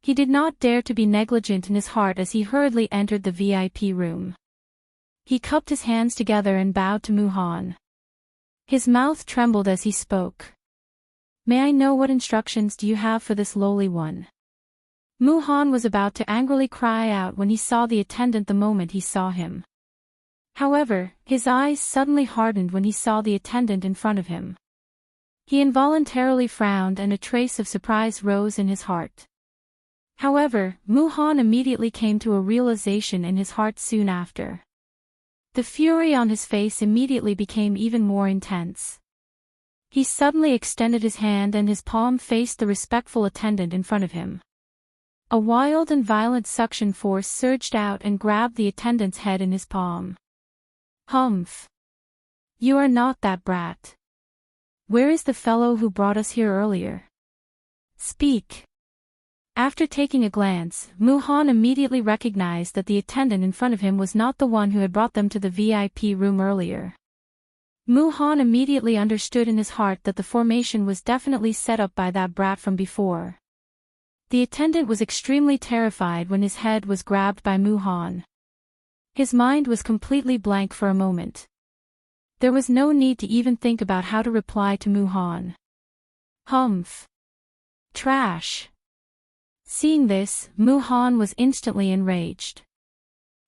A: He did not dare to be negligent in his heart as he hurriedly entered the VIP room. He cupped his hands together and bowed to Mu Han. His mouth trembled as he spoke. May I know what instructions do you have for this lowly one? Mu Han was about to angrily cry out when he saw the attendant the moment he saw him. However, his eyes suddenly hardened when he saw the attendant in front of him. He involuntarily frowned and a trace of surprise rose in his heart. However, Mu Han immediately came to a realization in his heart soon after. The fury on his face immediately became even more intense. He suddenly extended his hand and his palm faced the respectful attendant in front of him. A wild and violent suction force surged out and grabbed the attendant's head in his palm. Humph! You are not that brat. Where is the fellow who brought us here earlier? Speak! After taking a glance, Mu Han immediately recognized that the attendant in front of him was not the one who had brought them to the VIP room earlier. Mu Han immediately understood in his heart that the formation was definitely set up by that brat from before. The attendant was extremely terrified when his head was grabbed by Mu Han. His mind was completely blank for a moment. There was no need to even think about how to reply to Mu Han. Humph! Trash! Seeing this, Mu Han was instantly enraged.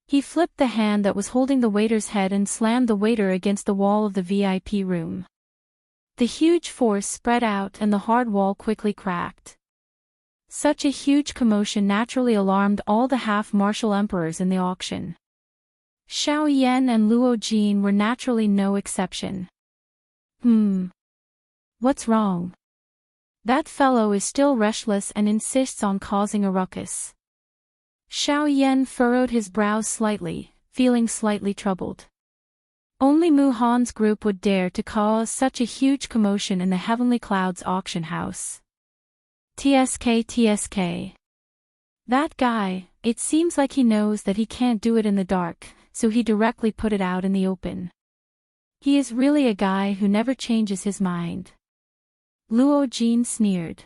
A: He flipped the hand that was holding the waiter's head and slammed the waiter against the wall of the VIP room. The huge force spread out and the hard wall quickly cracked. Such a huge commotion naturally alarmed all the half-martial emperors in the auction. Xiao Yan and Luo Jin were naturally no exception. What's wrong? That fellow is still restless and insists on causing a ruckus. Xiao Yan furrowed his brows slightly, feeling slightly troubled. Only Mu Han's group would dare to cause such a huge commotion in the Heavenly Clouds auction house. TSK. That guy, it seems like he knows that he can't do it in the dark, so he directly put it out in the open. He is really a guy who never changes his mind. Luo Jin sneered.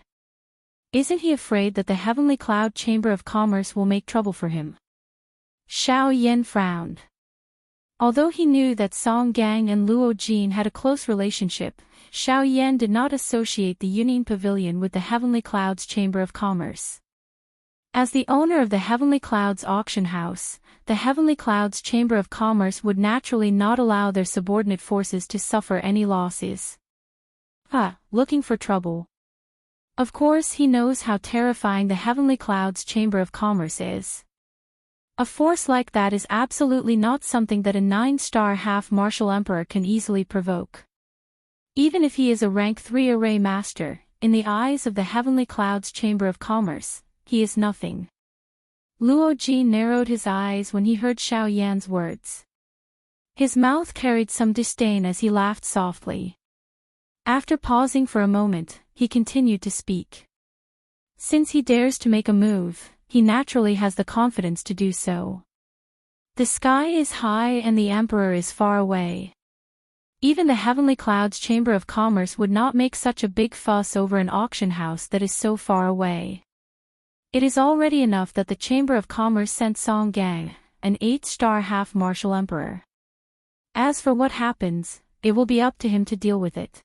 A: Isn't he afraid that the Heavenly Cloud Chamber of Commerce will make trouble for him? Xiao Yan frowned. Although he knew that Song Gang and Luo Jin had a close relationship, Xiao Yan did not associate the Union Pavilion with the Heavenly Clouds Chamber of Commerce. As the owner of the Heavenly Clouds auction house, the Heavenly Clouds Chamber of Commerce would naturally not allow their subordinate forces to suffer any losses. Looking for trouble. Of course he knows how terrifying the Heavenly Clouds Chamber of Commerce is. A force like that is absolutely not something that a 9-star half-martial emperor can easily provoke. Even if he is a rank 3 array master, in the eyes of the Heavenly Clouds Chamber of Commerce, he is nothing. Luo Jin narrowed his eyes when he heard Xiao Yan's words. His mouth carried some disdain as he laughed softly. After pausing for a moment, he continued to speak. Since he dares to make a move, he naturally has the confidence to do so. The sky is high and the emperor is far away. Even the heavenly clouds chamber of commerce would not make such a big fuss over an auction house that is so far away. It is already enough that the chamber of commerce sent Song Gang, an 8-star half-martial emperor. As for what happens, it will be up to him to deal with it.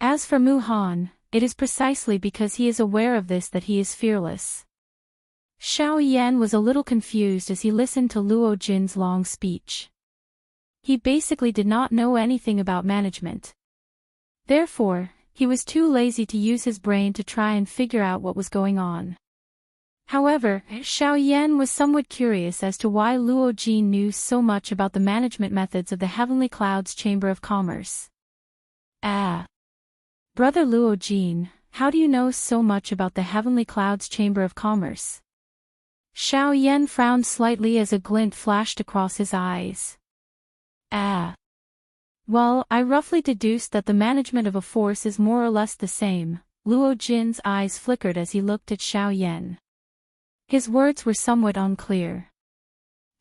A: As for Mu Han, it is precisely because he is aware of this that he is fearless. Xiao Yan was a little confused as he listened to Luo Jin's long speech. He basically did not know anything about management. Therefore, he was too lazy to use his brain to try and figure out what was going on. However, Xiao Yan was somewhat curious as to why Luo Jin knew so much about the management methods of the Heavenly Clouds Chamber of Commerce. Brother Luo Jin, how do you know so much about the Heavenly Clouds Chamber of Commerce? Xiao Yan frowned slightly as a glint flashed across his eyes. Well, I roughly deduced that the management of a force is more or less the same. Luo Jin's eyes flickered as he looked at Xiao Yan. His words were somewhat unclear.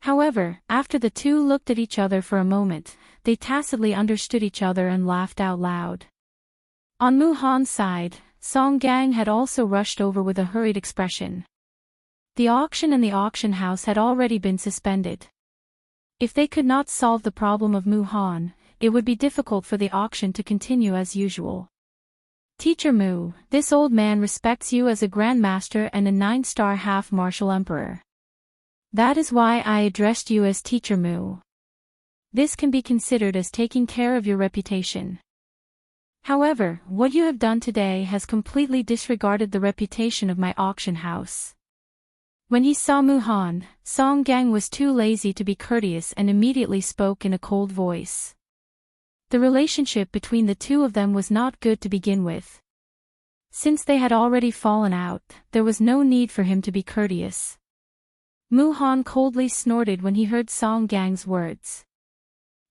A: However, after the two looked at each other for a moment, they tacitly understood each other and laughed out loud. On Mu Han's side, Song Gang had also rushed over with a hurried expression. The auction and the auction house had already been suspended. If they could not solve the problem of Mu Han, it would be difficult for the auction to continue as usual. Teacher Mu, this old man respects you as a Grand Master and a 9-star half-martial emperor. That is why I addressed you as Teacher Mu. This can be considered as taking care of your reputation. However, what you have done today has completely disregarded the reputation of my auction house. When he saw Mu Han, Song Gang was too lazy to be courteous and immediately spoke in a cold voice. The relationship between the two of them was not good to begin with. Since they had already fallen out, there was no need for him to be courteous. Mu Han coldly snorted when he heard Song Gang's words.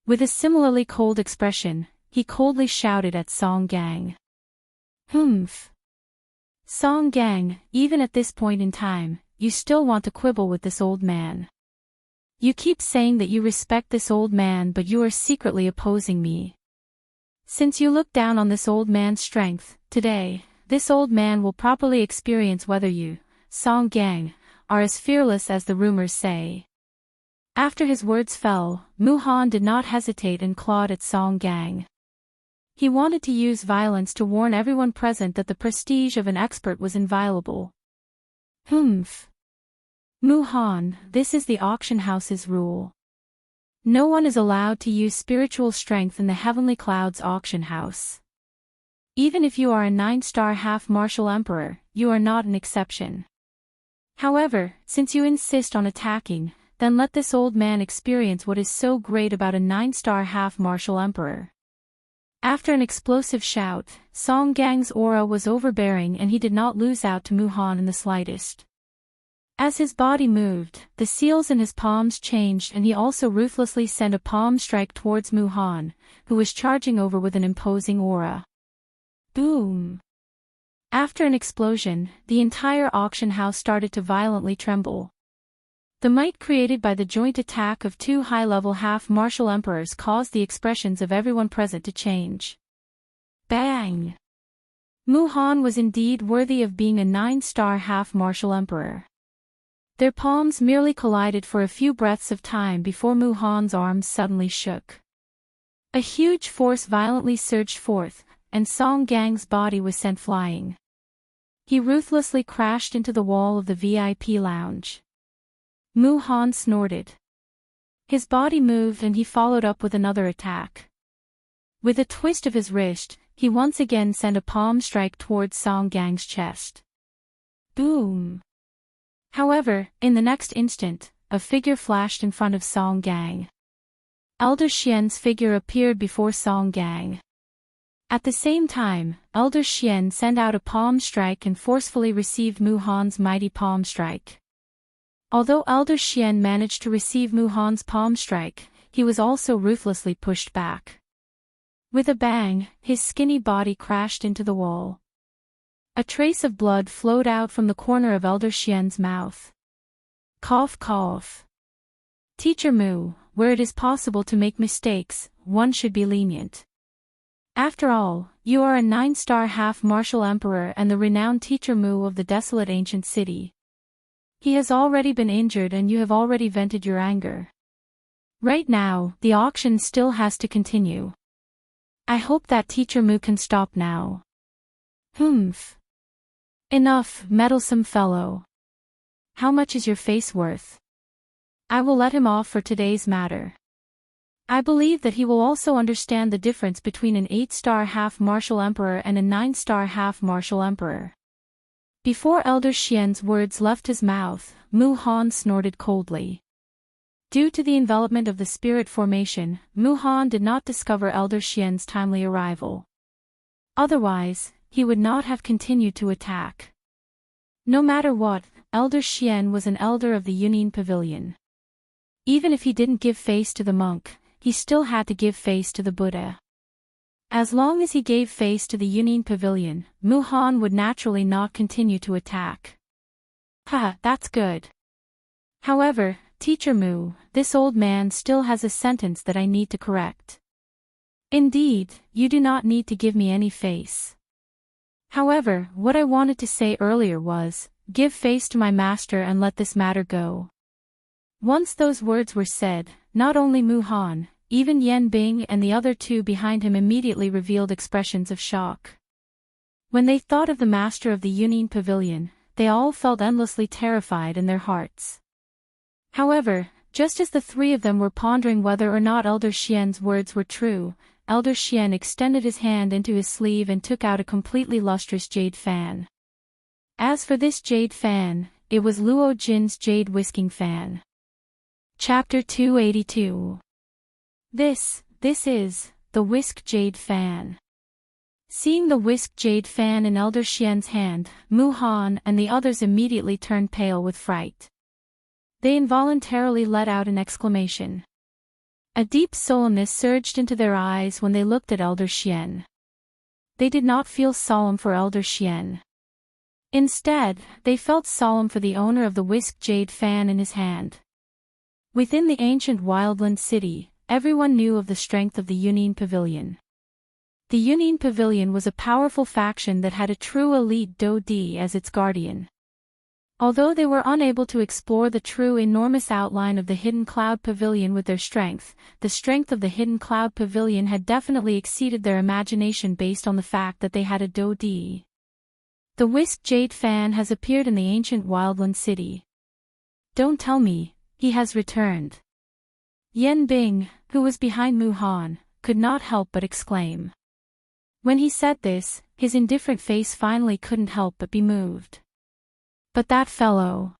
A: With a similarly cold expression, he coldly shouted at Song Gang. Humph. Song Gang, even at this point in time, you still want to quibble with this old man. You keep saying that you respect this old man, but you are secretly opposing me. Since you look down on this old man's strength, today, this old man will properly experience whether you, Song Gang, are as fearless as the rumors say. After his words fell, Mu Han did not hesitate and clawed at Song Gang. He wanted to use violence to warn everyone present that the prestige of an expert was inviolable. Humph. Mu Han, this is the auction house's rule. No one is allowed to use spiritual strength in the Heavenly Clouds auction house. Even if you are a 9-star half-martial emperor, you are not an exception. However, since you insist on attacking, then let this old man experience what is so great about a 9-star half-martial emperor. After an explosive shout, Song Gang's aura was overbearing and he did not lose out to Mu Han in the slightest. As his body moved, the seals in his palms changed and he also ruthlessly sent a palm strike towards Mu Han, who was charging over with an imposing aura. Boom! After an explosion, the entire auction house started to violently tremble. The might created by the joint attack of two high-level half-martial emperors caused the expressions of everyone present to change. Bang! Mu Han was indeed worthy of being a 9-star half-martial emperor. Their palms merely collided for a few breaths of time before Mu Han's arms suddenly shook. A huge force violently surged forth, and Song Gang's body was sent flying. He ruthlessly crashed into the wall of the VIP lounge. Mu Han snorted. His body moved and he followed up with another attack. With a twist of his wrist, he once again sent a palm strike towards Song Gang's chest. Boom! However, in the next instant, a figure flashed in front of Song Gang. Elder Xian's figure appeared before Song Gang. At the same time, Elder Xian sent out a palm strike and forcefully received Mu Han's mighty palm strike. Although Elder Xian managed to receive Mu Han's palm strike, he was also ruthlessly pushed back. With a bang, his skinny body crashed into the wall. A trace of blood flowed out from the corner of Elder Xian's mouth. Cough cough. Teacher Mu, where it is possible to make mistakes, one should be lenient. After all, you are a 9-star half-martial emperor and the renowned Teacher Mu of the desolate ancient city. He has already been injured and you have already vented your anger. Right now, the auction still has to continue. I hope that Teacher Mu can stop now. Humph. Enough, meddlesome fellow. How much is your face worth? I will let him off for today's matter. I believe that he will also understand the difference between an 8-star half-martial emperor and a 9-star half-martial emperor. Before Elder Xian's words left his mouth, Mu Han snorted coldly. Due to the envelopment of the spirit formation, Mu Han did not discover Elder Xian's timely arrival. Otherwise, he would not have continued to attack. No matter what, Elder Xian was an elder of the Yunin Pavilion. Even if he didn't give face to the monk, he still had to give face to the Buddha. As long as he gave face to the Yunin Pavilion, Mu Han would naturally not continue to attack. Ha, that's good. However, Teacher Mu, this old man still has a sentence that I need to correct. Indeed, you do not need to give me any face. However, what I wanted to say earlier was, give face to my master and let this matter go. Once those words were said, not only Mu Han, even Yan Bing and the other two behind him immediately revealed expressions of shock. When they thought of the master of the Yunin Pavilion, they all felt endlessly terrified in their hearts. However, just as the three of them were pondering whether or not Elder Xian's words were true, Elder Xian extended his hand into his sleeve and took out a completely lustrous jade fan. As for this jade fan, it was Luo Jin's jade whisking fan. Chapter 282. This is, the whisk jade fan. Seeing the whisk jade fan in Elder Xian's hand, Mu Han and the others immediately turned pale with fright. They involuntarily let out an exclamation. A deep solemnness surged into their eyes when they looked at Elder Xian. They did not feel solemn for Elder Xian. Instead, they felt solemn for the owner of the whisk jade fan in his hand. Within the ancient wildland city, everyone knew of the strength of the Yunin Pavilion. The Yunin Pavilion was a powerful faction that had a true elite Do Di as its guardian. Although they were unable to explore the true enormous outline of the Hidden Cloud Pavilion with their strength, the strength of the Hidden Cloud Pavilion had definitely exceeded their imagination based on the fact that they had a Do Di. The whisk jade fan has appeared in the ancient wildland city. Don't tell me, he has returned. Yan Bing, who was behind Mu Han, could not help but exclaim. When he said this, his indifferent face finally couldn't help but be moved. But that fellow.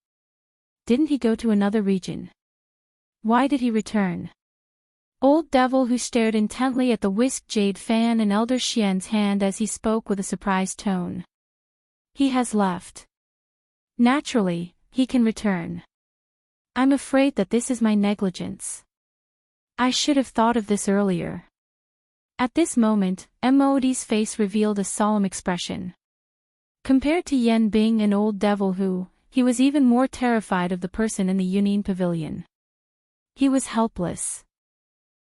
A: Didn't he go to another region? Why did he return? Old Devil, who stared intently at the whisk jade fan in Elder Xian's hand as he spoke with a surprised tone. He has left. Naturally, he can return. I'm afraid that this is my negligence. I should have thought of this earlier. At this moment, Modi's face revealed a solemn expression. Compared to Yan Bing and Old Devil Who, he was even more terrified of the person in the Yunin Pavilion. He was helpless.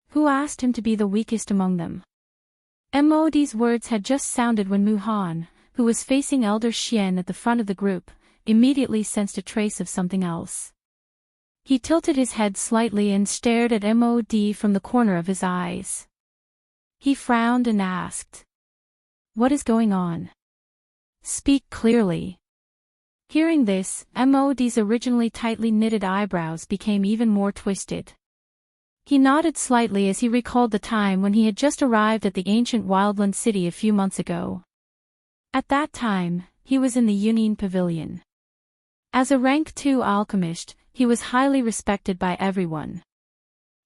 A: Who asked him to be the weakest among them? Modi's words had just sounded when Mu Han, who was facing Elder Xian at the front of the group, immediately sensed a trace of something else. He tilted his head slightly and stared at Mod from the corner of his eyes. He frowned and asked. What is going on? Speak clearly. Hearing this, Mod's originally tightly knitted eyebrows became even more twisted. He nodded slightly as he recalled the time when he had just arrived at the ancient wildland city a few months ago. At that time, he was in the Yunin Pavilion. As a rank 2 alchemist, he was highly respected by everyone.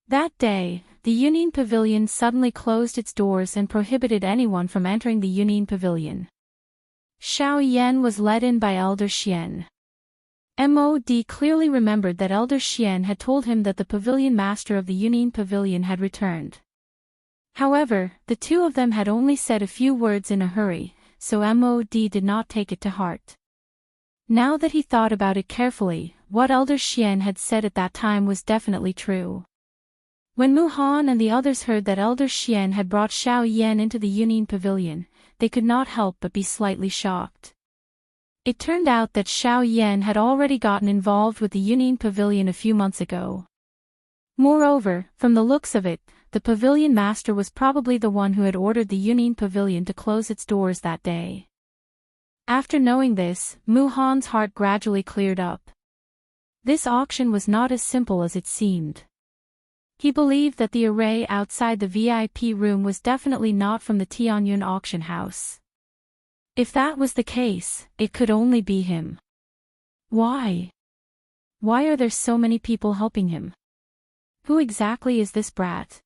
A: That day, the Yunin Pavilion suddenly closed its doors and prohibited anyone from entering the Yunin Pavilion. Xiao Yan was led in by Elder Xian. Mod clearly remembered that Elder Xian had told him that the pavilion master of the Union Pavilion had returned. However, the two of them had only said a few words in a hurry, so Mod did not take it to heart. Now that he thought about it carefully, what Elder Xian had said at that time was definitely true. When Mu Han and the others heard that Elder Xian had brought Xiao Yan into the Union Pavilion, they could not help but be slightly shocked. It turned out that Xiao Yan had already gotten involved with the Union Pavilion a few months ago. Moreover, from the looks of it, the pavilion master was probably the one who had ordered the Union Pavilion to close its doors that day. After knowing this, Mu Han's heart gradually cleared up. This auction was not as simple as it seemed. He believed that the array outside the VIP room was definitely not from the Tianyun auction house. If that was the case, it could only be him. Why? Why are there so many people helping him? Who exactly is this brat?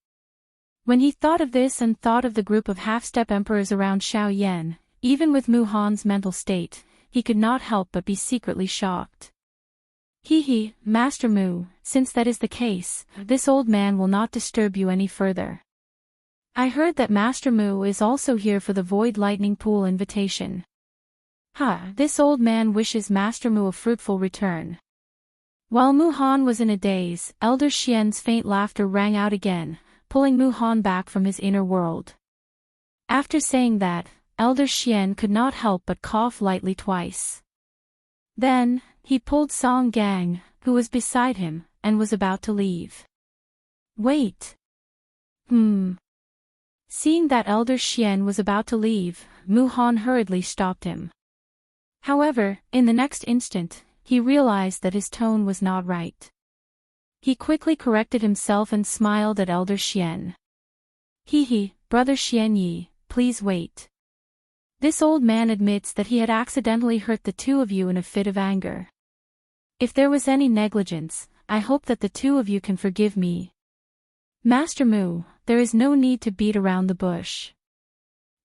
A: When he thought of this and thought of the group of half-step emperors around Xiao Yan, even with Mu Han's mental state, he could not help but be secretly shocked. Master Mu, since that is the case, this old man will not disturb you any further. I heard that Master Mu is also here for the Void Lightning Pool invitation. This old man wishes Master Mu a fruitful return. While Mu Han was in a daze, Elder Xian's faint laughter rang out again, pulling Mu Han back from his inner world. After saying that, Elder Xian could not help but cough lightly twice. Then, he pulled Song Gang, who was beside him, and was about to leave. Wait. Seeing that Elder Xian was about to leave, Mu Han hurriedly stopped him. However, in the next instant, he realized that his tone was not right. He quickly corrected himself and smiled at Elder Xian. Brother Xian Yi, please wait. This old man admits that he had accidentally hurt the two of you in a fit of anger. If there was any negligence, I hope that the two of you can forgive me. Master Mu, there is no need to beat around the bush.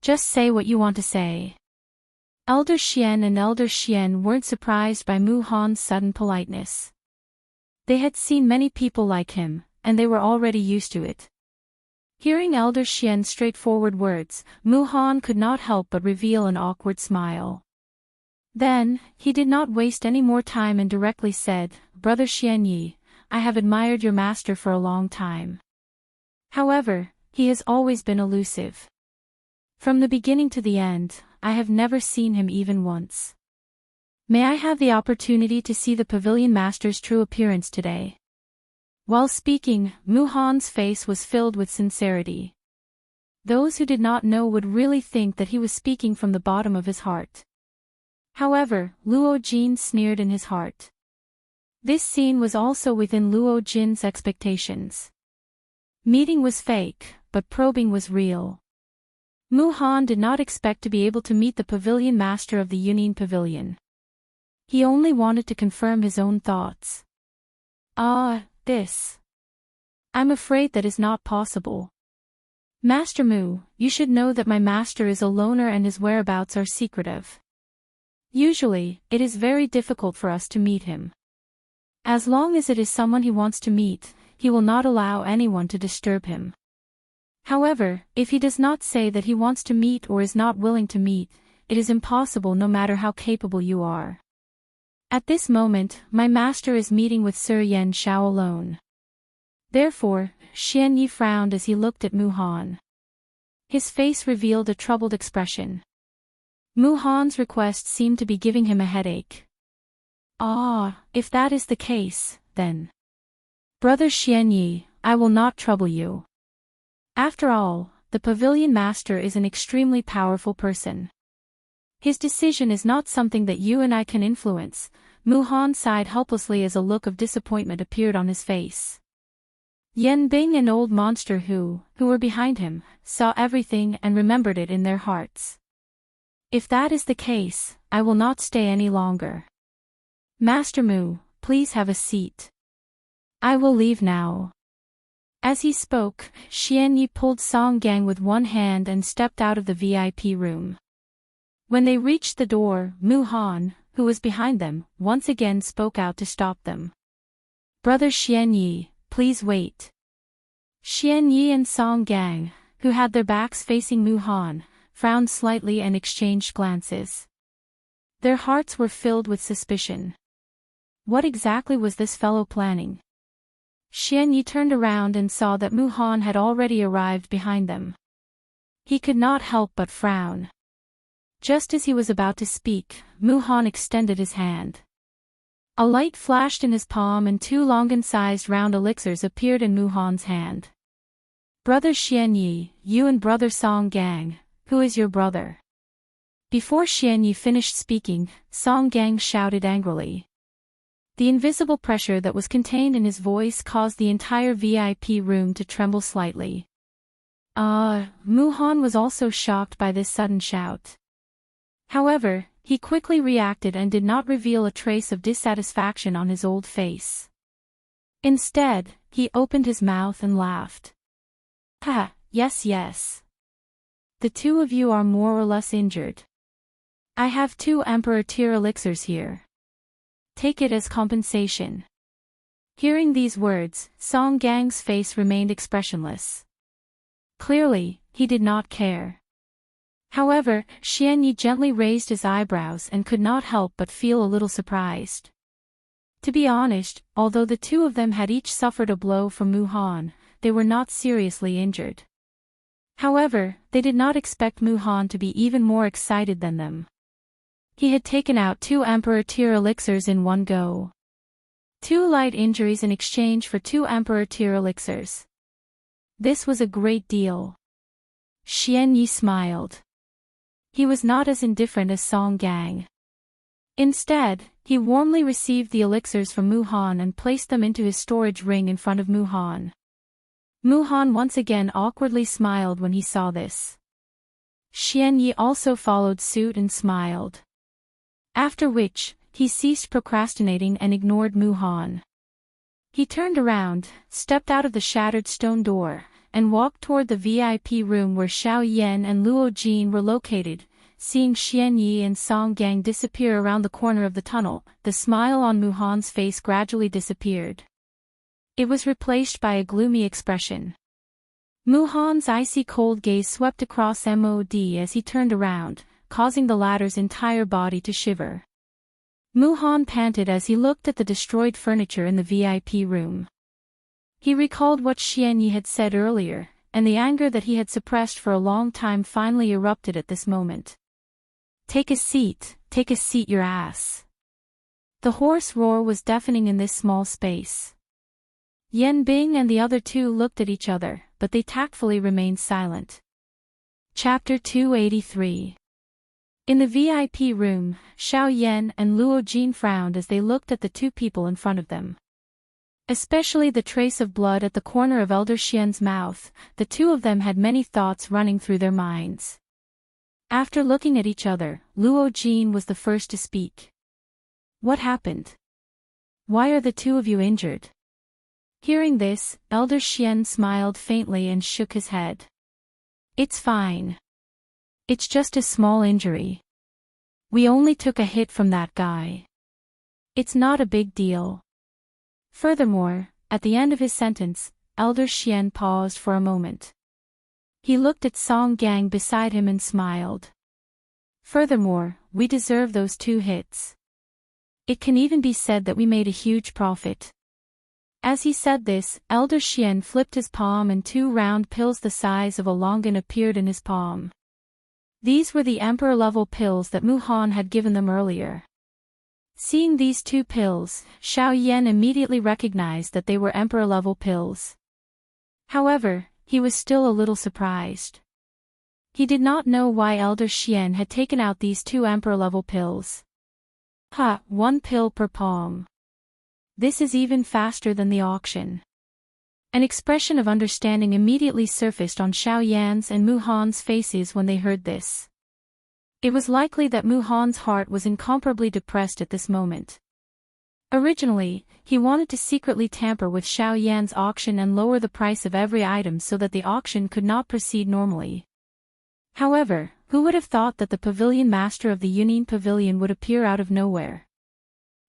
A: Just say what you want to say. Elder Xian and Elder Xian weren't surprised by Mu Han's sudden politeness. They had seen many people like him, and they were already used to it. Hearing Elder Xian's straightforward words, Mu Han could not help but reveal an awkward smile. Then, he did not waste any more time and directly said, Brother Xian Yi, I have admired your master for a long time. However, he has always been elusive. From the beginning to the end, I have never seen him even once. May I have the opportunity to see the pavilion master's true appearance today? While speaking, Mu Han's face was filled with sincerity. Those who did not know would really think that he was speaking from the bottom of his heart. However, Luo Jin sneered in his heart. This scene was also within Luo Jin's expectations. Meeting was fake, but probing was real. Mu Han did not expect to be able to meet the pavilion master of the Union Pavilion. He only wanted to confirm his own thoughts. This. I'm afraid that is not possible. Master Mu, you should know that my master is a loner and his whereabouts are secretive. Usually, it is very difficult for us to meet him. As long as it is someone he wants to meet, he will not allow anyone to disturb him. However, if he does not say that he wants to meet or is not willing to meet, it is impossible no matter how capable you are. At this moment, my master is meeting with Sir Yan Shao alone. Therefore, Xian Yi frowned as he looked at Mu Han. His face revealed a troubled expression. Mu Han's request seemed to be giving him a headache. If that is the case, then. Brother Xian Yi, I will not trouble you. After all, the pavilion master is an extremely powerful person. His decision is not something that you and I can influence. Mu Han sighed helplessly as a look of disappointment appeared on his face. Yan Bing and Old Monster who were behind him, saw everything and remembered it in their hearts. If that is the case, I will not stay any longer. Master Mu, please have a seat. I will leave now. As he spoke, Xian Yi pulled Song Gang with one hand and stepped out of the VIP room. When they reached the door, Mu Han, who was behind them, once again spoke out to stop them. "Brother Xianyi, please wait." Xianyi and Song Gang, who had their backs facing Mu Han, frowned slightly and exchanged glances. Their hearts were filled with suspicion. What exactly was this fellow planning? Xianyi turned around and saw that Mu Han had already arrived behind them. He could not help but frown. Just as he was about to speak, Mu Han extended his hand. A light flashed in his palm and 2 Longan-sized round elixirs appeared in Mu Han's hand. "Brother Xianyi, you and brother Song Gang, who is your brother?" Before Xianyi finished speaking, Song Gang shouted angrily. The invisible pressure that was contained in his voice caused the entire VIP room to tremble slightly. Mu Han was also shocked by this sudden shout. However, he quickly reacted and did not reveal a trace of dissatisfaction on his old face. Instead, he opened his mouth and laughed. "Ha, yes. The 2 of you are more or less injured. I have 2 Emperor tier elixirs here. Take it as compensation." Hearing these words, Song Gang's face remained expressionless. Clearly, he did not care. However, Xianyi gently raised his eyebrows and could not help but feel a little surprised. To be honest, although the 2 of them had each suffered a blow from Mu Han, they were not seriously injured. However, they did not expect Mu Han to be even more excited than them. He had taken out 2 Emperor tier elixirs in one go. 2 light injuries in exchange for 2 Emperor tier elixirs. This was a great deal. Xianyi smiled. He was not as indifferent as Song Gang. Instead, he warmly received the elixirs from Mu Han and placed them into his storage ring in front of Mu Han. Mu Han once again awkwardly smiled when he saw this. Xianyi also followed suit and smiled. After which, he ceased procrastinating and ignored Mu Han. He turned around, stepped out of the shattered stone door, and walked toward the VIP room where Xiao Yan and Luo Jin were located. Seeing Xianyi and Song Gang disappear around the corner of the tunnel, the smile on Mu Han's face gradually disappeared. It was replaced by a gloomy expression. Mu Han's icy cold gaze swept across Mod as he turned around, causing the latter's entire body to shiver. Mu Han panted as he looked at the destroyed furniture in the VIP room. He recalled what Xianyi had said earlier, and the anger that he had suppressed for a long time finally erupted at this moment. Take a seat, your ass." The hoarse roar was deafening in this small space. Yan Bing and the other 2 looked at each other, but they tactfully remained silent. Chapter 283. In the VIP room, Xiao Yan and Luo Jin frowned as they looked at the 2 people in front of them. Especially the trace of blood at the corner of Elder Xian's mouth, the 2 of them had many thoughts running through their minds. After looking at each other, Luo Jin was the first to speak. "What happened? Why are the 2 of you injured?" Hearing this, Elder Xian smiled faintly and shook his head. "It's fine. It's just a small injury. We only took a hit from that guy. It's not a big deal." Furthermore, at the end of his sentence, Elder Xian paused for a moment. He looked at Song Gang beside him and smiled. "Furthermore, we deserve those 2 hits. It can even be said that we made a huge profit." As he said this, Elder Xian flipped his palm and 2 round pills the size of a longan appeared in his palm. These were the Emperor-level pills that Mu Han had given them earlier. Seeing these 2 pills, Xiao Yan immediately recognized that they were Emperor-level pills. However, he was still a little surprised. He did not know why Elder Xian had taken out these 2 Emperor-level pills. 1 pill per palm. This is even faster than the auction. An expression of understanding immediately surfaced on Xiao Yan's and Mu Han's faces when they heard this. It was likely that Mu Han's heart was incomparably depressed at this moment. Originally, he wanted to secretly tamper with Xiao Yan's auction and lower the price of every item so that the auction could not proceed normally. However, Who would have thought that the pavilion master of the Union Pavilion would appear out of nowhere?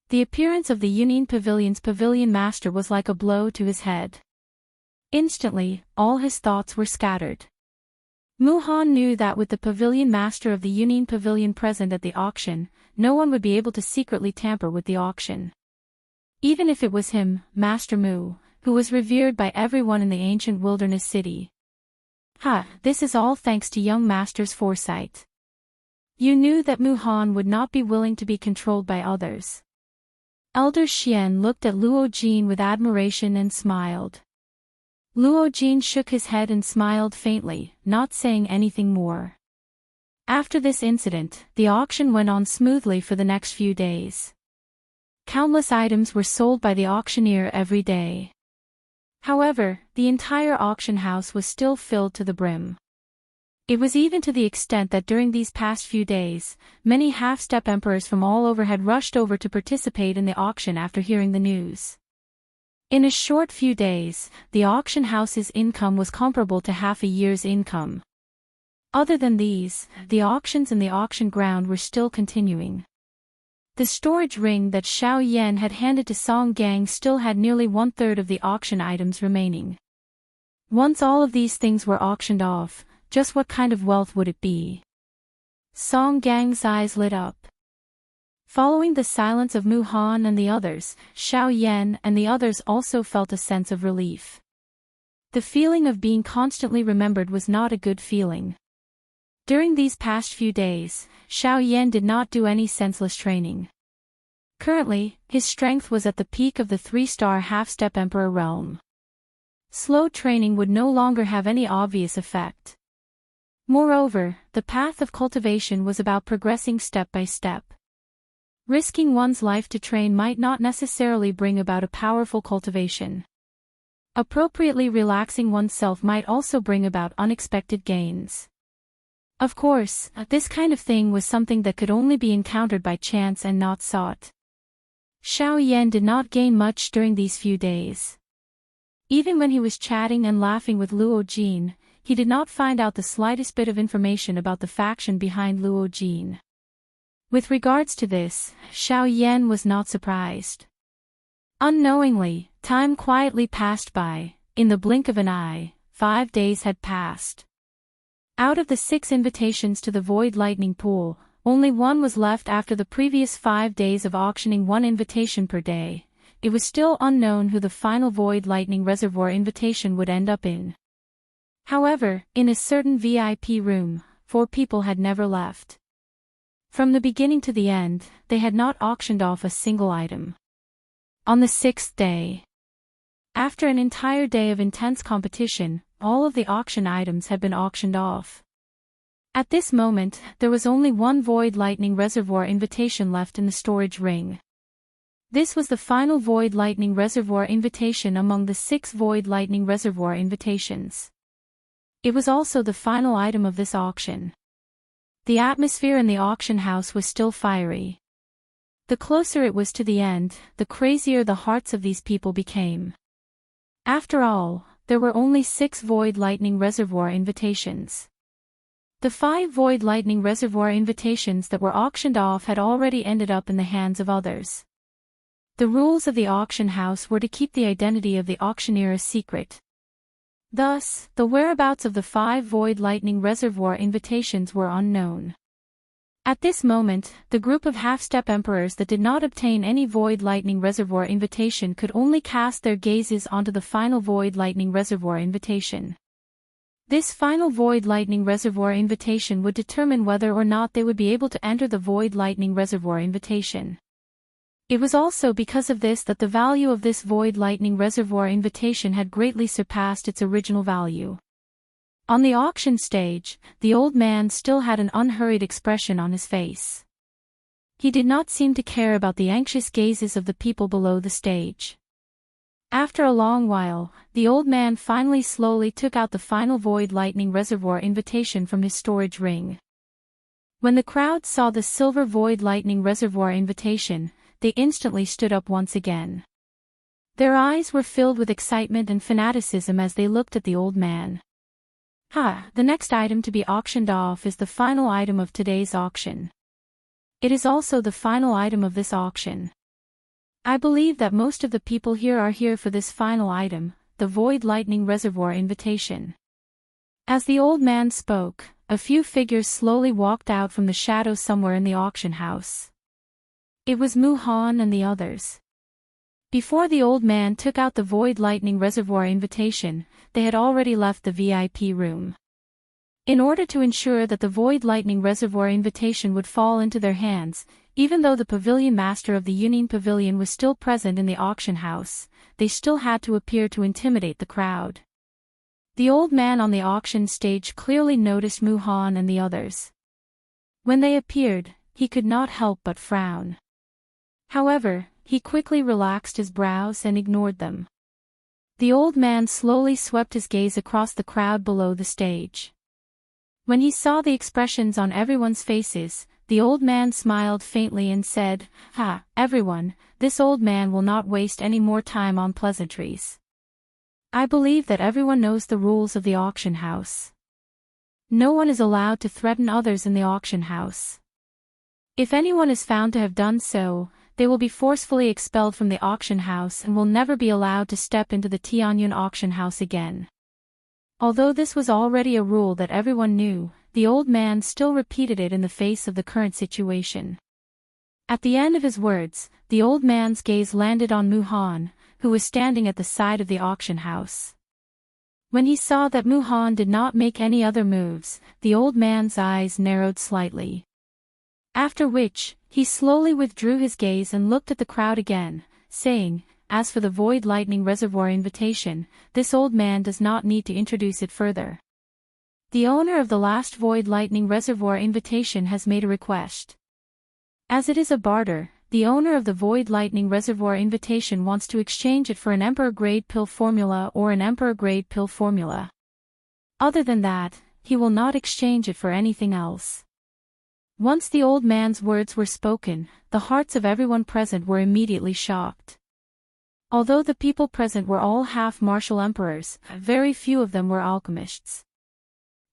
A: The appearance of the Union Pavilion's pavilion master was like a blow to his head. Instantly, all his thoughts were scattered. Muhan knew that with the pavilion master of the Union Pavilion present at the auction, no one would be able to secretly tamper with the auction. Even if it was him, Master Mu, who was revered by everyone in the ancient wilderness city. This is all thanks to young Master's foresight. You knew that Muhan would not be willing to be controlled by others. Elder Xian looked at Luo Jin with admiration and smiled. Luo Jin shook his head and smiled faintly, not saying anything more. After this incident, the auction went on smoothly for the next few days. Countless items were sold by the auctioneer every day. However, the entire auction house was still filled to the brim. It was even to the extent that during these past few days, many half-step emperors from all over had rushed over to participate in the auction after hearing the news. In a short few days, the auction house's income was comparable to half a year's income. Other than these, the auctions in the auction ground were still continuing. The storage ring that Xiao Yan had handed to Song Gang still had nearly 1/3 of the auction items remaining. Once all of these things were auctioned off, just what kind of wealth would it be? Song Gang's eyes lit up. Following the silence of Mu Han and the others, Xiao Yan and the others also felt a sense of relief. The feeling of being constantly remembered was not a good feeling. During these past few days, Xiao Yan did not do any senseless training. Currently, his strength was at the peak of the 3-star half-step emperor realm. Slow training would no longer have any obvious effect. Moreover, the path of cultivation was about progressing step by step. Risking one's life to train might not necessarily bring about a powerful cultivation. Appropriately relaxing oneself might also bring about unexpected gains. Of course, this kind of thing was something that could only be encountered by chance and not sought. Xiao Yan did not gain much during these few days. Even when he was chatting and laughing with Luo Jin, he did not find out the slightest bit of information about the faction behind Luo Jin. With regards to this, Xiao Yan was not surprised. Unknowingly, time quietly passed by. In the blink of an eye, 5 days had passed. Out of the 6 invitations to the Void Lightning Pool, only one was left after the previous 5 days of auctioning 1 invitation per day. It was still unknown who the final Void Lightning Reservoir invitation would end up in. However, in a certain VIP room, 4 people had never left. From the beginning to the end, they had not auctioned off a single item. On the 6th day, after an entire day of intense competition, all of the auction items had been auctioned off. At this moment, there was only 1 Void Lightning Reservoir invitation left in the storage ring. This was the final Void Lightning Reservoir invitation among the 6 Void Lightning Reservoir invitations. It was also the final item of this auction. The atmosphere in the auction house was still fiery. The closer it was to the end, the crazier the hearts of these people became. After all, there were only 6 Void Lightning Reservoir invitations. The 5 Void Lightning Reservoir invitations that were auctioned off had already ended up in the hands of others. The rules of the auction house were to keep the identity of the auctioneer a secret. Thus, the whereabouts of the 5 Void Lightning Reservoir invitations were unknown. At this moment, the group of half-step emperors that did not obtain any Void Lightning Reservoir invitation could only cast their gazes onto the final Void Lightning Reservoir invitation. This final Void Lightning Reservoir invitation would determine whether or not they would be able to enter the Void Lightning Reservoir invitation. It was also because of this that the value of this Void Lightning Reservoir invitation had greatly surpassed its original value. On the auction stage, the old man still had an unhurried expression on his face. He did not seem to care about the anxious gazes of the people below the stage. After a long while, the old man finally slowly took out the final Void Lightning Reservoir invitation from his storage ring. When the crowd saw the silver Void Lightning Reservoir invitation, they instantly stood up once again. Their eyes were filled with excitement and fanaticism as they looked at the old man. The next item to be auctioned off is the final item of today's auction. It is also the final item of this auction. I believe that most of the people here are here for this final item, the Void Lightning Reservoir Invitation. As the old man spoke, a few figures slowly walked out from the shadow somewhere in the auction house. It was Muhan and the others. Before the old man took out the Void Lightning Reservoir Invitation, they had already left the VIP room. In order to ensure that the Void Lightning Reservoir Invitation would fall into their hands, even though the pavilion master of the Union Pavilion was still present in the auction house, they still had to appear to intimidate the crowd. The old man on the auction stage clearly noticed Muhan and the others. When they appeared, he could not help but frown. However, he quickly relaxed his brows and ignored them. The old man slowly swept his gaze across the crowd below the stage. When he saw the expressions on everyone's faces, the old man smiled faintly and said, Everyone, this old man will not waste any more time on pleasantries. I believe that everyone knows the rules of the auction house. No one is allowed to threaten others in the auction house. If anyone is found to have done so, they will be forcefully expelled from the auction house and will never be allowed to step into the Tianyun auction house again. Although this was already a rule that everyone knew, the old man still repeated it in the face of the current situation. At the end of his words, the old man's gaze landed on Muhan, who was standing at the side of the auction house. When he saw that Muhan did not make any other moves, the old man's eyes narrowed slightly. After which, he slowly withdrew his gaze and looked at the crowd again, saying, As for the Void Lightning Reservoir Invitation, this old man does not need to introduce it further. The owner of the last Void Lightning Reservoir Invitation has made a request. As it is a barter, the owner of the Void Lightning Reservoir Invitation wants to exchange it for an Emperor-grade pill formula or an Emperor-grade pill formula. Other than that, he will not exchange it for anything else. Once the old man's words were spoken, the hearts of everyone present were immediately shocked. Although the people present were all half-martial emperors, very few of them were alchemists.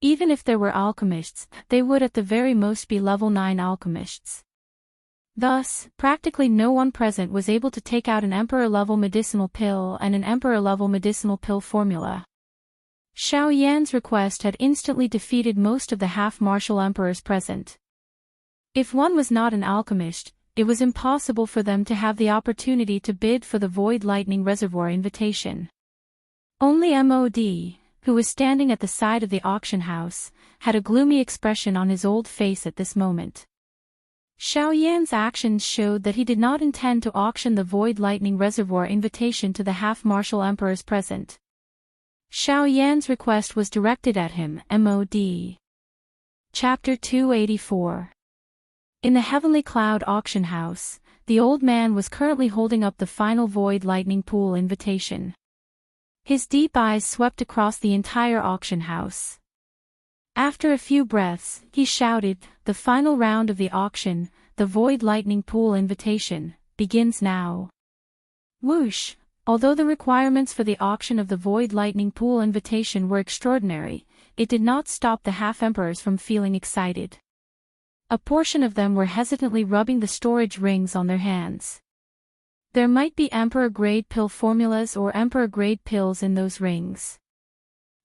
A: Even if there were alchemists, they would at the very most be level 9 alchemists. Thus, practically no one present was able to take out an Emperor-level medicinal pill and an Emperor-level medicinal pill formula. Xiao Yan's request had instantly defeated most of the half-martial emperors present. If one was not an alchemist, it was impossible for them to have the opportunity to bid for the Void Lightning Reservoir Invitation. Only MOD, who was standing at the side of the auction house, had a gloomy expression on his old face at this moment. Xiao Yan's actions showed that he did not intend to auction the Void Lightning Reservoir Invitation to the half-martial emperors present. Xiao Yan's request was directed at him, MOD. Chapter 284. In the Heavenly Cloud auction house, the old man was currently holding up the final Void Lightning Pool Invitation. His deep eyes swept across the entire auction house. After a few breaths, he shouted, "The final round of the auction, the Void Lightning Pool Invitation, begins now." Whoosh! Although the requirements for the auction of the Void Lightning Pool Invitation were extraordinary, it did not stop the half-emperors from feeling excited. A portion of them were hesitantly rubbing the storage rings on their hands. There might be Emperor-grade pill formulas or Emperor-grade pills in those rings.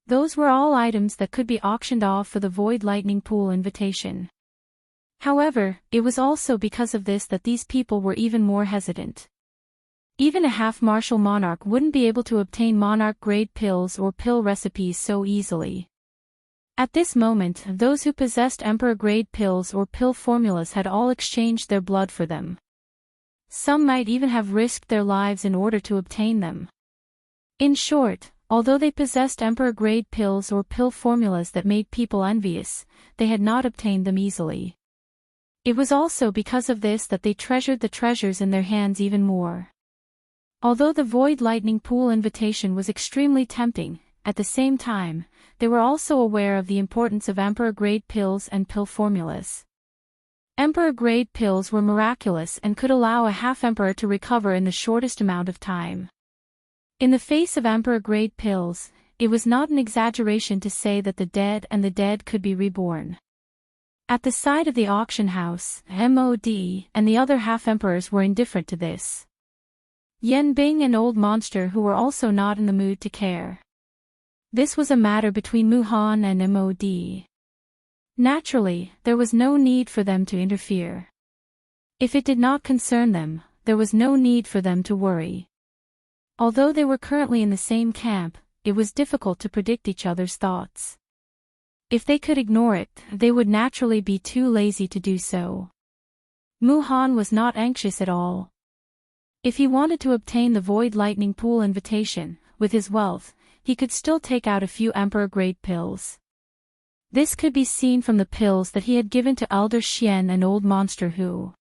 A: Those were all items that could be auctioned off for the Void Lightning Pool Invitation. However, it was also because of this that these people were even more hesitant. Even a half-martial monarch wouldn't be able to obtain monarch-grade pills or pill recipes so easily. At this moment, those who possessed Emperor-grade pills or pill formulas had all exchanged their blood for them. Some might even have risked their lives in order to obtain them. In short, although they possessed Emperor-grade pills or pill formulas that made people envious, they had not obtained them easily. It was also because of this that they treasured the treasures in their hands even more. Although the Void Lightning Pool Invitation was extremely tempting, at the same time, they were also aware of the importance of Emperor-grade pills and pill formulas. Emperor-grade pills were miraculous and could allow a half-emperor to recover in the shortest amount of time. In the face of Emperor-grade pills, it was not an exaggeration to say that the dead could be reborn. At the side of the auction house, MOD and the other half-emperors were indifferent to this. Yen Bing and Old Monster who were also not in the mood to care. This was a matter between Mu Han and MOD. Naturally, there was no need for them to interfere. If it did not concern them, there was no need for them to worry. Although they were currently in the same camp, it was difficult to predict each other's thoughts. If they could ignore it, they would naturally be too lazy to do so. Mu Han was not anxious at all. If he wanted to obtain the Void Lightning Pool invitation, with his wealth, he could still take out a few Emperor-grade pills. This could be seen from the pills that he had given to Elder Xian and Old Monster Hu.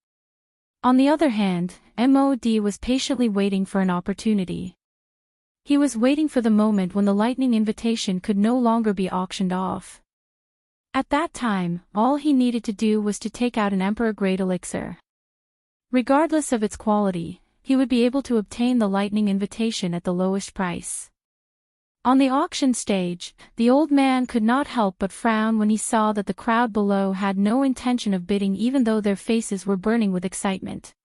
A: On the other hand, MOD was patiently waiting for an opportunity. He was waiting for the moment when the lightning invitation could no longer be auctioned off. At that time, all he needed to do was to take out an Emperor-grade elixir. Regardless of its quality, he would be able to obtain the lightning invitation at the lowest price. On the auction stage, the old man could not help but frown when he saw that the crowd below had no intention of bidding even though their faces were burning with excitement.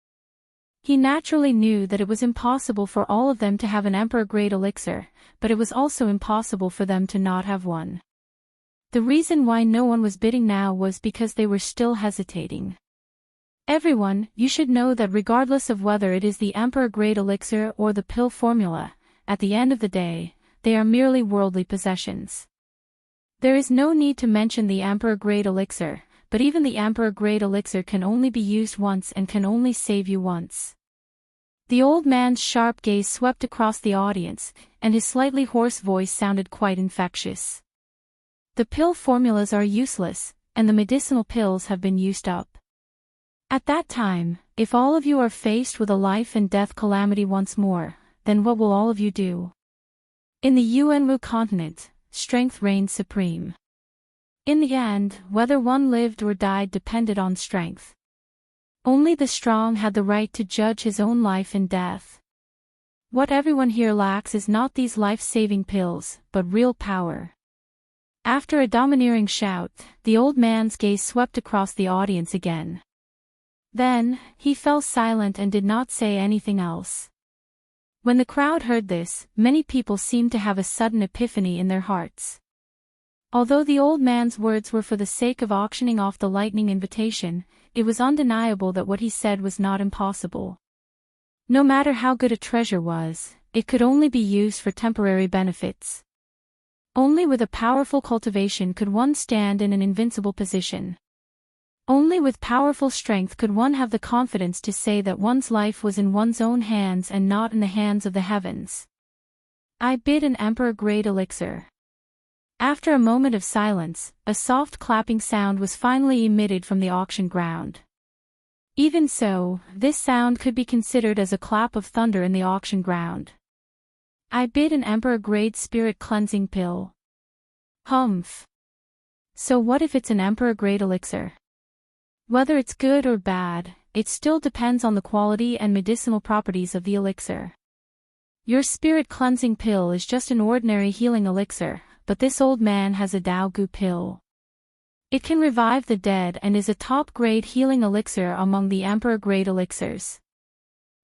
A: He naturally knew that it was impossible for all of them to have an Emperor-grade elixir, but it was also impossible for them to not have one. The reason why no one was bidding now was because they were still hesitating. Everyone, you should know that regardless of whether it is the Emperor-grade elixir or the pill formula, at the end of the day, they are merely worldly possessions. There is no need to mention the Emperor-grade elixir, but even the Emperor-grade elixir can only be used once and can only save you once. The old man's sharp gaze swept across the audience, and his slightly hoarse voice sounded quite infectious. The pill formulas are useless, and the medicinal pills have been used up. At that time, if all of you are faced with a life and death calamity once more, then what will all of you do? In the Yuanwu continent, strength reigned supreme. In the end, whether one lived or died depended on strength. Only the strong had the right to judge his own life and death. What everyone here lacks is not these life-saving pills, but real power. After a domineering shout, the old man's gaze swept across the audience again. Then, he fell silent and did not say anything else. When the crowd heard this, many people seemed to have a sudden epiphany in their hearts. Although the old man's words were for the sake of auctioning off the lightning invitation, it was undeniable that what he said was not impossible. No matter how good a treasure was, it could only be used for temporary benefits. Only with a powerful cultivation could one stand in an invincible position. Only with powerful strength could one have the confidence to say that one's life was in one's own hands and not in the hands of the heavens. I bid an Emperor-grade elixir. After a moment of silence, a soft clapping sound was finally emitted from the auction ground. Even so, this sound could be considered as a clap of thunder in the auction ground. I bid an Emperor-grade spirit cleansing pill. Humph. So what if it's an Emperor-grade elixir? Whether it's good or bad, it still depends on the quality and medicinal properties of the elixir. Your spirit cleansing pill is just an ordinary healing elixir, but this old man has a Dao Gu pill. It can revive the dead and is a top-grade healing elixir among the Emperor-grade elixirs.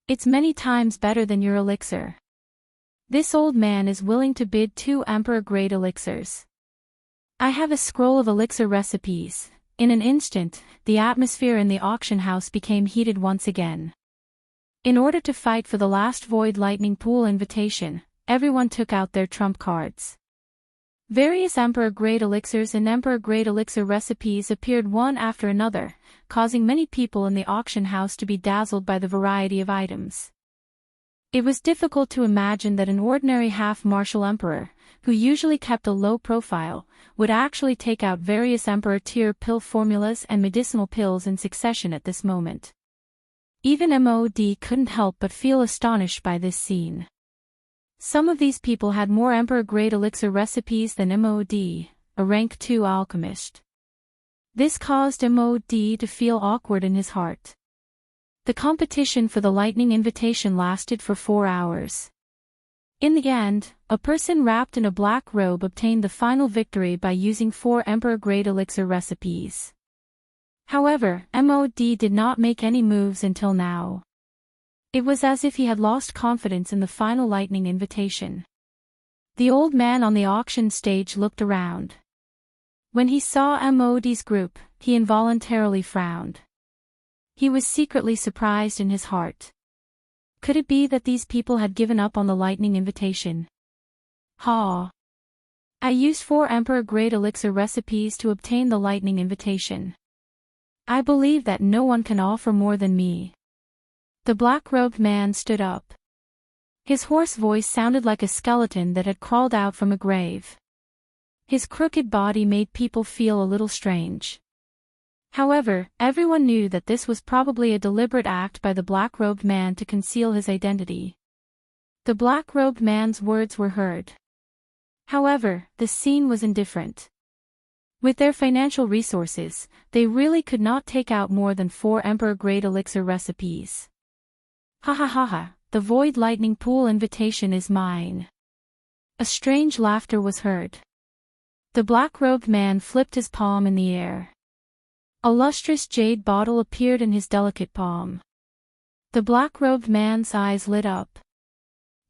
A: It's many times better than your elixir. This old man is willing to bid 2 Emperor-grade elixirs. I have a scroll of elixir recipes. In an instant, the atmosphere in the auction house became heated once again. In order to fight for the last Void Lightning Pool invitation, everyone took out their trump cards. Various Emperor-grade elixirs and Emperor-grade elixir recipes appeared one after another, causing many people in the auction house to be dazzled by the variety of items. It was difficult to imagine that an ordinary half-martial emperor, who usually kept a low profile, would actually take out various Emperor-tier pill formulas and medicinal pills in succession at this moment. Even MOD couldn't help but feel astonished by this scene. Some of these people had more Emperor-grade elixir recipes than MOD, a rank 2 alchemist. This caused MOD to feel awkward in his heart. The competition for the lightning invitation lasted for 4 hours. In the end, a person wrapped in a black robe obtained the final victory by using 4 Emperor-grade elixir recipes. However, Mod did not make any moves until now. It was as if he had lost confidence in the final lightning invitation. The old man on the auction stage looked around. When he saw Mod's group, he involuntarily frowned. He was secretly surprised in his heart. Could it be that these people had given up on the lightning invitation? Ha! I used 4 Emperor-grade elixir recipes to obtain the lightning invitation. I believe that no one can offer more than me. The black-robed man stood up. His hoarse voice sounded like a skeleton that had crawled out from a grave. His crooked body made people feel a little strange. However, everyone knew that this was probably a deliberate act by the black-robed man to conceal his identity. The black-robed man's words were heard. However, the scene was indifferent. With their financial resources, they really could not take out more than 4 Emperor-grade elixir recipes. Ha ha ha ha, the void lightning pool invitation is mine. A strange laughter was heard. The black-robed man flipped his palm in the air. A lustrous jade bottle appeared in his delicate palm. The black-robed man's eyes lit up.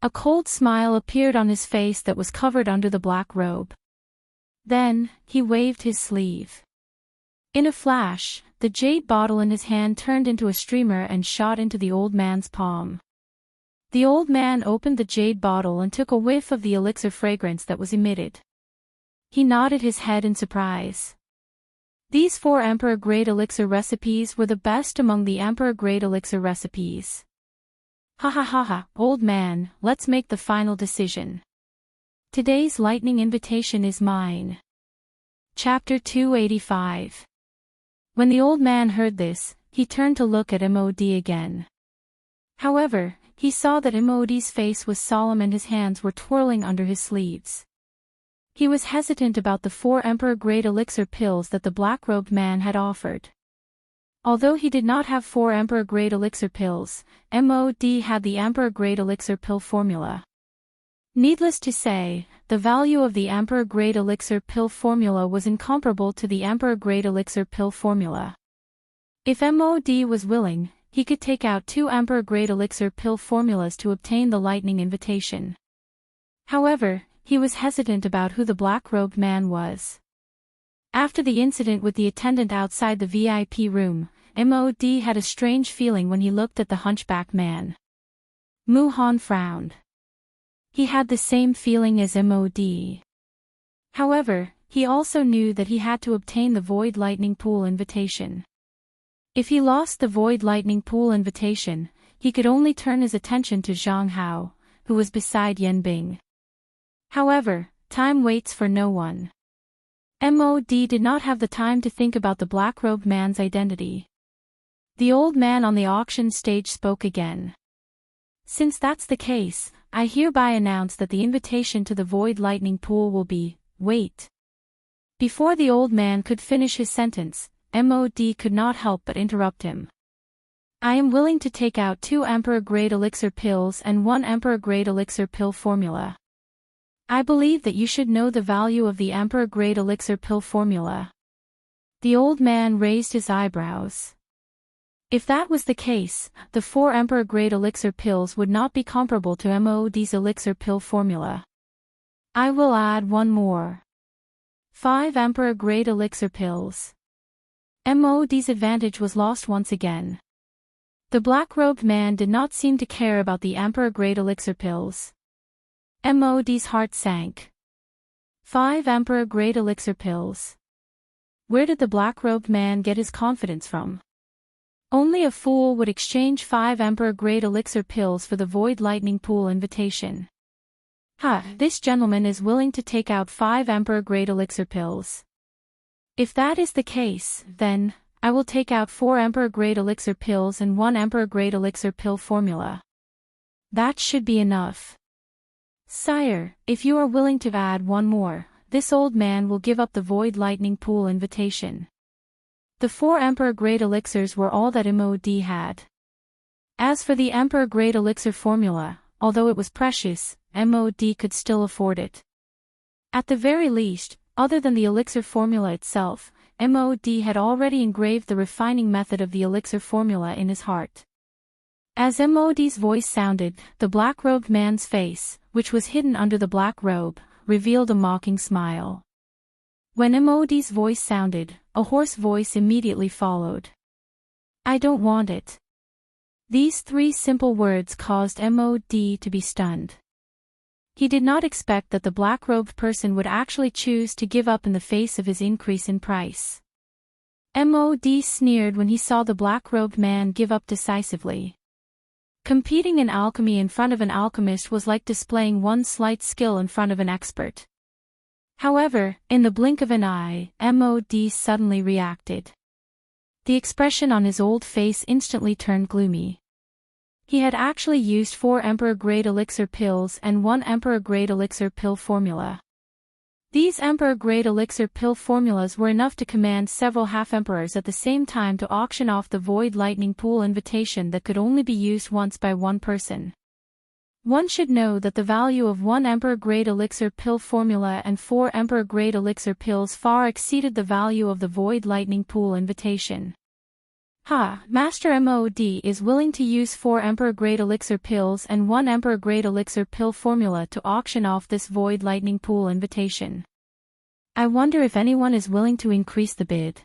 A: A cold smile appeared on his face that was covered under the black robe. Then, he waved his sleeve. In a flash, the jade bottle in his hand turned into a streamer and shot into the old man's palm. The old man opened the jade bottle and took a whiff of the elixir fragrance that was emitted. He nodded his head in surprise. These 4 Emperor-grade elixir recipes were the best among the Emperor-grade elixir recipes. Ha ha ha ha, old man, let's make the final decision. Today's lightning invitation is mine. Chapter 285. When the old man heard this, he turned to look at Mod again. However, he saw that Mod's face was solemn and his hands were twirling under his sleeves. He was hesitant about the 4 Emperor-grade elixir pills that the black-robed man had offered. Although he did not have 4 Emperor-grade elixir pills, Mod had the Emperor-grade elixir pill formula. Needless to say, the value of the Emperor-grade elixir pill formula was incomparable to the Emperor-grade elixir pill formula. If Mod was willing, he could take out 2 Emperor-grade elixir pill formulas to obtain the lightning invitation. However, he was hesitant about who the black-robed man was. After the incident with the attendant outside the VIP room, Mod had a strange feeling when he looked at the hunchback man. Muhan frowned. He had the same feeling as Mod. However, he also knew that he had to obtain the Void Lightning Pool invitation. If he lost the Void Lightning Pool invitation, he could only turn his attention to Zhang Hao, who was beside Yan Bing. However, time waits for no one. Mod did not have the time to think about the black-robed man's identity. The old man on the auction stage spoke again. Since that's the case, I hereby announce that the invitation to the Void Lightning Pool will be, wait. Before the old man could finish his sentence, Mod could not help but interrupt him. I am willing to take out 2 Emperor-grade elixir pills and 1 Emperor-grade elixir pill formula. I believe that you should know the value of the Emperor-grade elixir pill formula. The old man raised his eyebrows. If that was the case, the 4 Emperor-grade elixir pills would not be comparable to Mod's elixir pill formula. I will add 1 more. 5 Emperor-grade elixir pills. Mod's advantage was lost once again. The black-robed man did not seem to care about the Emperor-grade elixir pills. Mod's heart sank. 5 Emperor-grade elixir pills. Where did the black-robed man get his confidence from? Only a fool would exchange 5 Emperor-grade elixir pills for the Void Lightning Pool invitation. This gentleman is willing to take out 5 Emperor-grade elixir pills. If that is the case, then, I will take out 4 Emperor-grade elixir pills and 1 Emperor-grade elixir pill formula. That should be enough. Sire, if you are willing to add 1 more, this old man will give up the Void Lightning Pool invitation. The 4 Emperor-grade elixirs were all that Mod had. As for the Emperor-grade elixir formula, although it was precious, MOD could still afford it. At the very least, other than the elixir formula itself, MOD had already engraved the refining method of the elixir formula in his heart. As MOD's voice sounded, the black-robed man's face, which was hidden under the black robe, revealed a mocking smile. When MOD's voice sounded, a hoarse voice immediately followed. "I don't want it." These three simple words caused MOD to be stunned. He did not expect that the black-robed person would actually choose to give up in the face of his increase in price. MOD sneered when he saw the black-robed man give up decisively. Competing in alchemy in front of an alchemist was like displaying one slight skill in front of an expert. However, in the blink of an eye, MOD suddenly reacted. The expression on his old face instantly turned gloomy. He had actually used 4 Emperor-grade elixir pills and 1 Emperor-grade elixir pill formula. These Emperor-grade elixir pill formulas were enough to command several half-emperors at the same time to auction off the Void Lightning Pool invitation that could only be used once by one person. One should know that the value of 1 Emperor-grade elixir pill formula and 4 Emperor-grade elixir pills far exceeded the value of the Void Lightning Pool invitation. Master MOD is willing to use 4 Emperor-grade elixir pills and 1 Emperor-grade elixir pill formula to auction off this Void Lightning Pool invitation. I wonder if anyone is willing to increase the bid.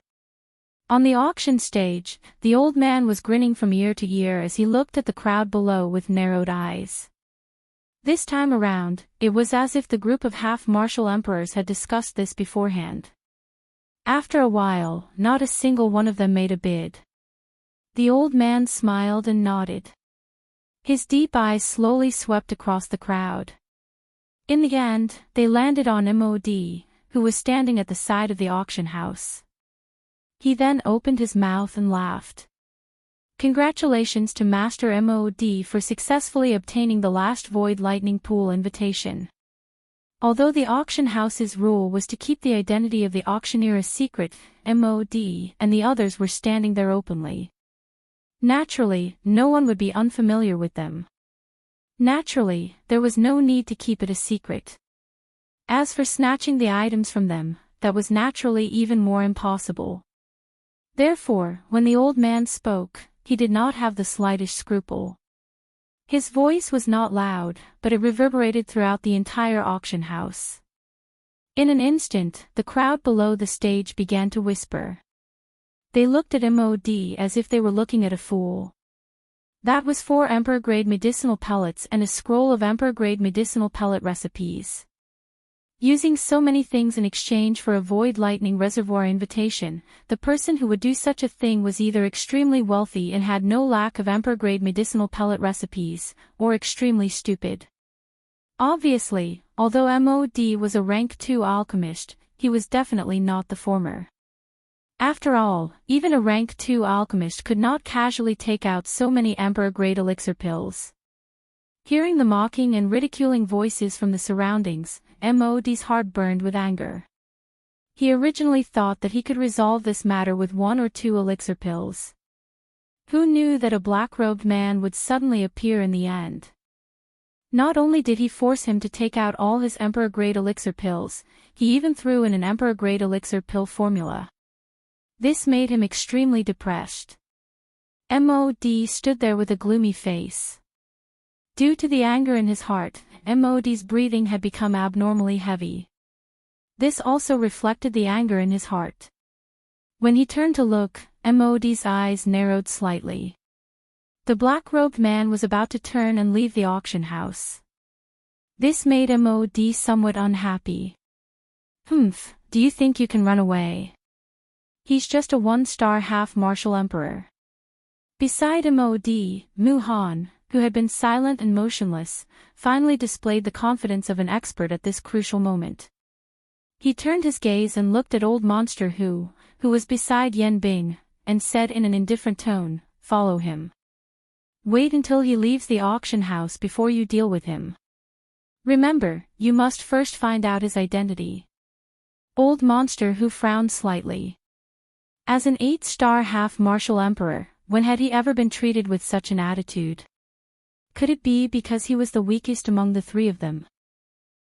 A: On the auction stage, the old man was grinning from ear to ear as he looked at the crowd below with narrowed eyes. This time around, it was as if the group of half-martial emperors had discussed this beforehand. After a while, not a single one of them made a bid. The old man smiled and nodded. His deep eyes slowly swept across the crowd. In the end, they landed on MOD, who was standing at the side of the auction house. He then opened his mouth and laughed. Congratulations to Master MOD for successfully obtaining the last Void Lightning Pool invitation. Although the auction house's rule was to keep the identity of the auctioneer a secret, MOD and the others were standing there openly. Naturally, no one would be unfamiliar with them. Naturally, there was no need to keep it a secret. As for snatching the items from them, that was naturally even more impossible. Therefore, when the old man spoke, he did not have the slightest scruple. His voice was not loud, but it reverberated throughout the entire auction house. In an instant, the crowd below the stage began to whisper. They looked at MOD as if they were looking at a fool. That was 4 Emperor-grade medicinal pellets and a scroll of Emperor-grade medicinal pellet recipes. Using so many things in exchange for a Void Lightning Reservoir invitation, the person who would do such a thing was either extremely wealthy and had no lack of Emperor-grade medicinal pellet recipes, or extremely stupid. Obviously, although MOD was a rank 2 alchemist, he was definitely not the former. After all, even a rank 2 alchemist could not casually take out so many Emperor-grade elixir pills. Hearing the mocking and ridiculing voices from the surroundings, MOD's heart burned with anger. He originally thought that he could resolve this matter with 1 or 2 elixir pills. Who knew that a black-robed man would suddenly appear in the end? Not only did he force him to take out all his Emperor-grade elixir pills, he even threw in an Emperor-grade elixir pill formula. This made him extremely depressed. MOD stood there with a gloomy face. Due to the anger in his heart, MOD's breathing had become abnormally heavy. This also reflected the anger in his heart. When he turned to look, MOD's eyes narrowed slightly. The black-robed man was about to turn and leave the auction house. This made MOD somewhat unhappy. Do you think you can run away? He's just a 1-star half-martial emperor. Beside MOD, Han, who had been silent and motionless, finally displayed the confidence of an expert at this crucial moment. He turned his gaze and looked at old monster who was beside Yen Bing, and said in an indifferent tone, "Follow him. Wait until he leaves the auction house before you deal with him. Remember, you must first find out his identity." Old monster who frowned slightly. As an 8-star half-martial emperor, when had he ever been treated with such an attitude? Could it be because he was the weakest among the three of them?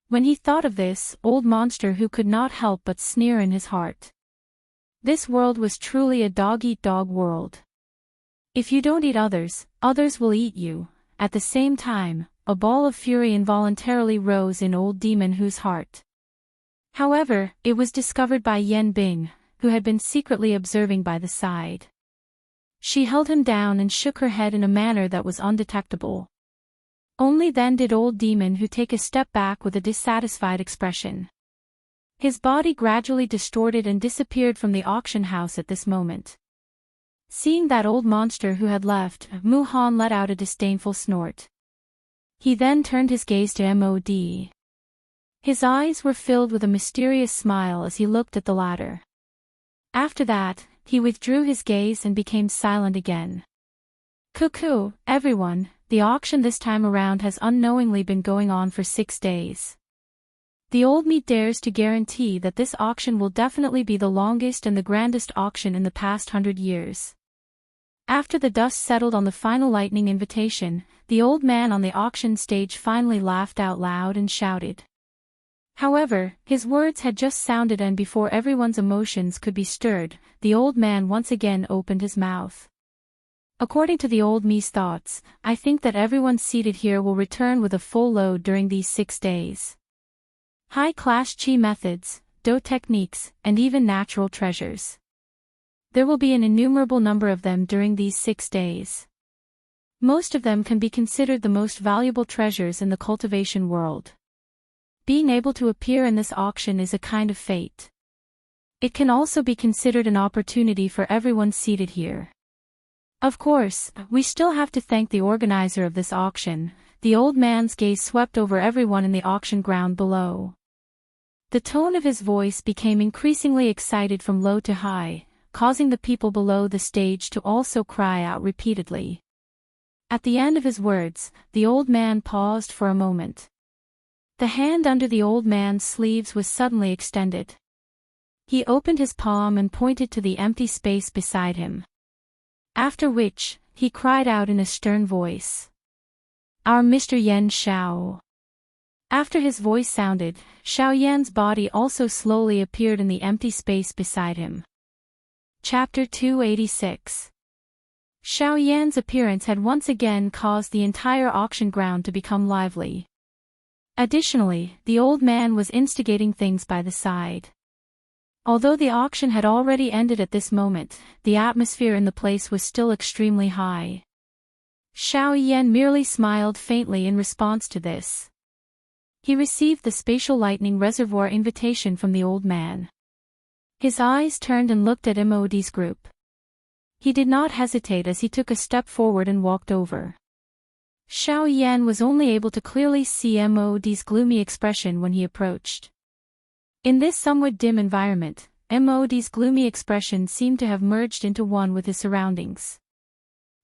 A: When he thought of this, old monster who could not help but sneer in his heart. This world was truly a dog-eat-dog world. If you don't eat others, others will eat you. At the same time, a ball of fury involuntarily rose in old Demon Hu's heart. However, it was discovered by Yan Bing, who had been secretly observing by the side. She held him down and shook her head in a manner that was undetectable. Only then did old Demon Hu take a step back with a dissatisfied expression. His body gradually distorted and disappeared from the auction house at this moment. Seeing that old monster who had left, Mu Han let out a disdainful snort. He then turned his gaze to Mod. His eyes were filled with a mysterious smile as he looked at the latter. After that, he withdrew his gaze and became silent again. Cuckoo, everyone, the auction this time around has unknowingly been going on for 6 days. The old me dares to guarantee that this auction will definitely be the longest and the grandest auction in the past 100 years. After the dust settled on the final lightning invitation, the old man on the auction stage finally laughed out loud and shouted. However, his words had just sounded, and before everyone's emotions could be stirred, the old man once again opened his mouth. According to the old me's thoughts, I think that everyone seated here will return with a full load during these 6 days. High-class chi methods, do techniques, and even natural treasures. There will be an innumerable number of them during these 6 days. Most of them can be considered the most valuable treasures in the cultivation world. Being able to appear in this auction is a kind of fate. It can also be considered an opportunity for everyone seated here. Of course, we still have to thank the organizer of this auction. The old man's gaze swept over everyone in the auction ground below. The tone of his voice became increasingly excited from low to high, causing the people below the stage to also cry out repeatedly. At the end of his words, the old man paused for a moment. The hand under the old man's sleeves was suddenly extended. He opened his palm and pointed to the empty space beside him. After which, he cried out in a stern voice. Our Mr. Yan Xiao. After his voice sounded, Xiao Yan's body also slowly appeared in the empty space beside him. Chapter 286. Xiao Yan's appearance had once again caused the entire auction ground to become lively. Additionally, the old man was instigating things by the side. Although the auction had already ended at this moment, the atmosphere in the place was still extremely high. Xiao Yan merely smiled faintly in response to this. He received the spatial lightning reservoir invitation from the old man. His eyes turned and looked at Mod's group. He did not hesitate as he took a step forward and walked over. Xiao Yan was only able to clearly see Mod's gloomy expression when he approached. In this somewhat dim environment, Mod's gloomy expression seemed to have merged into one with his surroundings.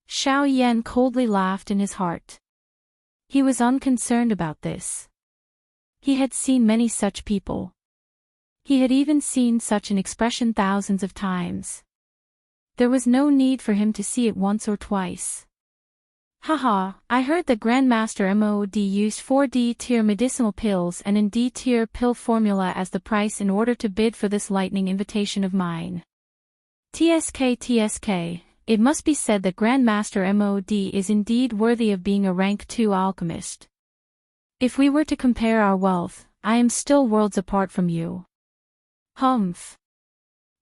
A: Xiao Yan coldly laughed in his heart. He was unconcerned about this. He had seen many such people. He had even seen such an expression thousands of times. There was no need for him to see it once or twice. Haha, I heard that Grandmaster Mod used 4 D-tier medicinal pills and an D-tier pill formula as the price in order to bid for this lightning invitation of mine. TSK, it must be said that Grandmaster Mod is indeed worthy of being a rank 2 alchemist. If we were to compare our wealth, I am still worlds apart from you. Humph.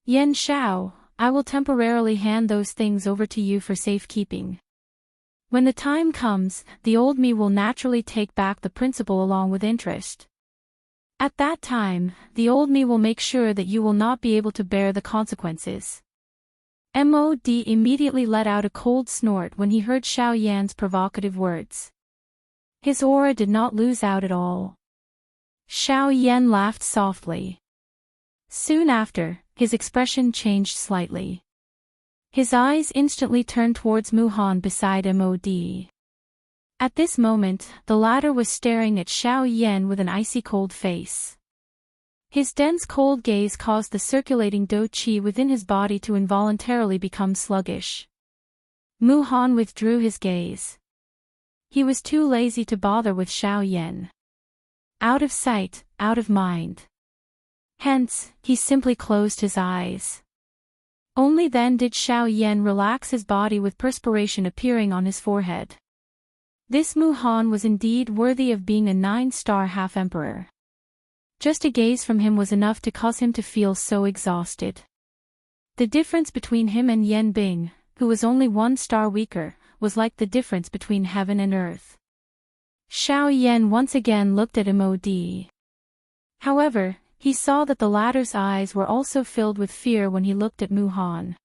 A: Yan Xiao, I will temporarily hand those things over to you for safekeeping. When the time comes, the old me will naturally take back the principal along with interest. At that time, the old me will make sure that you will not be able to bear the consequences. Mod immediately let out a cold snort when he heard Xiao Yan's provocative words. His aura did not lose out at all. Xiao Yan laughed softly. Soon after, his expression changed slightly. His eyes instantly turned towards Mu Han beside Mod. At this moment, the latter was staring at Xiao Yan with an icy cold face. His dense cold gaze caused the circulating do qi within his body to involuntarily become sluggish. Mu Han withdrew his gaze. He was too lazy to bother with Xiao Yan. Out of sight, out of mind. Hence, he simply closed his eyes. Only then did Xiao Yan relax his body with perspiration appearing on his forehead. This Mu Han was indeed worthy of being a 9-star half-emperor. Just a gaze from him was enough to cause him to feel so exhausted. The difference between him and Yan Bing, who was only 1 star weaker, was like the difference between heaven and earth. Xiao Yan once again looked at Mod. However, he saw that the latter's eyes were also filled with fear when he looked at Mu Han.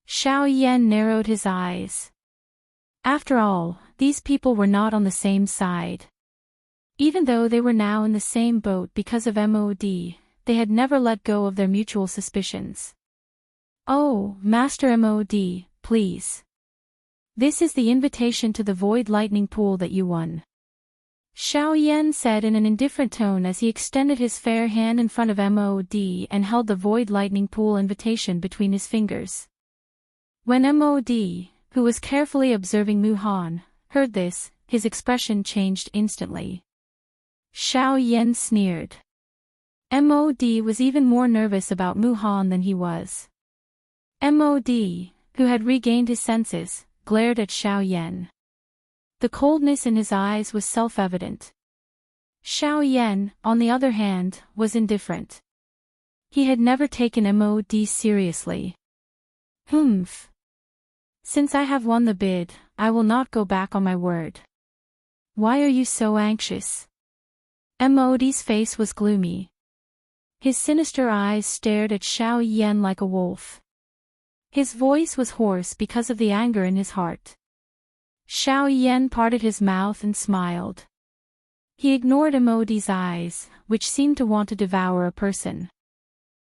A: Xiao Yan narrowed his eyes. After all, these people were not on the same side. Even though they were now in the same boat because of Mod, they had never let go of their mutual suspicions. "Oh, Master Mod, please. This is the invitation to the Void Lightning Pool that you won," Xiao Yan said in an indifferent tone as he extended his fair hand in front of Mod and held the Void Lightning Pool invitation between his fingers. When Mod, who was carefully observing Mu Han, heard this, his expression changed instantly. Xiao Yan sneered. Mod was even more nervous about Mu Han than he was. Mod, who had regained his senses, glared at Xiao Yan. The coldness in his eyes was self-evident. Xiao Yan, on the other hand, was indifferent. He had never taken Mod seriously. "Humph. Since I have won the bid, I will not go back on my word. Why are you so anxious?" Mod's face was gloomy. His sinister eyes stared at Xiao Yan like a wolf. His voice was hoarse because of the anger in his heart. Xiao Yan parted his mouth and smiled. He ignored Mod's eyes, which seemed to want to devour a person.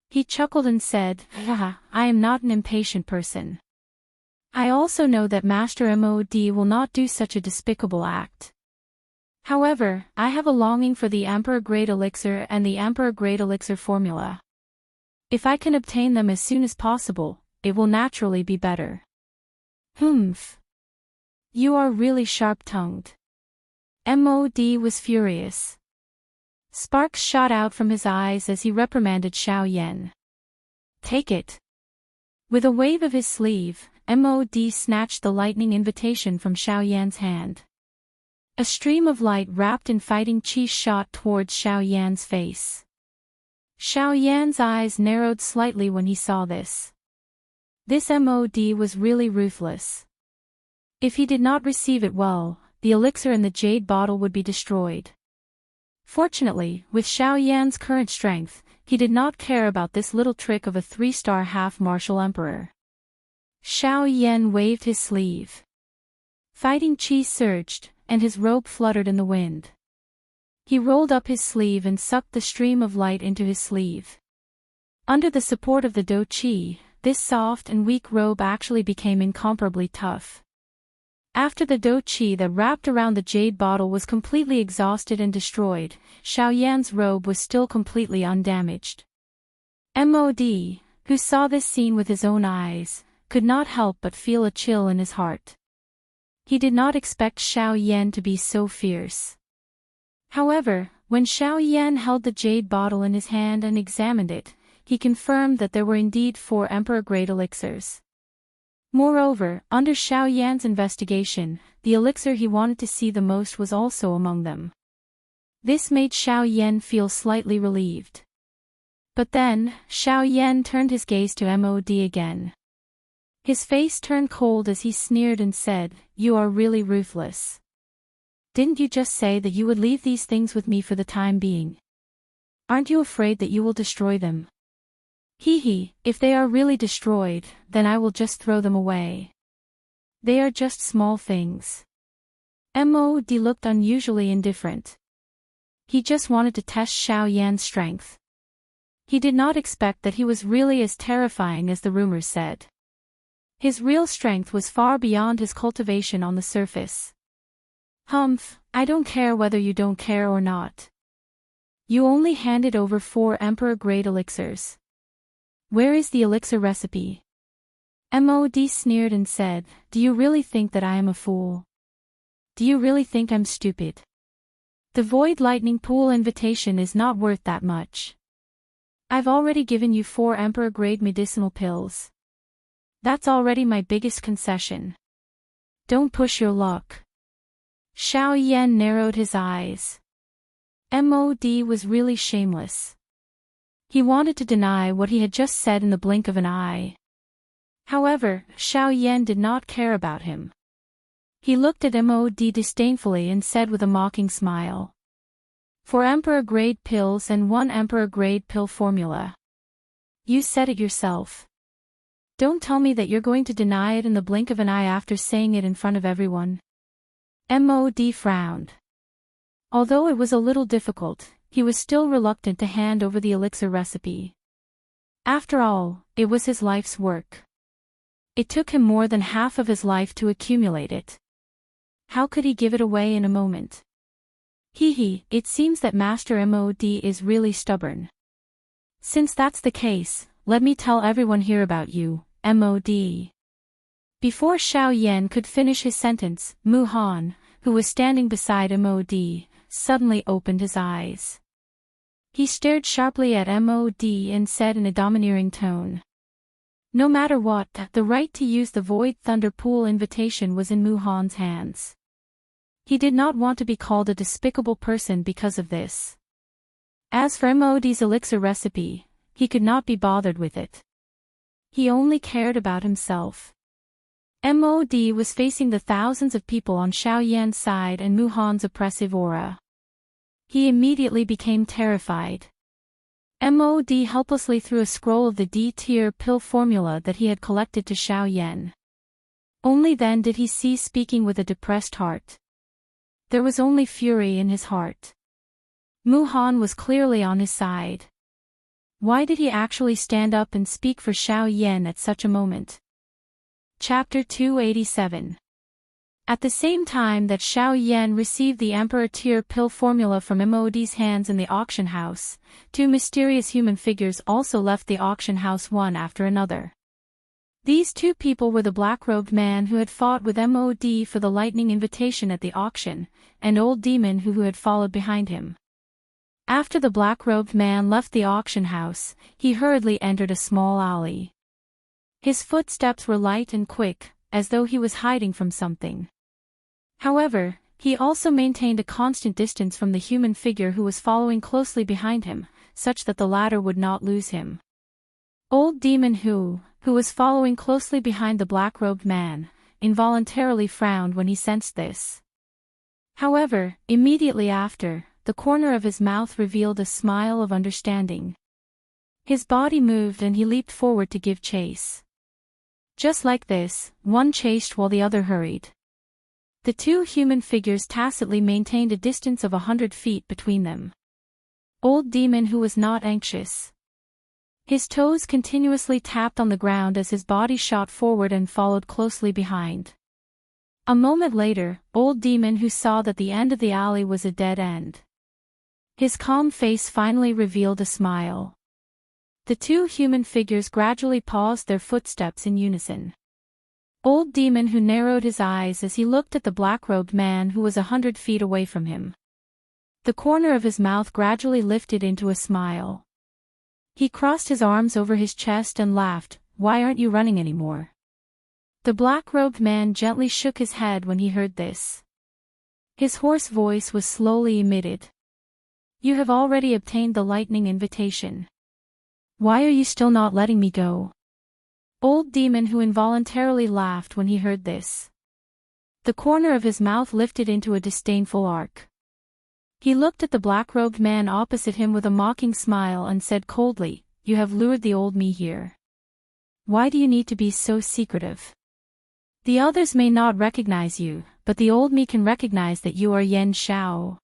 A: He chuckled and said, "Haha, I am not an impatient person. I also know that Master Mod will not do such a despicable act. However, I have a longing for the Emperor Great Elixir and the Emperor Great Elixir formula. If I can obtain them as soon as possible, it will naturally be better." "Humph. You are really sharp-tongued." Mod was furious. Sparks shot out from his eyes as he reprimanded Xiao Yan. "Take it." With a wave of his sleeve, Mod snatched the lightning invitation from Xiao Yan's hand. A stream of light wrapped in fighting chi shot towards Xiao Yan's face. Xiao Yan's eyes narrowed slightly when he saw this. This Mod was really ruthless. If he did not receive it well, the elixir in the jade bottle would be destroyed. Fortunately, with Xiao Yan's current strength, he did not care about this little trick of a 3-star half-martial emperor. Xiao Yan waved his sleeve. Fighting chi surged, and his robe fluttered in the wind. He rolled up his sleeve and sucked the stream of light into his sleeve. Under the support of the Do Chi, this soft and weak robe actually became incomparably tough. After the Do Chi that wrapped around the jade bottle was completely exhausted and destroyed, Xiao Yan's robe was still completely undamaged. Mod, who saw this scene with his own eyes, could not help but feel a chill in his heart. He did not expect Xiao Yan to be so fierce. However, when Xiao Yan held the jade bottle in his hand and examined it, he confirmed that there were indeed 4 Emperor Great Elixirs. Moreover, under Xiao Yan's investigation, the elixir he wanted to see the most was also among them. This made Xiao Yan feel slightly relieved. But then, Xiao Yan turned his gaze to Mod again. His face turned cold as he sneered and said, "You are really ruthless. Didn't you just say that you would leave these things with me for the time being? Aren't you afraid that you will destroy them?" "Hee, if they are really destroyed, then I will just throw them away. They are just small things." Mod looked unusually indifferent. He just wanted to test Xiao Yan's strength. He did not expect that he was really as terrifying as the rumors said. His real strength was far beyond his cultivation on the surface. "Humph, I don't care whether you don't care or not. You only handed over 4 Emperor Great Elixirs. Where is the elixir recipe?" Mod sneered and said, "Do you really think that I am a fool? Do you really think I'm stupid? The Void Lightning Pool invitation is not worth that much. I've already given you 4 Emperor-grade medicinal pills. That's already my biggest concession. Don't push your luck. Xiao Yan narrowed his eyes. MOD was really shameless. He wanted to deny what he had just said in the blink of an eye. However, Xiao Yan did not care about him. He looked at MOD disdainfully and said with a mocking smile. 4 Emperor-grade pills and 1 Emperor-grade pill formula. You said it yourself. Don't tell me that you're going to deny it in the blink of an eye after saying it in front of everyone. MOD frowned. Although it was a little difficult, he was still reluctant to hand over the elixir recipe. After all, it was his life's work. It took him more than half of his life to accumulate it. How could he give it away in a moment? It seems that Master MOD is really stubborn. Since that's the case, let me tell everyone here about you, MOD. Before Xiao Yan could finish his sentence, Mu Han, who was standing beside MOD, suddenly opened his eyes. He stared sharply at MOD and said in a domineering tone. No matter what, the right to use the Void Thunder Pool invitation was in Mu Han's hands. He did not want to be called a despicable person because of this. As for MOD's elixir recipe, he could not be bothered with it. He only cared about himself. MOD was facing the thousands of people on Xiao Yan's side and Mu Han's oppressive aura. He immediately became terrified. MOD helplessly threw a scroll of the D-tier pill formula that he had collected to Xiao Yan. Only then did he cease speaking with a depressed heart. There was only fury in his heart. Mu Han was clearly on his side. Why did he actually stand up and speak for Xiao Yan at such a moment? Chapter 287. At the same time that Xiao Yan received the Emperor tier pill formula from MOD's hands in the auction house, 2 mysterious human figures also left the auction house one after another. These 2 people were the black-robed man who had fought with MOD for the lightning invitation at the auction, and Old Demon who had followed behind him. After the black-robed man left the auction house, he hurriedly entered a small alley. His footsteps were light and quick, as though he was hiding from something. However, he also maintained a constant distance from the human figure who was following closely behind him, such that the latter would not lose him. Old Demon who was following closely behind the black-robed man, involuntarily frowned when he sensed this. However, immediately after, the corner of his mouth revealed a smile of understanding. His body moved and he leaped forward to give chase. Just like this, one chased while the other hurried. The 2 human figures tacitly maintained a distance of 100 feet between them. Old Demon who was not anxious. His toes continuously tapped on the ground as his body shot forward and followed closely behind. A moment later, Old Demon who saw that the end of the alley was a dead end. His calm face finally revealed a smile. The 2 human figures gradually paused their footsteps in unison. Old Demon who narrowed his eyes as he looked at the black-robed man who was 100 feet away from him. The corner of his mouth gradually lifted into a smile. He crossed his arms over his chest and laughed. Why aren't you running anymore? The black-robed man gently shook his head when he heard this. His hoarse voice was slowly emitted. You have already obtained the lightning invitation. Why are you still not letting me go? Old Demon who involuntarily laughed when he heard this. The corner of his mouth lifted into a disdainful arc. He looked at the black-robed man opposite him with a mocking smile and said coldly, You have lured the old me here. Why do you need to be so secretive? The others may not recognize you, but the old me can recognize that you are Yen Xiao.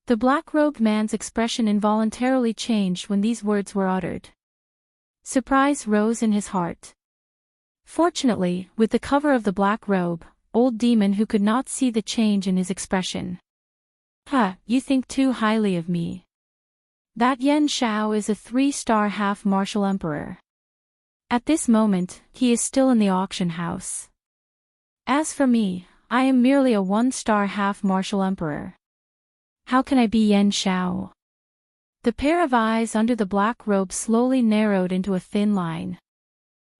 A: The black-robed man's expression involuntarily changed when these words were uttered. Surprise rose in his heart. Fortunately, with the cover of the black robe, Old Demon who could not see the change in his expression. You think too highly of me. That Yen Xiao is a 3-star half-martial emperor. At this moment, he is still in the auction house. As for me, I am merely a one-star half-martial emperor. How can I be Yen Xiao? The pair of eyes under the black robe slowly narrowed into a thin line.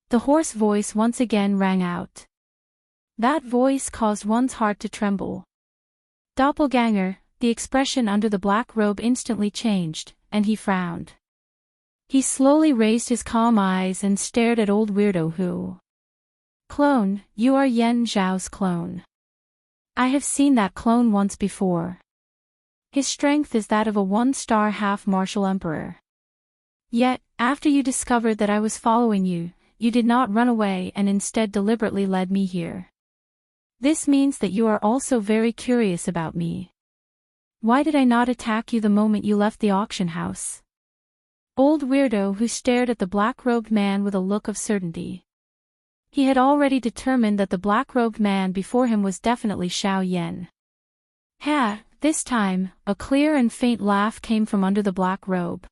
A: The hoarse voice once again rang out. That voice caused one's heart to tremble. Doppelganger, the expression under the black robe instantly changed, and he frowned. He slowly raised his calm eyes and stared at old weirdo who. Clone, you are Yen Zhao's clone. I have seen that clone once before. His strength is that of a one-star half-martial emperor. Yet, after you discovered that I was following you, you did not run away and instead deliberately led me here. This means that you are also very curious about me. Why did I not attack you the moment you left the auction house? Old weirdo who stared at the black-robed man with a look of certainty. He had already determined that the black-robed man before him was definitely Xiao Yan. Ha! This time, a clear and faint laugh came from under the black robe.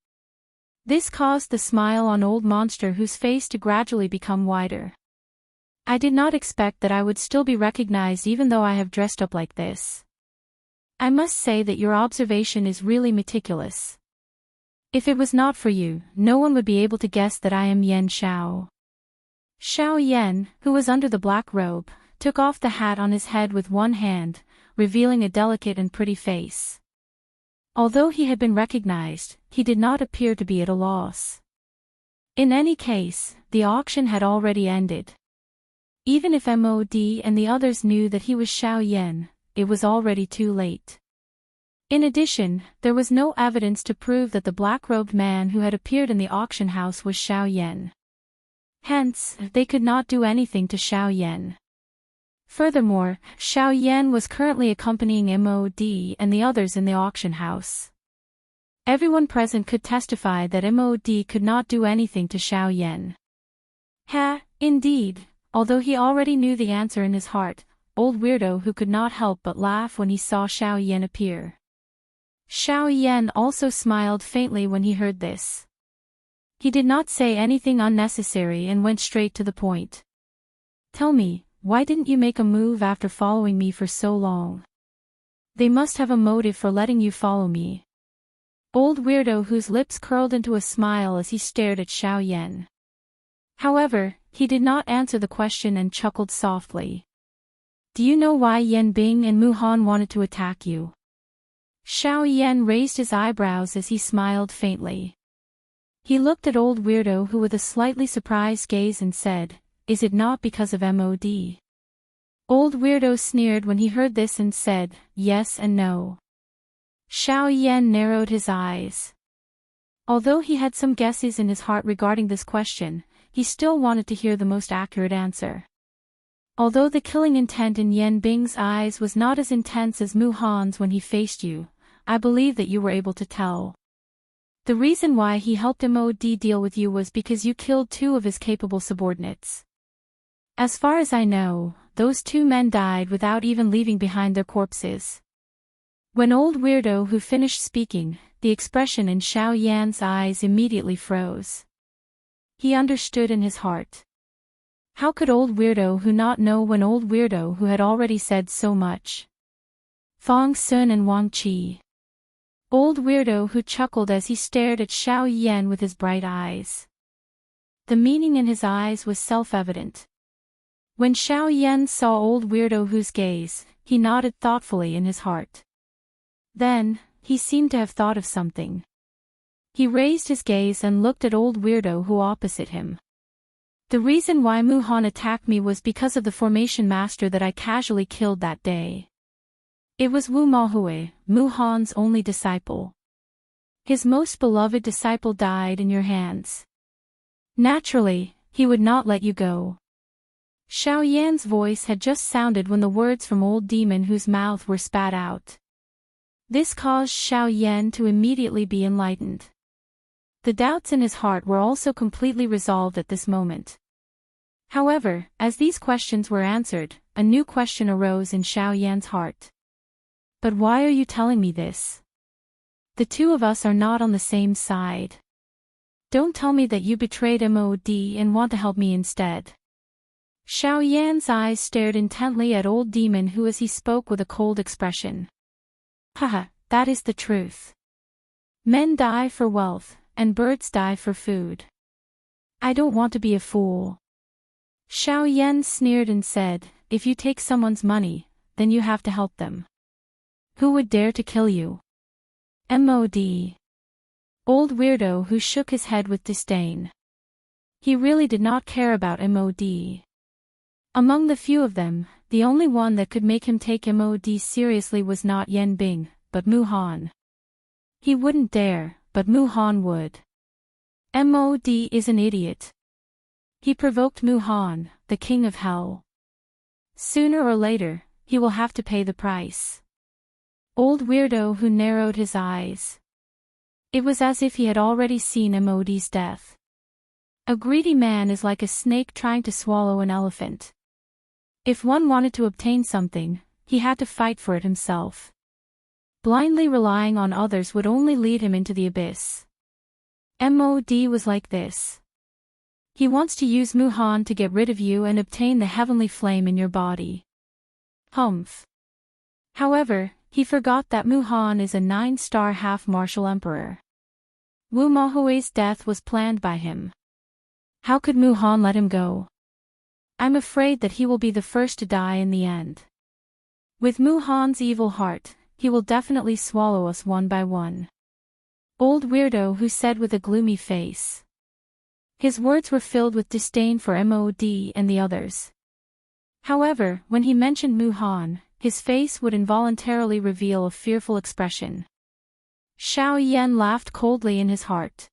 A: This caused the smile on old monster whose face to gradually become wider. I did not expect that I would still be recognized even though I have dressed up like this. I must say that your observation is really meticulous. If it was not for you, no one would be able to guess that I am Yen Xiao. Xiao Yan, who was under the black robe, took off the hat on his head with one hand, revealing a delicate and pretty face. Although he had been recognized, he did not appear to be at a loss. In any case, the auction had already ended. Even if Mod and the others knew that he was Xiao Yan, it was already too late. In addition, there was no evidence to prove that the black-robed man who had appeared in the auction house was Xiao Yan. Hence, they could not do anything to Xiao Yan. Furthermore, Xiao Yan was currently accompanying Mod and the others in the auction house. Everyone present could testify that Mod could not do anything to Xiao Yan. Ha, indeed, although he already knew the answer in his heart, old weirdo who could not help but laugh when he saw Xiao Yan appear. Xiao Yan also smiled faintly when he heard this. He did not say anything unnecessary and went straight to the point. Tell me, why didn't you make a move after following me for so long? They must have a motive for letting you follow me. Old weirdo whose lips curled into a smile as he stared at Xiao Yan. However, he did not answer the question and chuckled softly. Do you know why Yan Bing and Mu Han wanted to attack you? Xiao Yan raised his eyebrows as he smiled faintly. He looked at old weirdo who with a slightly surprised gaze and said, Is it not because of Mod? Old weirdo sneered when he heard this and said, yes and no. Xiao Yan narrowed his eyes. Although he had some guesses in his heart regarding this question, he still wanted to hear the most accurate answer. Although the killing intent in Yan Bing's eyes was not as intense as Mu Han's when he faced you, I believe that you were able to tell. The reason why he helped Mod deal with you was because you killed 2 of his capable subordinates. As far as I know, those 2 men died without even leaving behind their corpses. When old weirdo who finished speaking, the expression in Xiao Yan's eyes immediately froze. He understood in his heart. How could old weirdo who not know when old weirdo who had already said so much? Fong Sun and Wang Qi. Old weirdo who chuckled as he stared at Xiao Yan with his bright eyes. The meaning in his eyes was self-evident. When Xiao Yan saw old weirdo who's gaze, he nodded thoughtfully in his heart. Then, he seemed to have thought of something. He raised his gaze and looked at old weirdo who opposite him. The reason why Mu Han attacked me was because of the formation master that I casually killed that day. It was Wu Mahui, Mu Han's only disciple. His most beloved disciple died in your hands. Naturally, he would not let you go. Xiao Yan's voice had just sounded when the words from old demon whose mouth were spat out. This caused Xiao Yan to immediately be enlightened. The doubts in his heart were also completely resolved at this moment. However, as these questions were answered, a new question arose in Xiao Yan's heart. But why are you telling me this? The 2 of us are not on the same side. Don't tell me that you betrayed Mod and want to help me instead. Xiao Yan's eyes stared intently at old demon who as he spoke with a cold expression. Haha, that is the truth. Men die for wealth, and birds die for food. I don't want to be a fool. Xiao Yan sneered and said, if you take someone's money, then you have to help them. Who would dare to kill you? MOD. Old weirdo who shook his head with disdain. He really did not care about MOD. Among the few of them, the only one that could make him take MOD seriously was not Yan Bing, but Mu Han. He wouldn't dare, but Mu Han would. MOD is an idiot. He provoked Mu Han, the king of hell. Sooner or later, he will have to pay the price. Old weirdo who narrowed his eyes. It was as if he had already seen MOD's death. A greedy man is like a snake trying to swallow an elephant. If one wanted to obtain something, he had to fight for it himself. Blindly relying on others would only lead him into the abyss. MOD was like this. He wants to use Mu Han to get rid of you and obtain the heavenly flame in your body. Humph. However, he forgot that Mu Han is a 9-star half-martial emperor. Wu Mahui's death was planned by him. How could Mu Han let him go? I'm afraid that he will be the first to die in the end. With Mu Han's evil heart, he will definitely swallow us one by one. Old weirdo who said with a gloomy face. His words were filled with disdain for MOD and the others. However, when he mentioned Mu Han, his face would involuntarily reveal a fearful expression. Xiao Yan laughed coldly in his heart.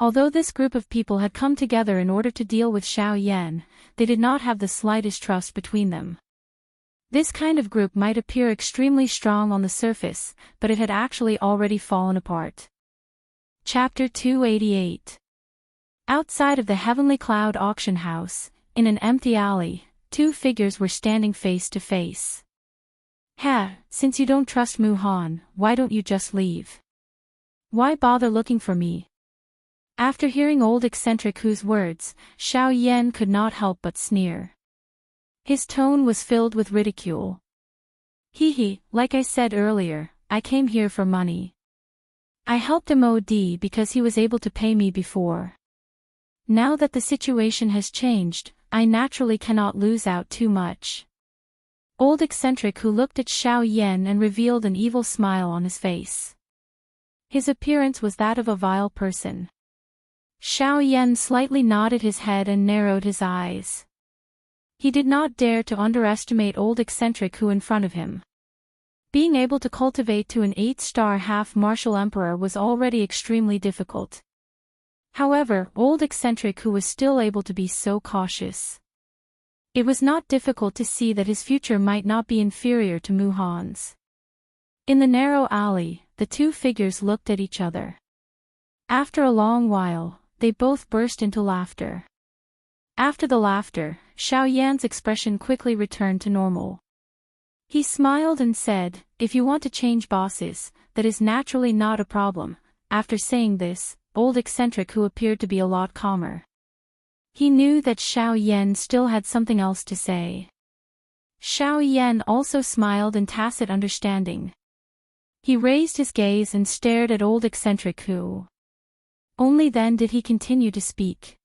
A: Although this group of people had come together in order to deal with Xiao Yan, they did not have the slightest trust between them. This kind of group might appear extremely strong on the surface, but it had actually already fallen apart. Chapter 288. Outside of the Heavenly Cloud auction house, in an empty alley, two figures were standing face to face. Since you don't trust Mu Han, why don't you just leave? Why bother looking for me? After hearing old eccentric Hu's words, Xiao Yan could not help but sneer. His tone was filled with ridicule. Like I said earlier, I came here for money. I helped MOD because he was able to pay me before. Now that the situation has changed, I naturally cannot lose out too much. Old eccentric Hu looked at Xiao Yan and revealed an evil smile on his face. His appearance was that of a vile person. Xiao Yan slightly nodded his head and narrowed his eyes. He did not dare to underestimate old eccentric Hu in front of him. Being able to cultivate to an 8-star half-martial emperor was already extremely difficult. However, old eccentric Hu was still able to be so cautious. It was not difficult to see that his future might not be inferior to Mu Han's. In the narrow alley, the two figures looked at each other. After a long while, they both burst into laughter. After the laughter, Xiao Yan's expression quickly returned to normal. He smiled and said, if you want to change bosses, that is naturally not a problem. After saying this, old eccentric Hu appeared to be a lot calmer. He knew that Xiao Yan still had something else to say. Xiao Yan also smiled in tacit understanding. He raised his gaze and stared at old eccentric Hu. Only then did he continue to speak.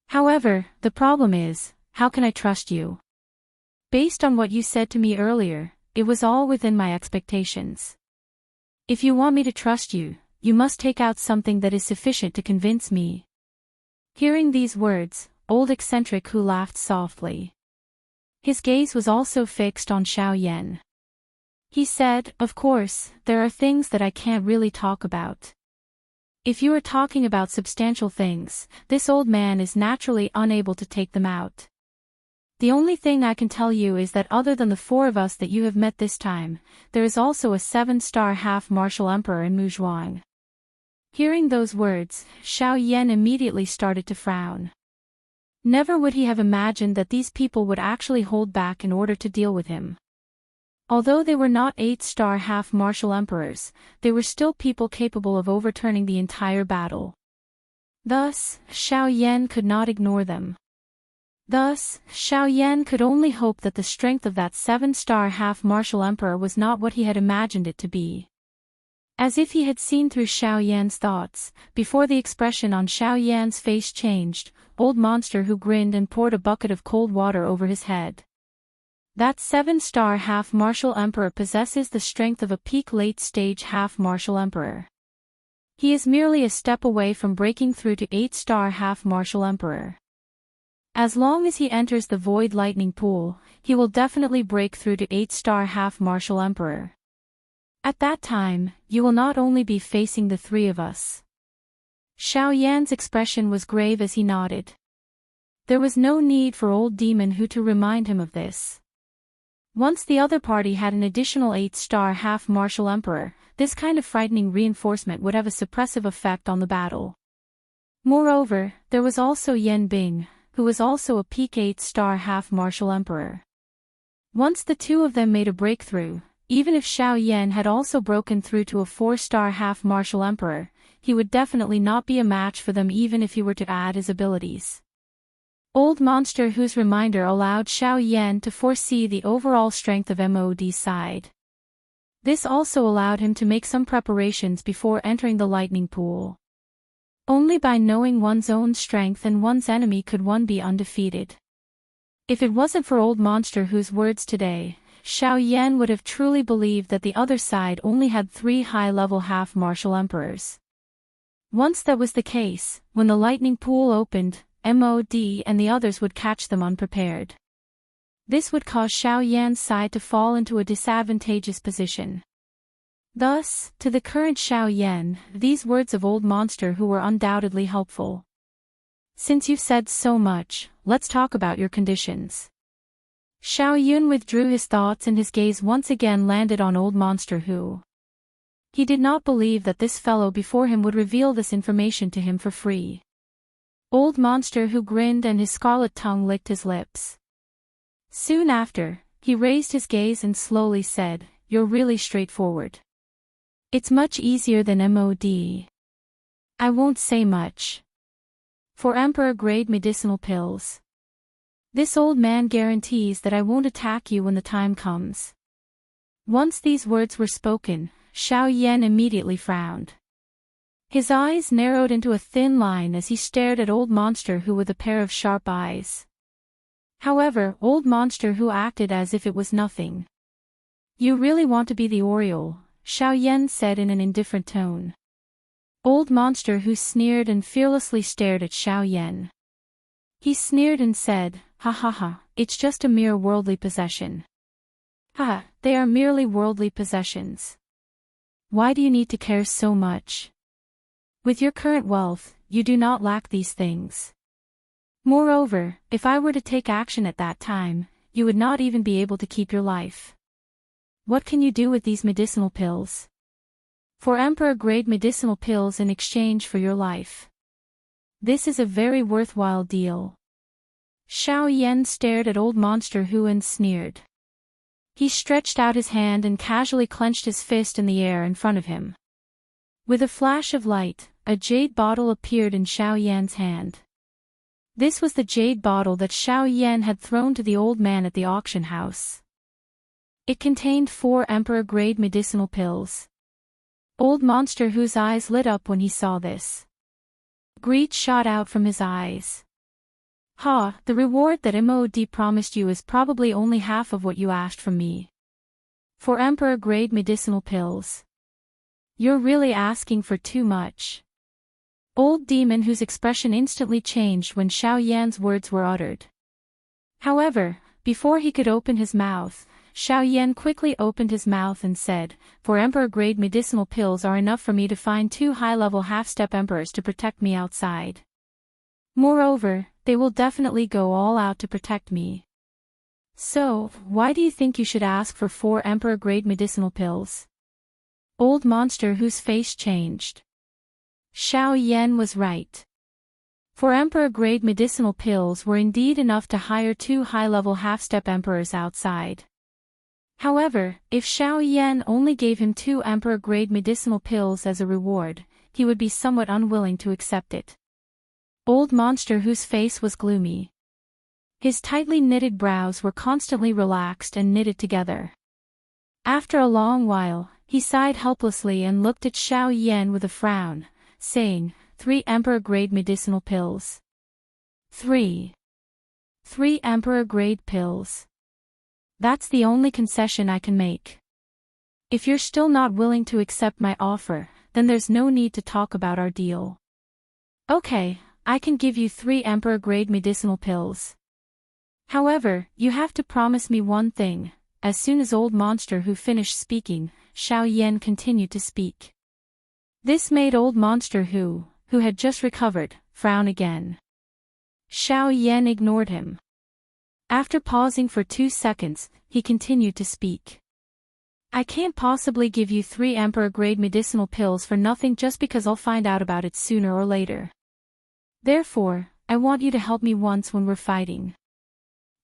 A: However, the problem is, how can I trust you? Based on what you said to me earlier, it was all within my expectations. If you want me to trust you, you must take out something that is sufficient to convince me. Hearing these words, old eccentric Hu laughed softly. His gaze was also fixed on Xiao Yan. He said, of course, there are things that I can't really talk about. If you are talking about substantial things, this old man is naturally unable to take them out. The only thing I can tell you is that other than the four of us that you have met this time, there is also a 7-star half-martial emperor in Muzhuang. Hearing those words, Xiao Yan immediately started to frown. Never would he have imagined that these people would actually hold back in order to deal with him. Although they were not 8-star half-martial emperors, they were still people capable of overturning the entire battle. Thus, Xiao Yan could not ignore them. Thus, Xiao Yan could only hope that the strength of that 7-star half-martial emperor was not what he had imagined it to be. As if he had seen through Xiao Yan's thoughts, before the expression on Xiao Yan's face changed, old monster who grinned and poured a bucket of cold water over his head. That 7-star half-martial emperor possesses the strength of a peak late-stage half-martial emperor. He is merely a step away from breaking through to 8-star half-martial emperor. As long as he enters the void lightning pool, he will definitely break through to 8-star half-martial emperor. At that time, you will not only be facing the three of us. Xiao Yan's expression was grave as he nodded. There was no need for old demon Hu to remind him of this. Once the other party had an additional 8-star half-martial emperor, this kind of frightening reinforcement would have a suppressive effect on the battle. Moreover, there was also Yan Bing, who was also a peak 8-star half-martial emperor. Once the two of them made a breakthrough, even if Xiao Yan had also broken through to a 4-star half-martial emperor, he would definitely not be a match for them even if he were to add his abilities. Old monster whose reminder allowed Xiao Yan to foresee the overall strength of MOD's side. This also allowed him to make some preparations before entering the lightning pool. Only by knowing one's own strength and one's enemy could one be undefeated. If it wasn't for old monster whose words today, Xiao Yan would have truly believed that the other side only had 3 high-level half-martial emperors. Once that was the case, when the lightning pool opened, MOD and the others would catch them unprepared. This would cause Xiao Yan's side to fall into a disadvantageous position. Thus, to the current Xiao Yan, these words of old monster who were undoubtedly helpful. Since you've said so much, let's talk about your conditions. Xiao Yun withdrew his thoughts and his gaze once again landed on old monster who. He did not believe that this fellow before him would reveal this information to him for free. Old monster who grinned and his scarlet tongue licked his lips. Soon after, he raised his gaze and slowly said, "You're really straightforward. It's much easier than MOD. I won't say much. For Emperor-grade medicinal pills. This old man guarantees that I won't attack you when the time comes." Once these words were spoken, Xiao Yan immediately frowned. His eyes narrowed into a thin line as he stared at old monster who with a pair of sharp eyes. However, old monster who acted as if it was nothing. "You really want to be the Oriole," Xiao Yan said in an indifferent tone. Old monster who sneered and fearlessly stared at Xiao Yan. He sneered and said, "Ha ha ha, it's just a mere worldly possession." "Ha, they are merely worldly possessions. Why do you need to care so much? With your current wealth, you do not lack these things. Moreover, if I were to take action at that time, you would not even be able to keep your life. What can you do with these medicinal pills? For Emperor-grade medicinal pills in exchange for your life. This is a very worthwhile deal." Xiao Yan stared at old monster who and sneered. He stretched out his hand and casually clenched his fist in the air in front of him. With a flash of light, a jade bottle appeared in Xiao Yan's hand. This was the jade bottle that Xiao Yan had thrown to the old man at the auction house. It contained 4 Emperor-grade medicinal pills. Old monster whose eyes lit up when he saw this. Greed shot out from his eyes. "Ha, the reward that MOD promised you is probably only half of what you asked from me. For Emperor-grade medicinal pills. You're really asking for too much." Old demon whose expression instantly changed when Xiao Yan's words were uttered. However, before he could open his mouth, Xiao Yan quickly opened his mouth and said, "For Emperor-grade medicinal pills are enough for me to find 2 high-level half-step emperors to protect me outside. Moreover, they will definitely go all out to protect me. So, why do you think you should ask for 4 Emperor-grade medicinal pills?" Old monster whose face changed. Xiao Yan was right. For Emperor-grade medicinal pills were indeed enough to hire 2 high-level half-step emperors outside. However, if Xiao Yan only gave him 2 Emperor-grade medicinal pills as a reward, he would be somewhat unwilling to accept it. Old monster whose face was gloomy. His tightly knitted brows were constantly relaxed and knitted together. After a long while, he sighed helplessly and looked at Xiao Yan with a frown, saying, 3 Emperor-grade medicinal pills. 3 Emperor-grade pills. That's the only concession I can make. If you're still not willing to accept my offer, then there's no need to talk about our deal. Okay, I can give you 3 Emperor-grade medicinal pills. However, you have to promise me one thing. As soon as Old Monster Who finished speaking, Xiao Yan continued to speak. This made Old Monster Who had just recovered, frown again. Xiao Yan ignored him. After pausing for 2 seconds, he continued to speak. I can't possibly give you 3 Emperor-grade medicinal pills for nothing just because I'll find out about it sooner or later. Therefore, I want you to help me once when we're fighting.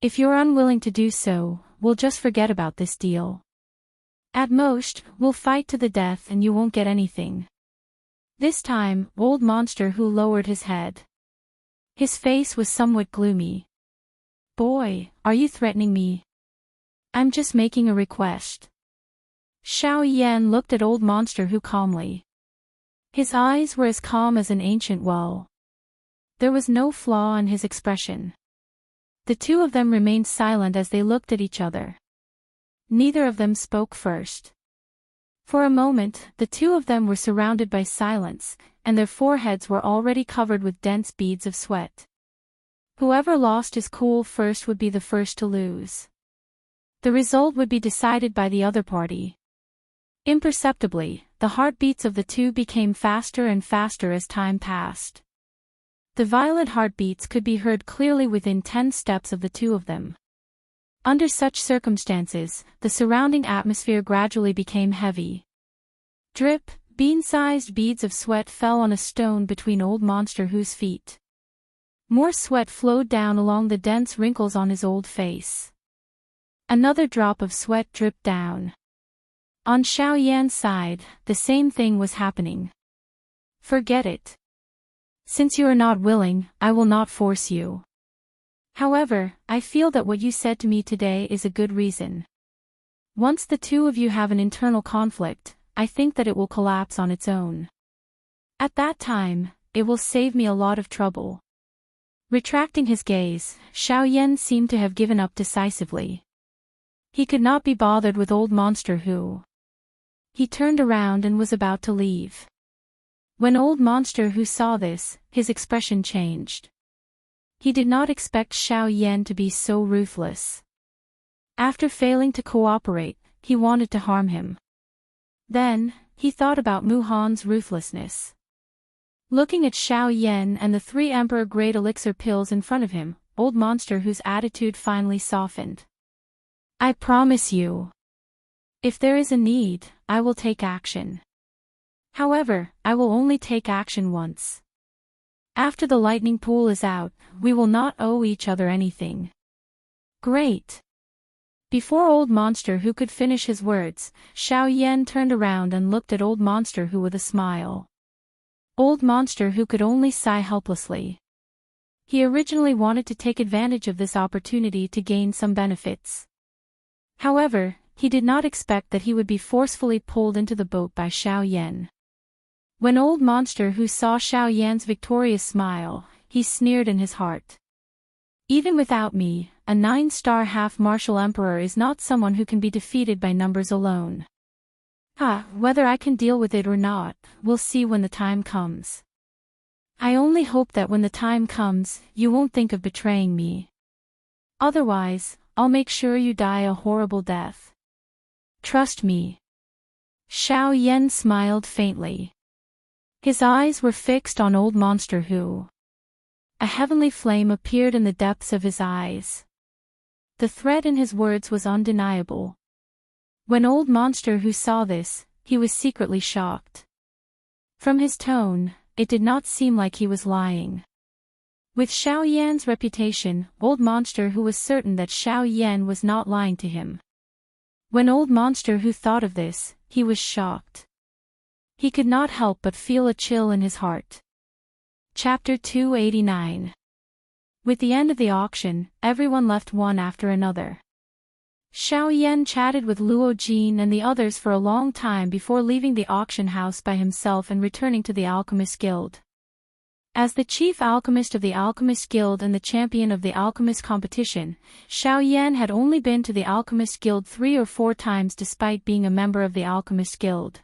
A: If you're unwilling to do so, we'll just forget about this deal. At most, we'll fight to the death and you won't get anything. This time, Old Monster Who lowered his head. His face was somewhat gloomy. Boy, are you threatening me? I'm just making a request. Xiao Yan looked at Old Monster Who calmly. His eyes were as calm as an ancient well. There was no flaw in his expression. The two of them remained silent as they looked at each other. Neither of them spoke first. For a moment, the two of them were surrounded by silence, and their foreheads were already covered with dense beads of sweat. Whoever lost his cool first would be the first to lose. The result would be decided by the other party. Imperceptibly, the heartbeats of the two became faster and faster as time passed. The violent heartbeats could be heard clearly within 10 steps of the two of them. Under such circumstances, the surrounding atmosphere gradually became heavy. Drip, bean-sized beads of sweat fell on a stone between Old Monster Who's feet. More sweat flowed down along the dense wrinkles on his old face. Another drop of sweat dripped down. On Xiao Yan's side, the same thing was happening. Forget it. Since you are not willing, I will not force you. However, I feel that what you said to me today is a good reason. Once the two of you have an internal conflict, I think that it will collapse on its own. At that time, it will save me a lot of trouble. Retracting his gaze, Xiao Yan seemed to have given up decisively. He could not be bothered with Old Monster Who. He turned around and was about to leave. When Old Monster Who saw this, his expression changed. He did not expect Xiao Yan to be so ruthless. After failing to cooperate, he wanted to harm him. Then, he thought about Mu Han's ruthlessness. Looking at Xiao Yan and the 3 Emperor-grade elixir pills in front of him, Old Monster Who's attitude finally softened. I promise you. If there is a need, I will take action. However, I will only take action once. After the lightning pool is out, we will not owe each other anything. Great. Before Old Monster Who could finish his words, Xiao Yan turned around and looked at Old Monster Who with a smile. Old Monster Who could only sigh helplessly. He originally wanted to take advantage of this opportunity to gain some benefits. However, he did not expect that he would be forcefully pulled into the boat by Xiao Yan. When Old Monster Who saw Xiao Yan's victorious smile, he sneered in his heart. Even without me, a 9-star half-martial emperor is not someone who can be defeated by numbers alone. Whether I can deal with it or not, we'll see when the time comes. I only hope that when the time comes, you won't think of betraying me. Otherwise, I'll make sure you die a horrible death. Trust me. Xiao Yan smiled faintly. His eyes were fixed on Old Monster Who. A heavenly flame appeared in the depths of his eyes. The threat in his words was undeniable. When Old Monster Who saw this, he was secretly shocked. From his tone, it did not seem like he was lying. With Xiao Yan's reputation, Old Monster Who was certain that Xiao Yan was not lying to him. When Old Monster Who thought of this, he was shocked. He could not help but feel a chill in his heart. Chapter 289. With the end of the auction, everyone left one after another. Xiao Yan chatted with Luo Jin and the others for a long time before leaving the auction house by himself and returning to the Alchemist Guild. As the chief alchemist of the Alchemist Guild and the champion of the Alchemist competition, Xiao Yan had only been to the Alchemist Guild 3 or 4 times despite being a member of the Alchemist Guild.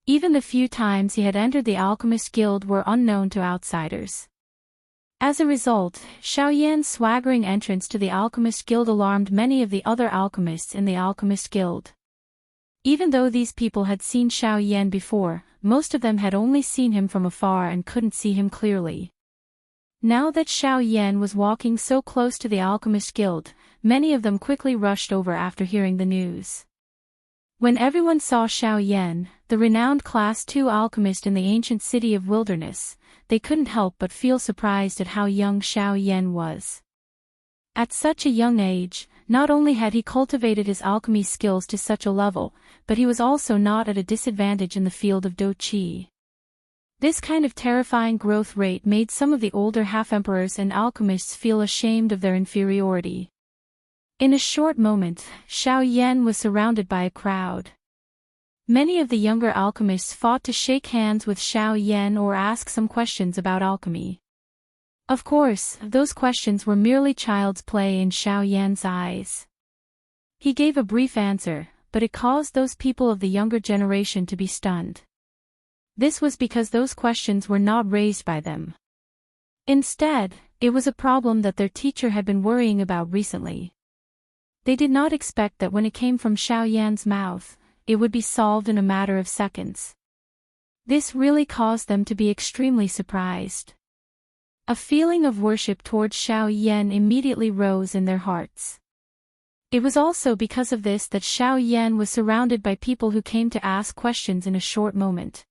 A: Even the few times he had entered the Alchemist Guild were unknown to outsiders. As a result, Xiao Yan's swaggering entrance to the Alchemist Guild alarmed many of the other alchemists in the Alchemist Guild. Even though these people had seen Xiao Yan before, most of them had only seen him from afar and couldn't see him clearly. Now that Xiao Yan was walking so close to the Alchemist Guild, many of them quickly rushed over after hearing the news. When everyone saw Xiao Yan, the renowned Class 2 alchemist in the ancient city of Wilderness, they couldn't help but feel surprised at how young Xiao Yan was. At such a young age, not only had he cultivated his alchemy skills to such a level, but he was also not at a disadvantage in the field of Do Qi. This kind of terrifying growth rate made some of the older half-emperors and alchemists feel ashamed of their inferiority. In a short moment, Xiao Yan was surrounded by a crowd. Many of the younger alchemists fought to shake hands with Xiao Yan or ask some questions about alchemy. Of course, those questions were merely child's play in Xiao Yan's eyes. He gave a brief answer, but it caused those people of the younger generation to be stunned. This was because those questions were not raised by them. Instead, it was a problem that their teacher had been worrying about recently. They did not expect that when it came from Xiao Yan's mouth, it would be solved in a matter of seconds. This really caused them to be extremely surprised. A feeling of worship towards Xiao Yan immediately rose in their hearts. It was also because of this that Xiao Yan was surrounded by people who came to ask questions in a short moment.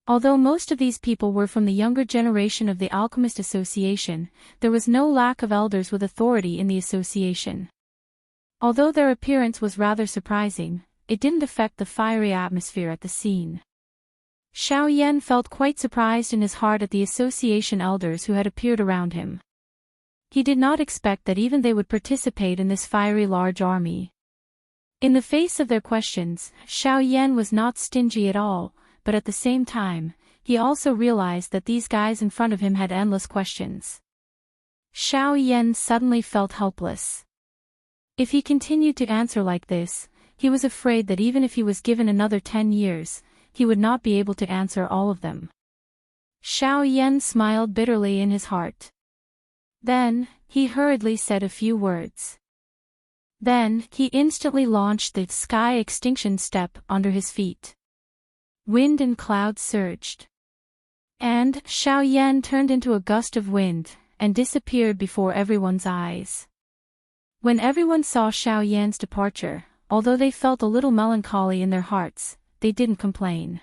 A: Although most of these people were from the younger generation of the Alchemist Association, there was no lack of elders with authority in the association. Although their appearance was rather surprising, it didn't affect the fiery atmosphere at the scene. Xiao Yan felt quite surprised in his heart at the association elders who had appeared around him. He did not expect that even they would participate in this fiery large army. In the face of their questions, Xiao Yan was not stingy at all, but at the same time, he also realized that these guys in front of him had endless questions. Xiao Yan suddenly felt helpless. If he continued to answer like this, he was afraid that even if he was given another 10 years, he would not be able to answer all of them. Xiao Yan smiled bitterly in his heart. Then, he hurriedly said a few words. Then, he instantly launched the sky extinction step under his feet. Wind and clouds surged. And Xiao Yan turned into a gust of wind, and disappeared before everyone's eyes. When everyone saw Xiao Yan's departure, although they felt a little melancholy in their hearts, they didn't complain.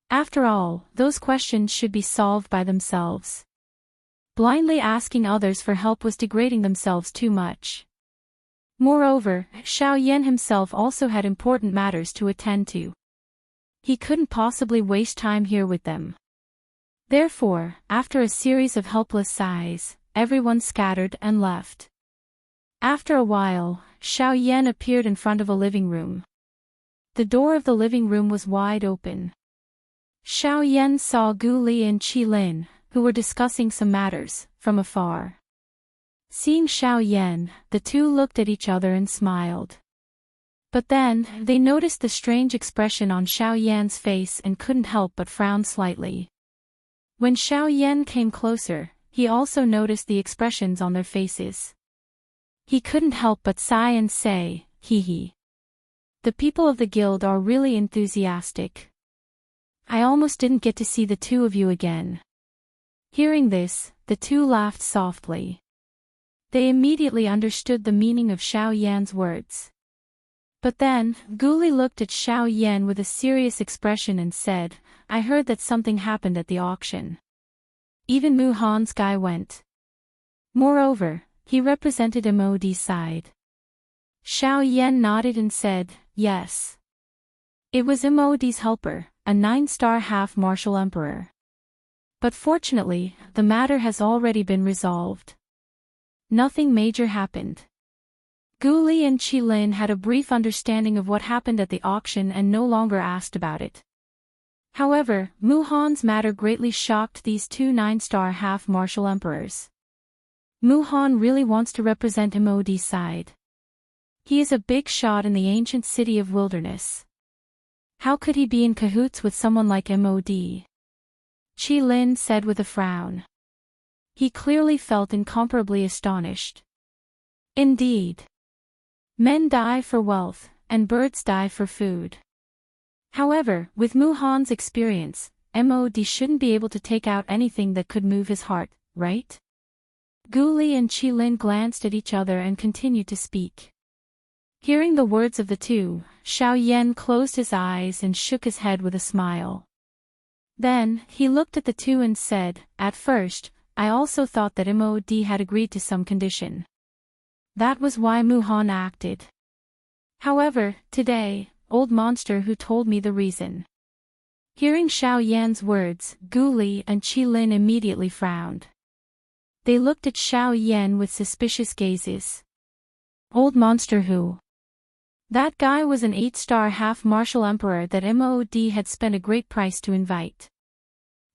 A: After all, those questions should be solved by themselves. Blindly asking others for help was degrading themselves too much. Moreover, Xiao Yan himself also had important matters to attend to. He couldn't possibly waste time here with them. Therefore, after a series of helpless sighs, everyone scattered and left. After a while, Xiao Yan appeared in front of a living room. The door of the living room was wide open. Xiao Yan saw Gu Li and Qi Lin, who were discussing some matters, from afar. Seeing Xiao Yan, the two looked at each other and smiled. But then, they noticed the strange expression on Xiao Yan's face and couldn't help but frown slightly. When Xiao Yan came closer, he also noticed the expressions on their faces. He couldn't help but sigh and say, "Hee hee. The people of the guild are really enthusiastic. I almost didn't get to see the two of you again." Hearing this, the two laughed softly. They immediately understood the meaning of Xiao Yan's words. But then, Gu Li looked at Xiao Yan with a serious expression and said, "I heard that something happened at the auction. Even Mu Han's guy went. Moreover, he represented MOD's side." Xiao Yan nodded and said, "Yes. It was MOD's helper, a 9-star half-martial emperor. But fortunately, the matter has already been resolved." Nothing major happened. Gu Li and Qi Lin had a brief understanding of what happened at the auction and no longer asked about it. However, Mu Han's matter greatly shocked these two 9-star half-martial emperors. Mu Han really wants to represent MOD's side. He is a big shot in the ancient city of wilderness. How could he be in cahoots with someone like MOD? Qi Lin said with a frown. He clearly felt incomparably astonished. Indeed. Men die for wealth, and birds die for food. However, with Mu Han's experience, MOD shouldn't be able to take out anything that could move his heart, right? Gu Li and Qi Lin glanced at each other and continued to speak. Hearing the words of the two, Xiao Yan closed his eyes and shook his head with a smile. Then, he looked at the two and said, "At first, I also thought that MOD had agreed to some condition. That was why Mu Han acted. However, today, old monster who told me the reason." Hearing Xiao Yan's words, Gu Li and Qi Lin immediately frowned. They looked at Xiao Yan with suspicious gazes. Old monster who? That guy was an 8-star half-martial emperor that MOD had spent a great price to invite.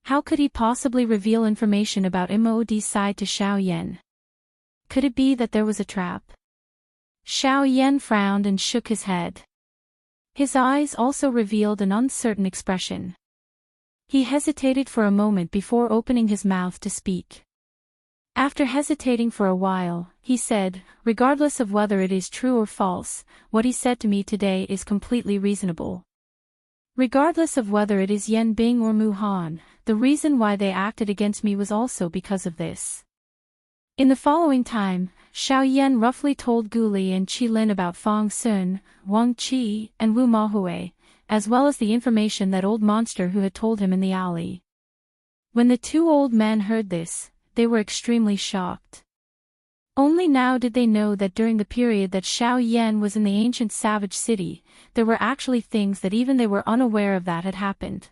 A: How could he possibly reveal information about MOD's side to Xiao Yan? Could it be that there was a trap? Xiao Yan frowned and shook his head. His eyes also revealed an uncertain expression. He hesitated for a moment before opening his mouth to speak. After hesitating for a while, he said, "Regardless of whether it is true or false, what he said to me today is completely reasonable. Regardless of whether it is Yan Bing or Mu Han, the reason why they acted against me was also because of this." In the following time, Xiao Yan roughly told Gu Li and Qi Lin about Fang Sun, Wang Qi, and Wu Mahui, as well as the information that old monster who had told him in the alley. When the two old men heard this, they were extremely shocked. Only now did they know that during the period that Xiao Yan was in the ancient savage city, there were actually things that even they were unaware of that had happened.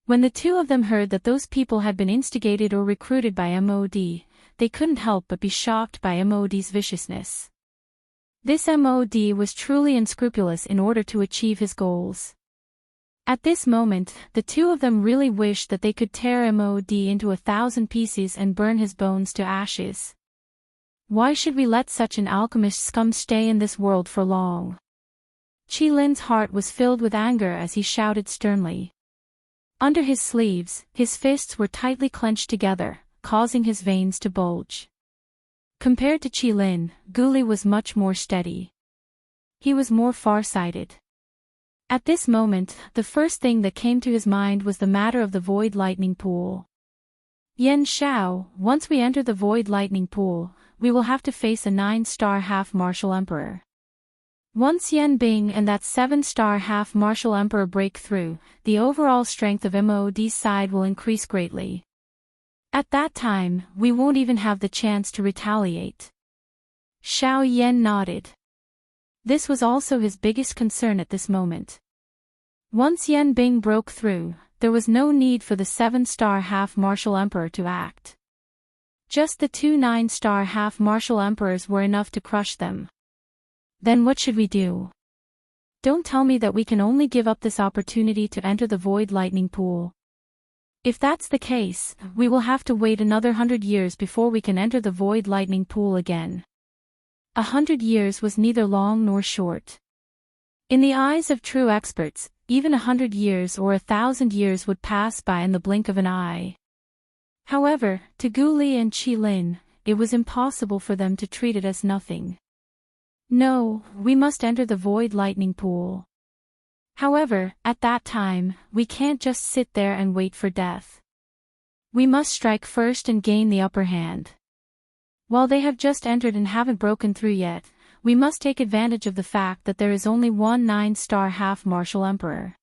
A: When the two of them heard that those people had been instigated or recruited by MOD, they couldn't help but be shocked by MOD's viciousness. This MOD was truly unscrupulous in order to achieve his goals. At this moment, the two of them really wished that they could tear MOD into 1,000 pieces and burn his bones to ashes. Why should we let such an alchemist scum stay in this world for long? Qi Lin's heart was filled with anger as he shouted sternly. Under his sleeves, his fists were tightly clenched together, causing his veins to bulge. Compared to Qi Lin, Gu Li was much more steady. He was more far-sighted. At this moment, the first thing that came to his mind was the matter of the Void Lightning Pool. Yan Xiao, once we enter the Void Lightning Pool, we will have to face a 9-star half-martial emperor. Once Yan Bing and that 7-star half-martial emperor break through, the overall strength of MOD's side will increase greatly. At that time, we won't even have the chance to retaliate. Xiao Yan nodded. This was also his biggest concern at this moment. Once Yan Bing broke through, there was no need for the 7-star half-martial emperor to act. Just the two 9-star half-martial emperors were enough to crush them. Then what should we do? Don't tell me that we can only give up this opportunity to enter the Void Lightning Pool. If that's the case, we will have to wait another 100 years before we can enter the Void Lightning Pool again. 100 years was neither long nor short. In the eyes of true experts, even 100 years or 1,000 years would pass by in the blink of an eye. However, to Gu Li and Qi Lin, it was impossible for them to treat it as nothing. No, we must enter the Void Lightning Pool. However, at that time, we can't just sit there and wait for death. We must strike first and gain the upper hand. While they have just entered and haven't broken through yet, we must take advantage of the fact that there is only one 9-star half-martial emperor.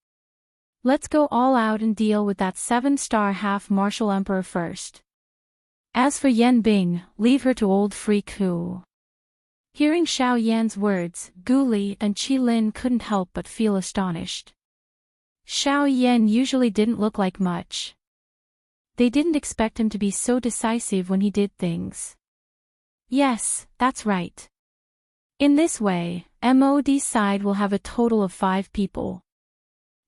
A: Let's go all out and deal with that 7-star half-martial emperor first. As for Yan Bing, leave her to old freak Hu. Hearing Xiao Yan's words, Gu Li and Qi Lin couldn't help but feel astonished. Xiao Yan usually didn't look like much. They didn't expect him to be so decisive when he did things. Yes, that's right. In this way, MOD side will have a total of 5 people.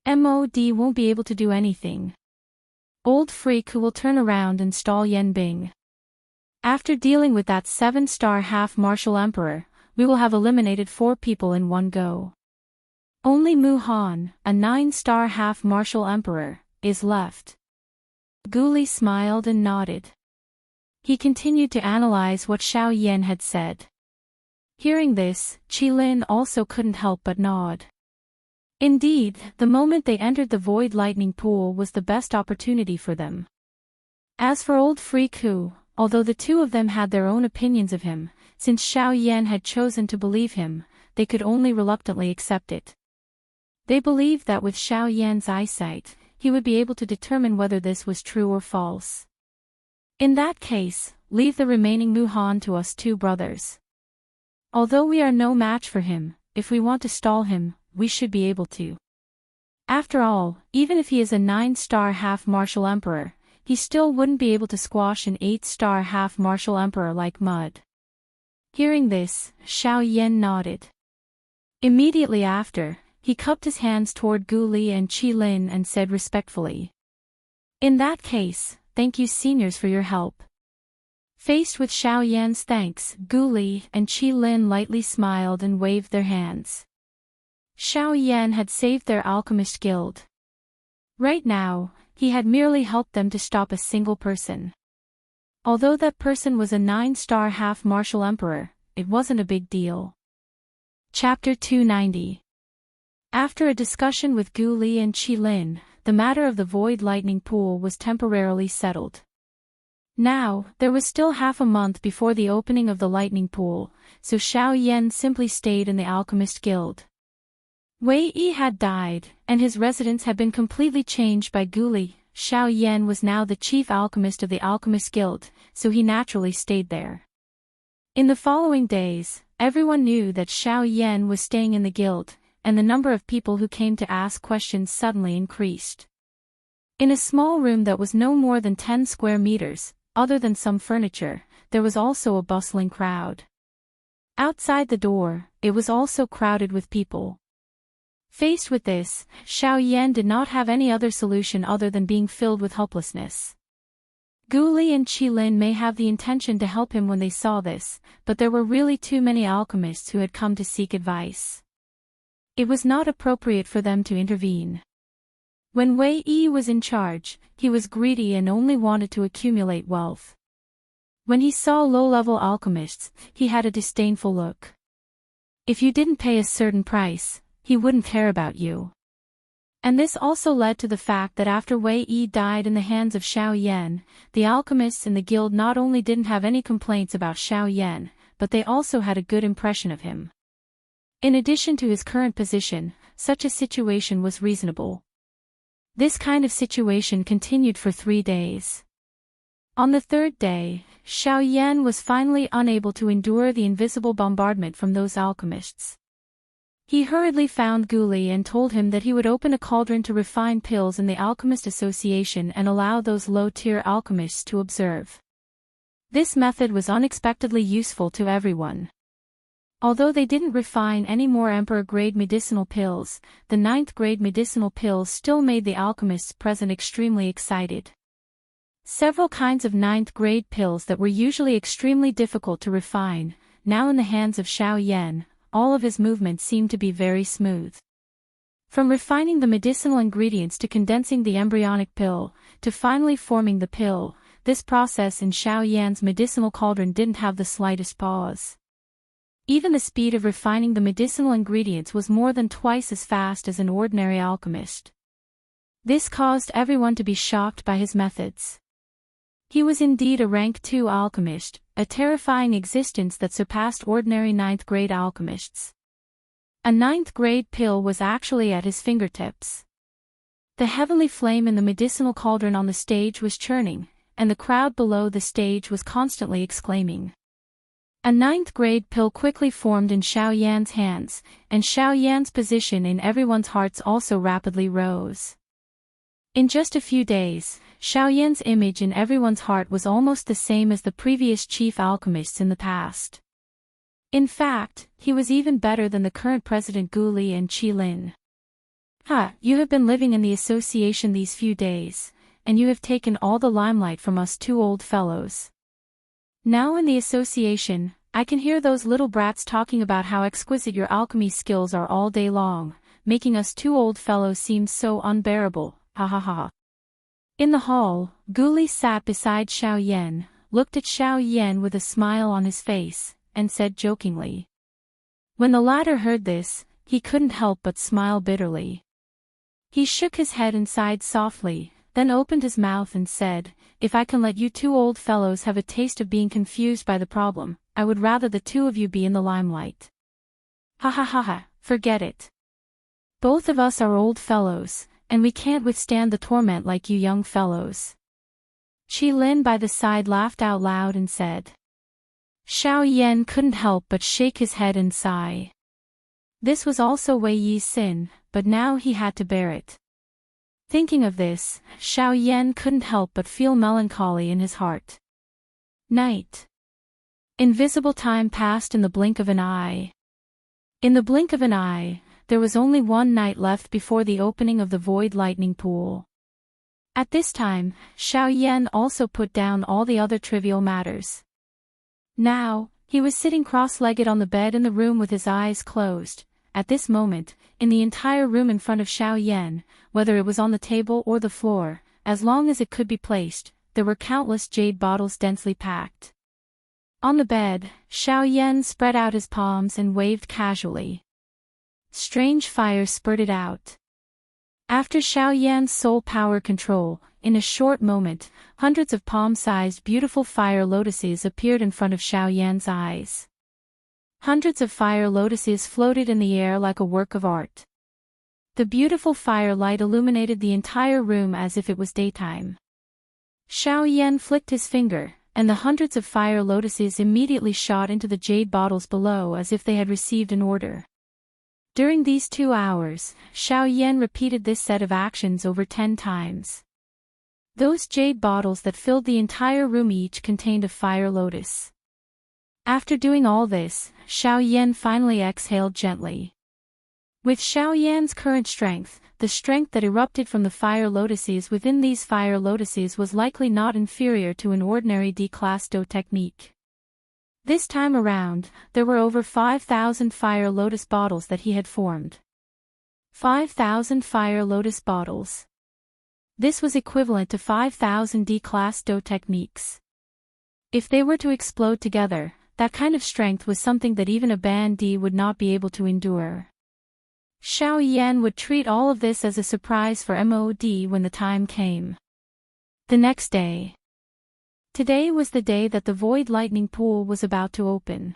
A: MOD won't be able to do anything. Old freak who will turn around and stall Yen Bing. After dealing with that 7-star half-martial emperor, we will have eliminated 4 people in one go. Only Mu Han, a 9-star half-martial emperor, is left. Gu Li smiled and nodded. He continued to analyze what Xiao Yan had said. Hearing this, Qi Lin also couldn't help but nod. Indeed, the moment they entered the void lightning pool was the best opportunity for them. As for old freak Hu, although the two of them had their own opinions of him, since Xiao Yan had chosen to believe him, they could only reluctantly accept it. They believed that with Xiao Yan's eyesight, he would be able to determine whether this was true or false. In that case, leave the remaining Mu Han to us 2 brothers. Although we are no match for him, if we want to stall him, we should be able to. After all, even if he is a 9-star half-martial emperor, he still wouldn't be able to squash an 8-star half-martial emperor like mud. Hearing this, Xiao Yan nodded. Immediately after, he cupped his hands toward Gu Li and Qi Lin and said respectfully, "In that case, thank you seniors for your help." Faced with Xiao Yan's thanks, Gu Li and Qi Lin lightly smiled and waved their hands. Xiao Yan had saved their alchemist guild. Right now, he had merely helped them to stop a single person. Although that person was a 9-star half-martial emperor, it wasn't a big deal. Chapter 290. After a discussion with Gu Li and Qi Lin, the matter of the void lightning pool was temporarily settled. Now, there was still half a month before the opening of the lightning pool, so Xiao Yan simply stayed in the alchemist guild. Wei Yi had died, and his residence had been completely changed by Gu Li. Xiao Yan was now the chief alchemist of the alchemist guild, so he naturally stayed there. In the following days, everyone knew that Xiao Yan was staying in the guild, and the number of people who came to ask questions suddenly increased. In a small room that was no more than 10 square meters, other than some furniture, there was also a bustling crowd. Outside the door, it was also crowded with people. Faced with this, Xiao Yan did not have any other solution other than being filled with helplessness. Gu Li and Qi Lin may have the intention to help him when they saw this, but there were really too many alchemists who had come to seek advice. It was not appropriate for them to intervene. When Wei Yi was in charge, he was greedy and only wanted to accumulate wealth. When he saw low-level alchemists, he had a disdainful look. If you didn't pay a certain price, he wouldn't care about you. And this also led to the fact that after Wei Yi died in the hands of Xiao Yan, the alchemists in the guild not only didn't have any complaints about Xiao Yan, but they also had a good impression of him. In addition to his current position, such a situation was reasonable. This kind of situation continued for 3 days. On the 3rd day, Xiao Yan was finally unable to endure the invisible bombardment from those alchemists. He hurriedly found Gu Li and told him that he would open a cauldron to refine pills in the Alchemist Association and allow those low-tier alchemists to observe. This method was unexpectedly useful to everyone. Although they didn't refine any more Emperor-grade medicinal pills, the 9th-grade medicinal pills still made the alchemists present extremely excited. Several kinds of 9th-grade pills that were usually extremely difficult to refine, now in the hands of Xiao Yan, all of his movements seemed to be very smooth. From refining the medicinal ingredients to condensing the embryonic pill, to finally forming the pill, this process in Xiao Yan's medicinal cauldron didn't have the slightest pause. Even the speed of refining the medicinal ingredients was more than twice as fast as an ordinary alchemist. This caused everyone to be shocked by his methods. He was indeed a rank 2 alchemist, a terrifying existence that surpassed ordinary 9th-grade alchemists. A 9th-grade pill was actually at his fingertips. The heavenly flame in the medicinal cauldron on the stage was churning, and the crowd below the stage was constantly exclaiming. A 9th-grade pill quickly formed in Xiao Yan's hands, and Xiao Yan's position in everyone's hearts also rapidly rose. In just a few days, Xiaoyan's image in everyone's heart was almost the same as the previous chief alchemists in the past. In fact, he was even better than the current president Gu Li and Qi Lin. You have been living in the association these few days, and you have taken all the limelight from us two old fellows. Now in the association, I can hear those little brats talking about how exquisite your alchemy skills are all day long, making us two old fellows seem so unbearable, ha ha ha. In the hall, Gu Li sat beside Xiaoyan, looked at Xiaoyan with a smile on his face, and said jokingly. When the latter heard this, he couldn't help but smile bitterly. He shook his head and sighed softly, then opened his mouth and said, "If I can let you two old fellows have a taste of being confused by the problem, I would rather the two of you be in the limelight." Ha ha ha ha, forget it. Both of us are old fellows, and we can't withstand the torment like you young fellows. Qi Lin by the side laughed out loud and said. Xiaoyan couldn't help but shake his head and sigh. This was also Wei Yi's sin, but now he had to bear it. Thinking of this, Xiaoyan couldn't help but feel melancholy in his heart. Night. Invisible time passed in the blink of an eye. In the blink of an eye, there was only one night left before the opening of the void lightning pool. At this time, Xiaoyan also put down all the other trivial matters. Now, he was sitting cross-legged on the bed in the room with his eyes closed. At this moment, in the entire room in front of Xiaoyan, whether it was on the table or the floor, as long as it could be placed, there were countless jade bottles densely packed. On the bed, Xiaoyan spread out his palms and waved casually. Strange fire spurted out. After Xiaoyan's soul power control, in a short moment, hundreds of palm-sized beautiful fire lotuses appeared in front of Xiaoyan's eyes. Hundreds of fire lotuses floated in the air like a work of art. The beautiful fire light illuminated the entire room as if it was daytime. Xiaoyan flicked his finger, and the hundreds of fire lotuses immediately shot into the jade bottles below as if they had received an order. During these 2 hours, Xiaoyan repeated this set of actions over 10 times. Those jade bottles that filled the entire room each contained a fire lotus. After doing all this, Xiaoyan finally exhaled gently. With Xiaoyan's current strength, the strength that erupted from the fire lotuses within these fire lotuses was likely not inferior to an ordinary D-class Do technique. This time around, there were over 5,000 fire lotus bottles that he had formed. 5,000 fire lotus bottles. This was equivalent to 5,000 D-class Do techniques. If they were to explode together, that kind of strength was something that even a Ban D would not be able to endure. Xiaoyan would treat all of this as a surprise for MOD when the time came. The next day. Today was the day that the void lightning pool was about to open.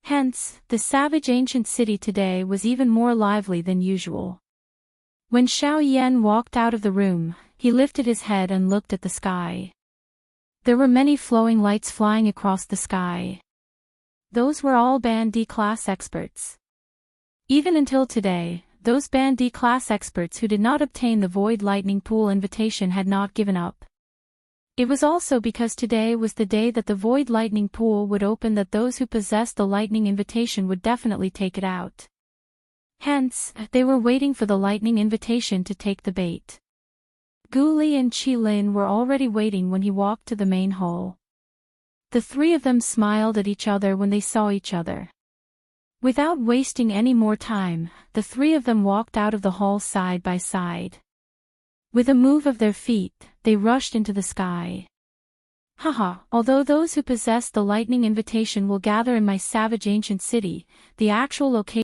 A: Hence, the savage ancient city today was even more lively than usual. When Xiaoyan walked out of the room, he lifted his head and looked at the sky. There were many flowing lights flying across the sky. Those were all Band D class experts. Even until today, those Band D class experts who did not obtain the void lightning pool invitation had not given up. It was also because today was the day that the void lightning pool would open that those who possessed the lightning invitation would definitely take it out. Hence, they were waiting for the lightning invitation to take the bait. Gu Li and Qi Lin were already waiting when he walked to the main hall. The three of them smiled at each other when they saw each other. Without wasting any more time, the three of them walked out of the hall side by side. With a move of their feet, they rushed into the sky. Haha, although those who possess the lightning invitation will gather in my savage ancient city, the actual location